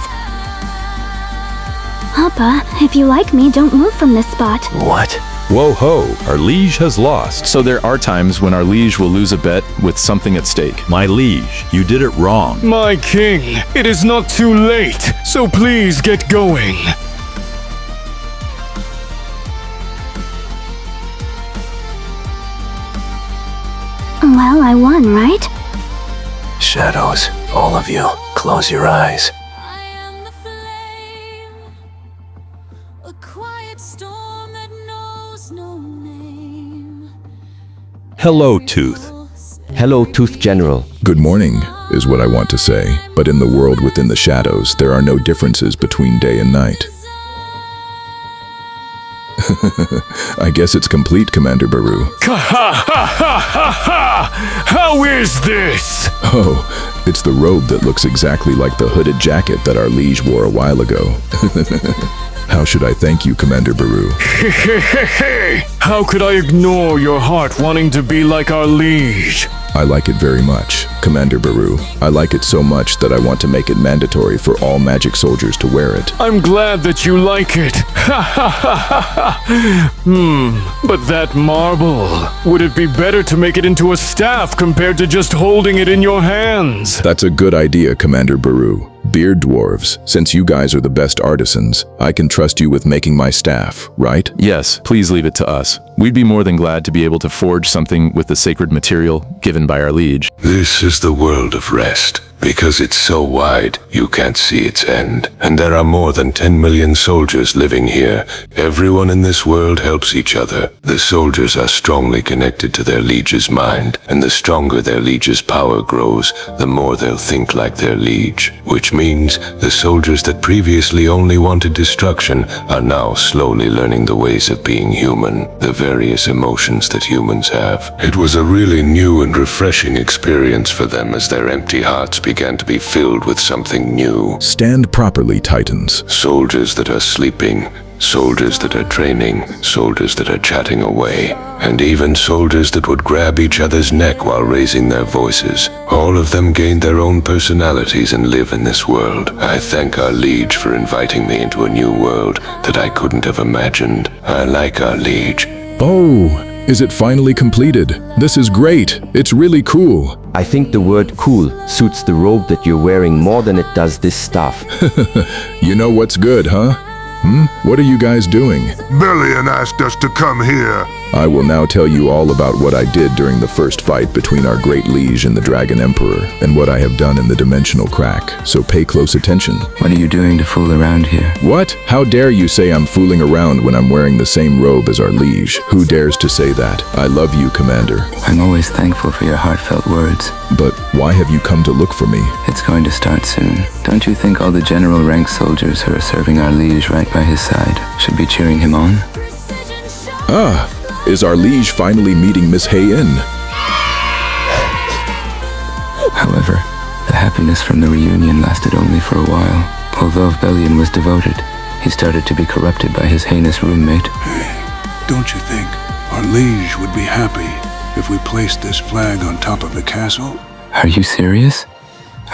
Appa, if you like me, don't move from this spot. What? Whoa ho, our liege has lost. So there are times when our liege will lose a bet with something at stake. My liege, you did it wrong. My king, it is not too late, so please get going. Well, I won, right? Shadows, all of you, close your eyes. Hello, Tooth. Hello, Tooth General. Good morning, is what I want to say. But in the world within the shadows, there are no differences between day and night. I guess it's complete, Commander Baru. How is this? Oh, it's the robe that looks exactly like the hooded jacket that our liege wore a while ago. How should I thank you, Commander Baru? How could I ignore your heart wanting to be like our liege? I like it very much, Commander Baru. I like it so much that I want to make it mandatory for all magic soldiers to wear it. I'm glad that you like it. But that marble, would it be better to make it into a staff compared to just holding it in your hands? That's a good idea, Commander Baru. Beard dwarves, since you guys are the best artisans, I can trust you with making my staff, right? Yes, please leave it to us. We'd be more than glad to be able to forge something with the sacred material given by our liege. This is the world of rest. Because it's so wide, you can't see its end. And there are more than 10 million soldiers living here. Everyone in this world helps each other. The soldiers are strongly connected to their liege's mind, and the stronger their liege's power grows, the more they'll think like their liege. Which means the soldiers that previously only wanted destruction are now slowly learning the ways of being human, the various emotions that humans have. It was a really new and refreshing experience for them as their empty hearts began to be filled with something new. Stand properly, Titans. Soldiers that are sleeping, soldiers that are training, soldiers that are chatting away, and even soldiers that would grab each other's neck while raising their voices. All of them gained their own personalities and live in this world. I thank our liege for inviting me into a new world that I couldn't have imagined. I like our liege. Oh, is it finally completed? This is great. It's really cool. I think the word cool suits the robe that you're wearing more than it does this stuff. You know what's good, huh? What are you guys doing? Bellion asked us to come here. I will now tell you all about what I did during the first fight between our great liege and the Dragon Emperor, and what I have done in the dimensional crack, so pay close attention. What are you doing to fool around here? What? How dare you say I'm fooling around when I'm wearing the same robe as our liege? Who dares to say that? I love you, Commander. I'm always thankful for your heartfelt words. But why have you come to look for me? It's going to start soon. Don't you think all the general rank soldiers who are serving our liege right by his side should be cheering him on? Ah, is our liege finally meeting Miss Hae-in? However, the happiness from the reunion lasted only for a while. Although Bellion was devoted, he started to be corrupted by his heinous roommate. Don't you think our liege would be happy if we placed this flag on top of the castle? Are you serious?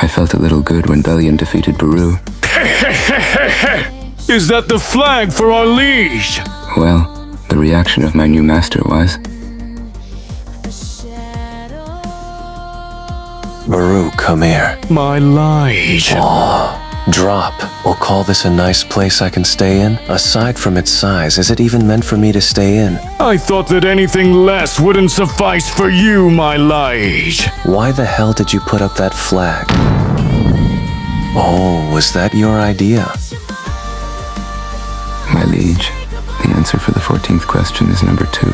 I felt a little good when Bellion defeated Baru. Is that the flag for our liege? Well, the reaction of my new master was... Baru, come here. My liege. Oh, drop. We'll call this a nice place I can stay in? Aside from its size, is it even meant for me to stay in? I thought that anything less wouldn't suffice for you, my liege. Why the hell did you put up that flag? Oh, was that your idea? My liege, the answer for the 14th question is number 2,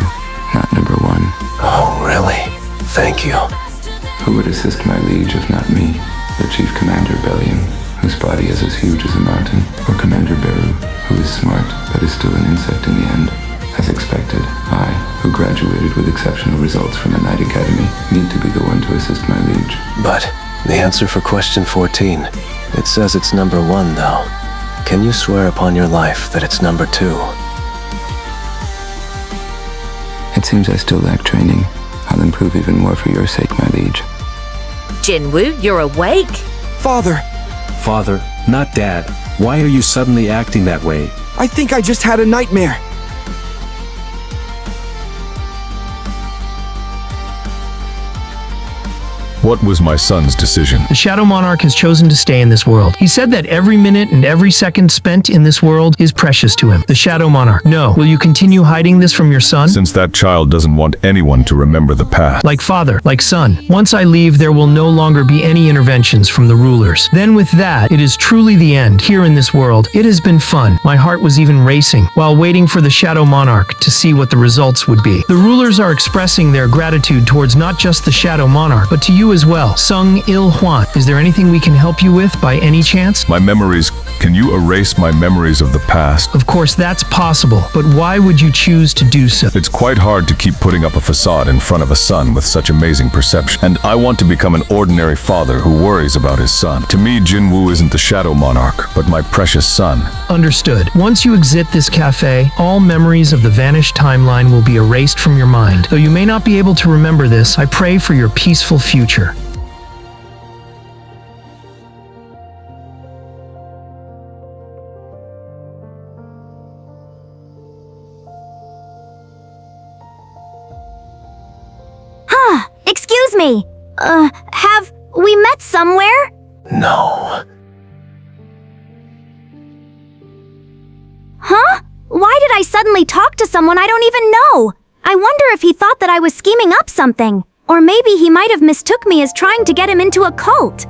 not number 1. Oh, really? Thank you. Who would assist my liege if not me? The Chief Commander Bellion, whose body is as huge as a mountain, or Commander Baru, who is smart but is still an insect in the end? As expected, I, who graduated with exceptional results from a Knight Academy, need to be the one to assist my liege. But the answer for question 14, it says it's number 1, though. Can you swear upon your life that it's number 2? It seems I still lack training. I'll improve even more for your sake, my liege. Jinwoo, you're awake? Father! Father, not Dad. Why are you suddenly acting that way? I think I just had a nightmare. What was my son's decision? The Shadow Monarch has chosen to stay in this world. He said that every minute and every second spent in this world is precious to him. The Shadow Monarch. No. Will you continue hiding this from your son? Since that child doesn't want anyone to remember the past. Like father, like son. Once I leave, there will no longer be any interventions from the rulers. Then with that, it is truly the end. Here in this world, it has been fun. My heart was even racing while waiting for the Shadow Monarch to see what the results would be. The rulers are expressing their gratitude towards not just the Shadow Monarch, but to you as well. Sung Il-hwan, is there anything we can help you with by any chance? My memories. Can you erase my memories of the past? Of course, that's possible, but why would you choose to do so? It's quite hard to keep putting up a facade in front of a son with such amazing perception. And I want to become an ordinary father who worries about his son. To me, Jinwoo isn't the Shadow Monarch, but my precious son. Understood. Once you exit this cafe, all memories of the vanished timeline will be erased from your mind. Though you may not be able to remember this, I pray for your peaceful future. Excuse me. Have we met somewhere? No. Huh? Why did I suddenly talk to someone I don't even know? I wonder if he thought that I was scheming up something. Or maybe he might have mistook me as trying to get him into a cult.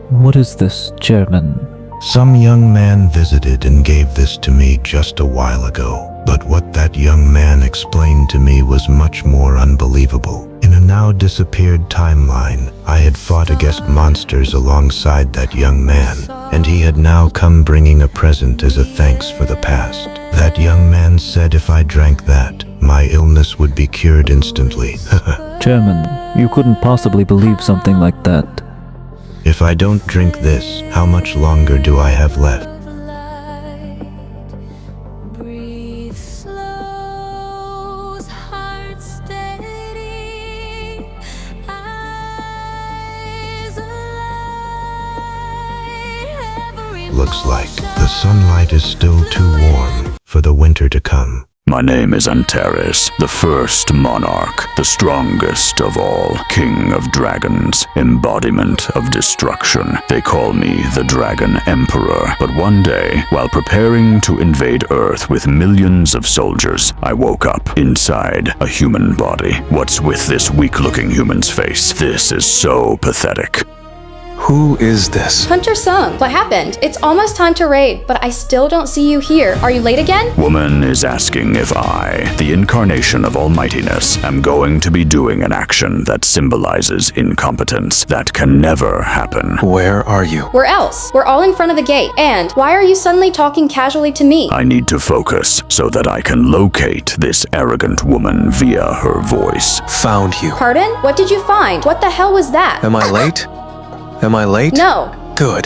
What is this, Chairman? Some young man visited and gave this to me just a while ago. But what that young man explained to me was much more unbelievable. In a now disappeared timeline, I had fought against monsters alongside that young man, and he had now come bringing a present as a thanks for the past. That young man said if I drank that, my illness would be cured instantly. Chairman, you couldn't possibly believe something like that. If I don't drink this, how much longer do I have left? Looks like the sunlight is still too warm for the winter to come. My name is Antares, the first monarch, the strongest of all, king of dragons, embodiment of destruction. They call me the Dragon Emperor. But one day, while preparing to invade Earth with millions of soldiers, I woke up inside a human body. What's with this weak-looking human's face? This is so pathetic. Who is this? Hunter Sung, what happened? It's almost time to raid, but I still don't see you here. Are you late again? Woman is asking if I, the incarnation of almightiness, am going to be doing an action that symbolizes incompetence. That can never happen. Where are you? Where else? We're all in front of the gate. And why are you suddenly talking casually to me? I need to focus so that I can locate this arrogant woman via her voice. Found you. Pardon? What did you find? What the hell was that? Am I late? Am I late? No. Good.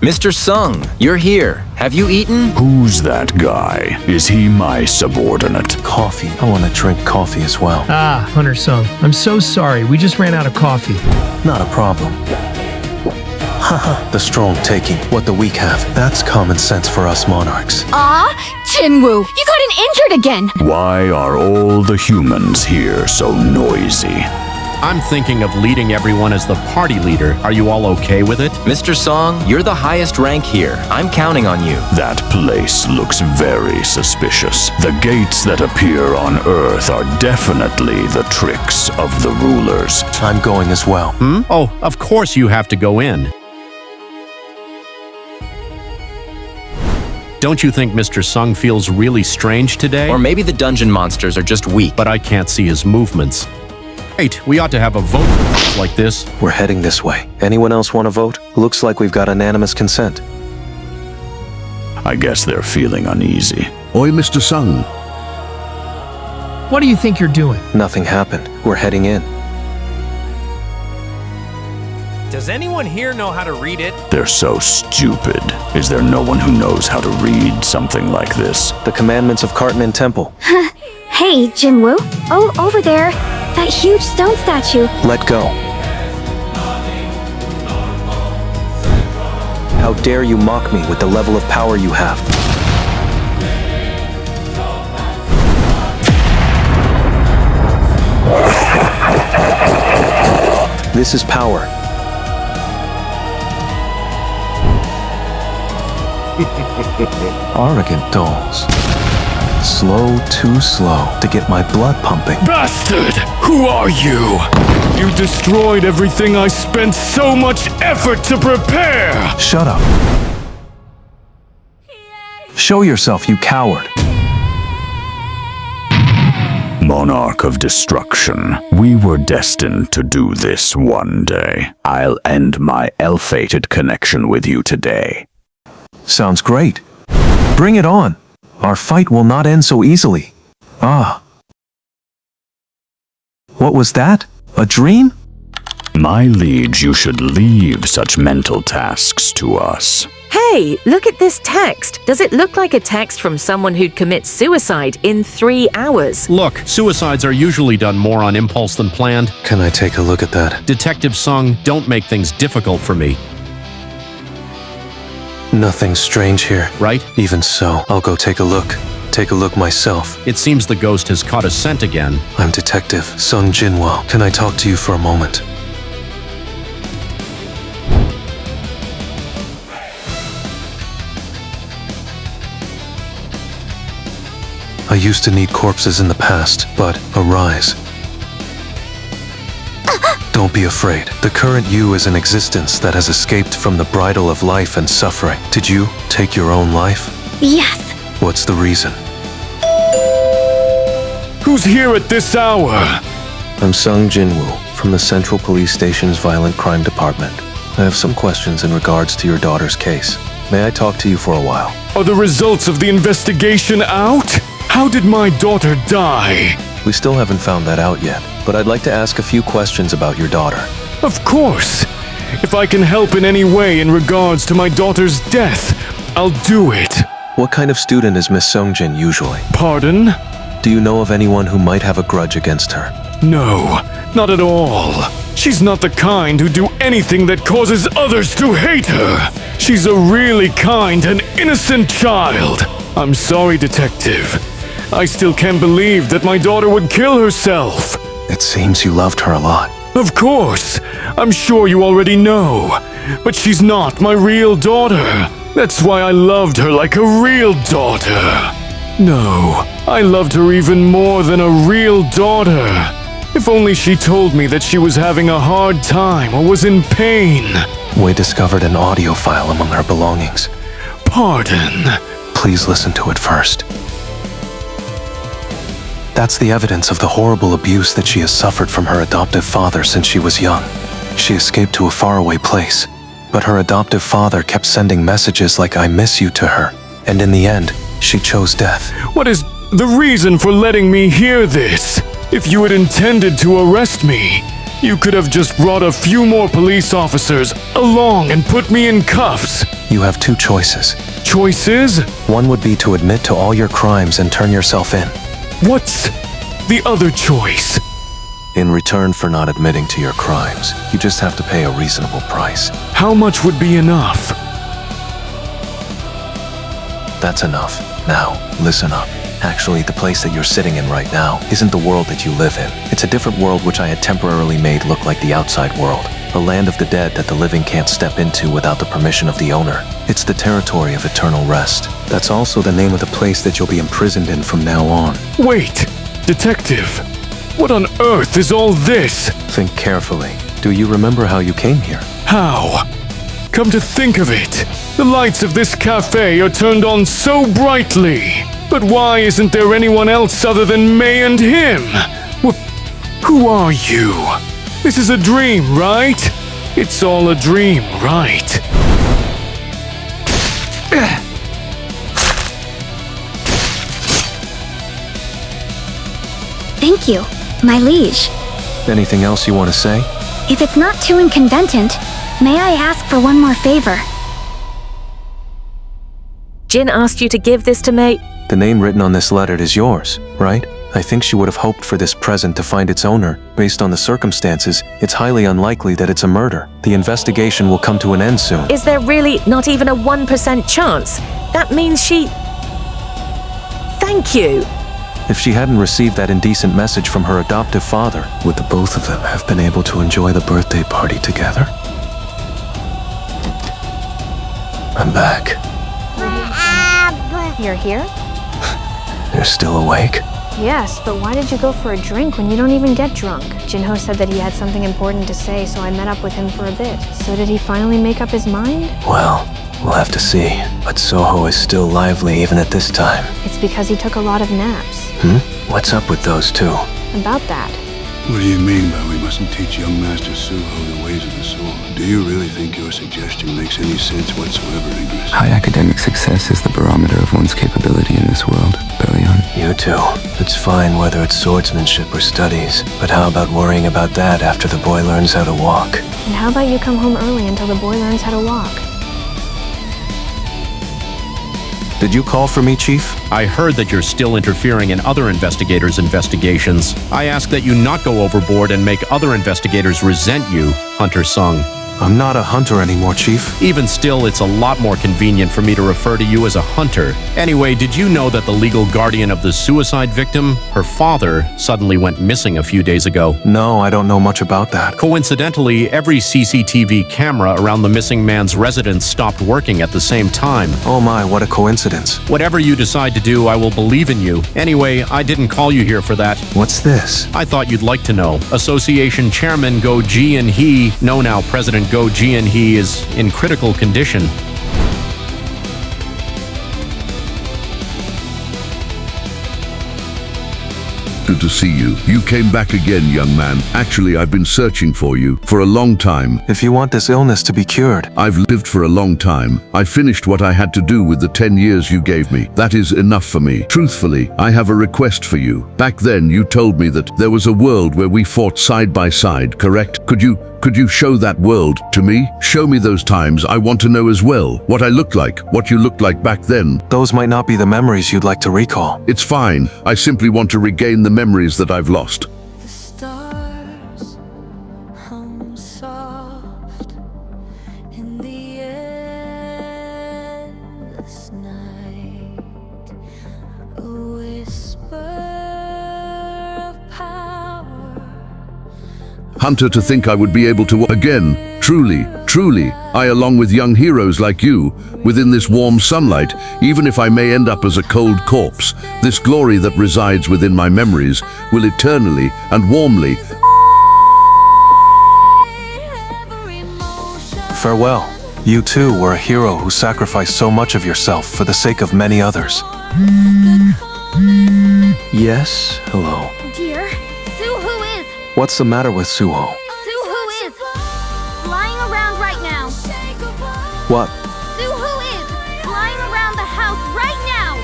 Mr. Sung, you're here. Have you eaten? Who's that guy? Is he my subordinate? Coffee. I want to drink coffee as well. Ah, Hunter Sung, I'm so sorry. We just ran out of coffee. Not a problem. Haha, the strong taking what the weak have. That's common sense for us monarchs. Jinwoo, you got injured again. Why are all the humans here so noisy? I'm thinking of leading everyone as the party leader. Are you all okay with it? Mr. Song, you're the highest rank here. I'm counting on you. That place looks very suspicious. The gates that appear on Earth are definitely the tricks of the rulers. I'm going as well. Oh, of course you have to go in. Don't you think Mr. Sung feels really strange today? Or maybe the dungeon monsters are just weak. But I can't see his movements. Wait, we ought to have a vote like this. We're heading this way. Anyone else want to vote? Looks like we've got unanimous consent. I guess they're feeling uneasy. Oi, Mr. Sung. What do you think you're doing? Nothing happened. We're heading in. Does anyone here know how to read it? They're so stupid. Is there no one who knows how to read something like this? The commandments of Cartman Temple. Hey, Jinwoo. Oh, over there. That huge stone statue. Let go. How dare you mock me with the level of power you have? This is power. Arrogant dolls. Slow, too slow to get my blood pumping. Bastard! Who are you? You destroyed everything I spent so much effort to prepare! Shut up. Show yourself, you coward. Monarch of Destruction, we were destined to do this one day. I'll end my ill-fated connection with you today. Sounds great. Bring it on. Our fight will not end so easily. Ah. What was that? A dream? My liege, you should leave such mental tasks to us. Hey, look at this text. Does it look like a text from someone who'd commit suicide in 3 hours? Look, suicides are usually done more on impulse than planned. Can I take a look at that? Detective Sung, don't make things difficult for me. Nothing strange here. Right? Even so, I'll go take a look. Take a look myself. It seems the ghost has caught a scent again. I'm Detective Sung Jinwoo. Can I talk to you for a moment? I used to need corpses in the past, but arise. Don't be afraid. The current you is an existence that has escaped from the bridle of life and suffering. Did you take your own life? Yes. What's the reason? Who's here at this hour? I'm Sung Jinwoo from the Central Police Station's Violent Crime Department. I have some questions in regards to your daughter's case. May I talk to you for a while? Are the results of the investigation out? How did my daughter die? We still haven't found that out yet, but I'd like to ask a few questions about your daughter. Of course. If I can help in any way in regards to my daughter's death, I'll do it. What kind of student is Miss Sungjin usually? Pardon? Do you know of anyone who might have a grudge against her? No, not at all. She's not the kind who do anything that causes others to hate her. She's a really kind and innocent child. I'm sorry, Detective. I still can't believe that my daughter would kill herself. It seems you loved her a lot. Of course. I'm sure you already know. But she's not my real daughter. That's why I loved her like a real daughter. No, I loved her even more than a real daughter. If only she told me that she was having a hard time or was in pain. We discovered an audio file among her belongings. Pardon? Please listen to it first. That's the evidence of the horrible abuse that she has suffered from her adoptive father since she was young. She escaped to a faraway place, but her adoptive father kept sending messages like "I miss you" to her, and in the end, she chose death. What is the reason for letting me hear this? If you had intended to arrest me, you could have just brought a few more police officers along and put me in cuffs. You have two choices. Choices? One would be to admit to all your crimes and turn yourself in. What's the other choice? In return for not admitting to your crimes, you just have to pay a reasonable price. How much would be enough? That's enough. Now, listen up. Actually, the place that you're sitting in right now isn't the world that you live in. It's a different world which I had temporarily made look like the outside world. A land of the dead that the living can't step into without the permission of the owner. It's the territory of eternal rest. That's also the name of the place that you'll be imprisoned in from now on. Wait, Detective. What on earth is all this? Think carefully. Do you remember how you came here? How? Come to think of it, the lights of this cafe are turned on so brightly. But why isn't there anyone else other than May and him? Who are you? This is a dream, right? It's all a dream, right? Thank you, my liege. Anything else you want to say? If it's not too inconvenient, may I ask for one more favor? Jin asked you to give this to May. The name written on this letter is yours, right? I think she would have hoped for this present to find its owner. Based on the circumstances, it's highly unlikely that it's a murder. The investigation will come to an end soon. Is there really not even a 1% chance? That means she... Thank you. If she hadn't received that indecent message from her adoptive father, would the both of them have been able to enjoy the birthday party together? I'm back. You're here? You're still awake? Yes, but why did you go for a drink when you don't even get drunk? Jinho said that he had something important to say, so I met up with him for a bit. So did he finally make up his mind? Well, We'll have to see. But Soho is still lively even at this time. It's because he took a lot of naps. What's up with those two? About that. What do you mean by we mustn't teach young Master Suho the ways of the sword? Do you really think your suggestion makes any sense whatsoever, Ingress? High academic success is the barometer of one's capability in this world, Bellion. You too. It's fine whether it's swordsmanship or studies, but how about worrying about that after the boy learns how to walk? And how about you come home early until the boy learns how to walk? Did you call for me, Chief? I heard that you're still interfering in other investigators' investigations. I ask that you not go overboard and make other investigators resent you, Hunter Sung. I'm not a hunter anymore, Chief. Even still, it's a lot more convenient for me to refer to you as a hunter. Anyway, did you know that the legal guardian of the suicide victim, her father, suddenly went missing a few days ago? No, I don't know much about that. Coincidentally, every CCTV camera around the missing man's residence stopped working at the same time. Oh my, what a coincidence. Whatever you decide to do, I will believe in you. Anyway, I didn't call you here for that. What's this? I thought you'd like to know. Association Chairman Go Ji and he, no now President Go Ji and he, is in critical condition. Good to see you. You came back again, young man. Actually, I've been searching for you for a long time. If you want this illness to be cured. I've lived for a long time. I finished what I had to do with the 10 years you gave me. That is enough for me. Truthfully, I have a request for you. Back then, you told me that there was a world where we fought side by side, correct? Could you show that world to me? Show me those times. I want to know as well what I looked like, what you looked like back then. Those might not be the memories you'd like to recall. It's fine. I simply want to regain the memories that I've lost. The stars hum soft in the endless night. A whisper of power. Hunter, to think I would be able to again. Truly, I, along with young heroes like you, within this warm sunlight, even if I may end up as a cold corpse, this glory that resides within my memories will eternally and warmly. Farewell. You too were a hero who sacrificed so much of yourself for the sake of many others. Yes, hello. Dear, Suho is. What's the matter with Suho? Suho is flying around right now. What? Suho is flying around the house right now.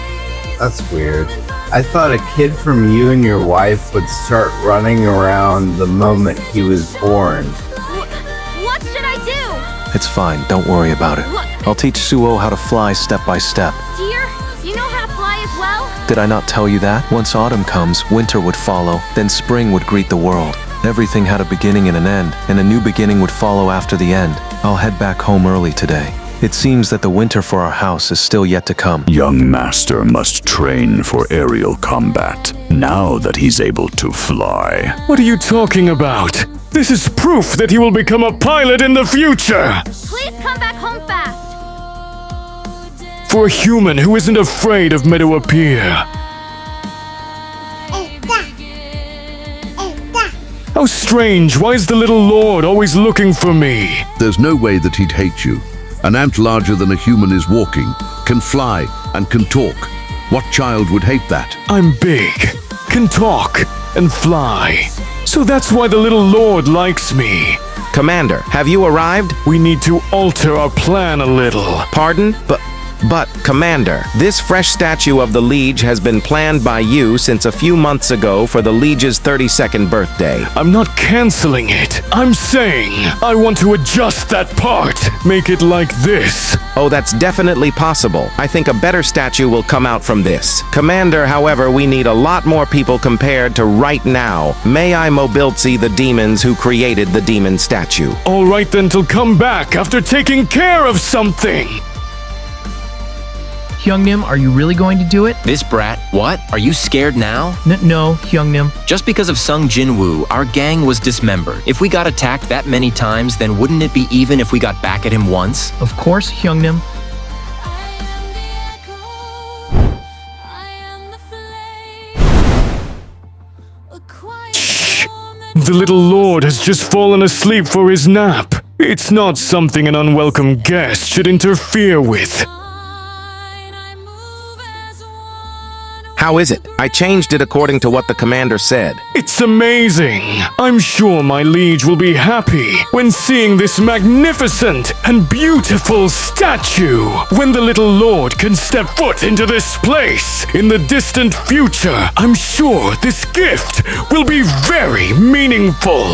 That's weird. I thought a kid from you and your wife would start running around the moment he was born. What should I do? It's fine, don't worry about it. Look. I'll teach Suho how to fly step by step. Dear, you know how to fly as well? Did I not tell you that? Once autumn comes, winter would follow, then spring would greet the world. Everything had a beginning and an end, and a new beginning would follow after the end. I'll head back home early today. It seems that the winter for our house is still yet to come. Young master must train for aerial combat, now that he's able to fly. What are you talking about? This is proof that he will become a pilot in the future! Please come back home fast! For a human who isn't afraid of Meadow Pier. How strange, why is the little lord always looking for me? There's no way that he'd hate you. An ant larger than a human is walking, can fly, and can talk. What child would hate that? I'm big, can talk, and fly. So that's why the little lord likes me. Commander, have you arrived? We need to alter our plan a little. Pardon? But, Commander, this fresh statue of the Liege has been planned by you since a few months ago for the Liege's 32nd birthday. I'm not canceling it. I'm saying I want to adjust that part. Make it like this. Oh, that's definitely possible. I think a better statue will come out from this. Commander, however, we need a lot more people compared to right now. May I mobility the demons who created the demon statue? All right, then, till come back after taking care of something. Hyungnim, are you really going to do it? This brat, what? Are you scared now? No, Hyungnim. Just because of Sung Jinwoo, our gang was dismembered. If we got attacked that many times, then wouldn't it be even if we got back at him once? Of course, Hyungnim. Shh! The little lord has just fallen asleep for his nap. It's not something an unwelcome guest should interfere with. How is it? I changed it according to what the commander said. It's amazing. I'm sure my liege will be happy when seeing this magnificent and beautiful statue. When the little lord can step foot into this place in the distant future, I'm sure this gift will be very meaningful.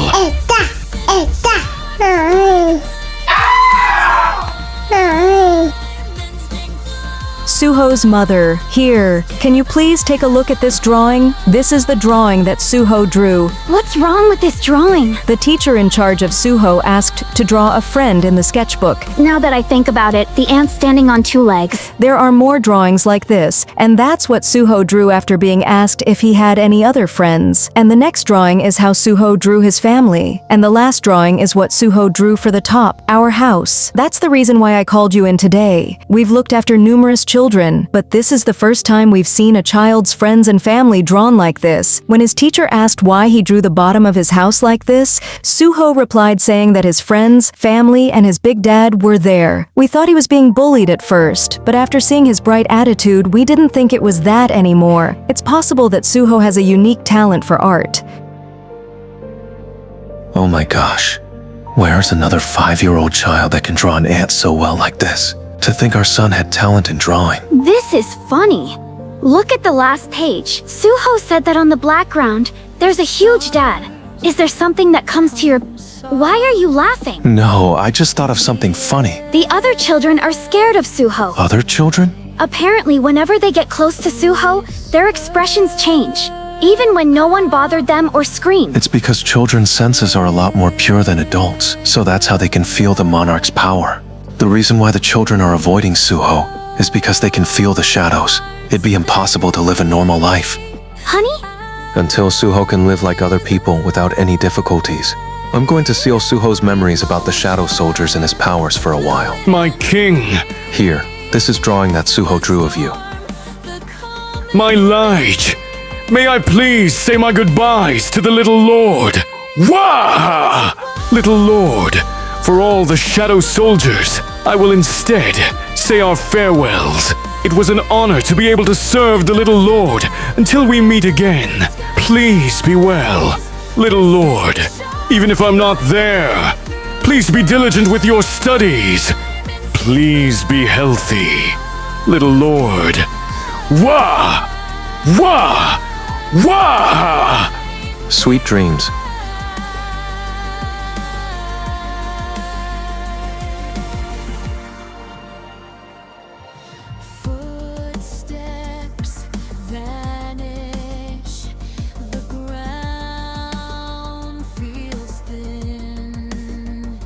Suho's mother, here. Can you please take a look at this drawing? This is the drawing that Suho drew. What's wrong with this drawing? The teacher in charge of Suho asked to draw a friend in the sketchbook. Now that I think about it, the ant standing on two legs. There are more drawings like this, and that's what Suho drew after being asked if he had any other friends. And the next drawing is how Suho drew his family. And the last drawing is what Suho drew for the top, our house. That's the reason why I called you in today. We've looked after numerous children, but this is the first time we've seen a child's friends and family drawn like this. When his teacher asked why he drew the bottom of his house like this, Suho replied saying that his friends, family, and his big dad were there. We thought he was being bullied at first, but after seeing his bright attitude, we didn't think it was that anymore. It's possible that Suho has a unique talent for art. Oh my gosh. Where's another 5-year-old child that can draw an ant so well like this? To think our son had talent in drawing. This is funny. Look at the last page. Suho said that on the background, there's a huge dad. Is there something that comes to your... Why are you laughing? No, I just thought of something funny. The other children are scared of Suho. Other children? Apparently, whenever they get close to Suho, their expressions change. Even when no one bothered them or screamed. It's because children's senses are a lot more pure than adults, so that's how they can feel the monarch's power. The reason why the children are avoiding Suho is because they can feel the shadows. It'd be impossible to live a normal life. Honey? Until Suho can live like other people without any difficulties. I'm going to seal Suho's memories about the shadow soldiers and his powers for a while. My king! Here, this is drawing that Suho drew of you. My liege! May I please say my goodbyes to the little lord? Wah! Little lord, for all the shadow soldiers, I will instead say our farewells. It was an honor to be able to serve the little lord until we meet again. Please be well, little lord. Even if I'm not there, please be diligent with your studies. Please be healthy, little lord. Wah! Wah! Wah! Sweet dreams.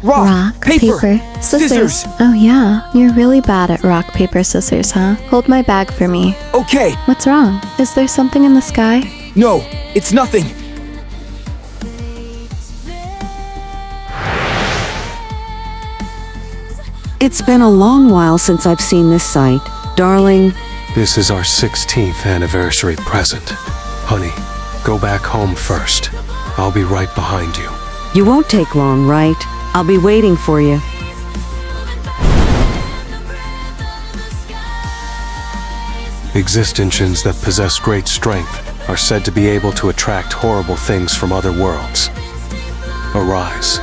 Rock, paper, scissors. Oh yeah, you're really bad at rock, paper, scissors, huh? Hold my bag for me. Okay. What's wrong? Is there something in the sky? No, it's nothing. It's been a long while since I've seen this sight. Darling. This is our 16th anniversary present. Honey, go back home first. I'll be right behind you. You won't take long, right? I'll be waiting for you. Existentians that possess great strength are said to be able to attract horrible things from other worlds. Arise.